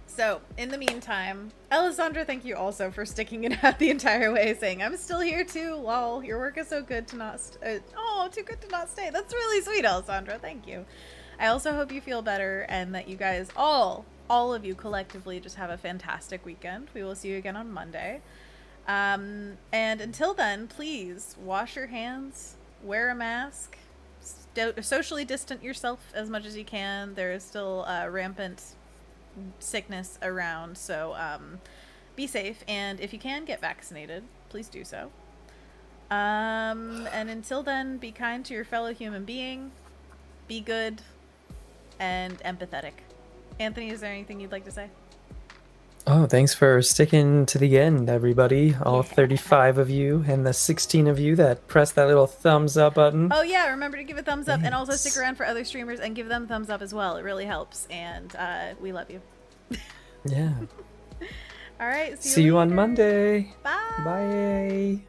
So, in the meantime, Alessandra, thank you also for sticking it out the entire way, saying, I'm still here too, lol. Your work is so good to not too good to not stay. That's really sweet, Alessandra. Thank you. I also hope you feel better and that you guys all of you collectively just have a fantastic weekend. We will see you again on Monday. And until then, please wash your hands, wear a mask, socially distant yourself as much as you can. There is still rampant sickness around, so be safe, and if you can get vaccinated, please do so. And until then, be kind to your fellow human being, be good, and empathetic. Anthony, is there anything you'd like to say?
Oh, thanks for sticking to the end, everybody. All 35 of you and the 16 of you that pressed that little thumbs up button.
Oh yeah, remember to give a thumbs up, and also
Thanks.
stick around for other streamers and give them thumbs up as well. It really helps, and we love you.
Yeah.
All right,
See you on
later.
Monday.
Bye.
Bye.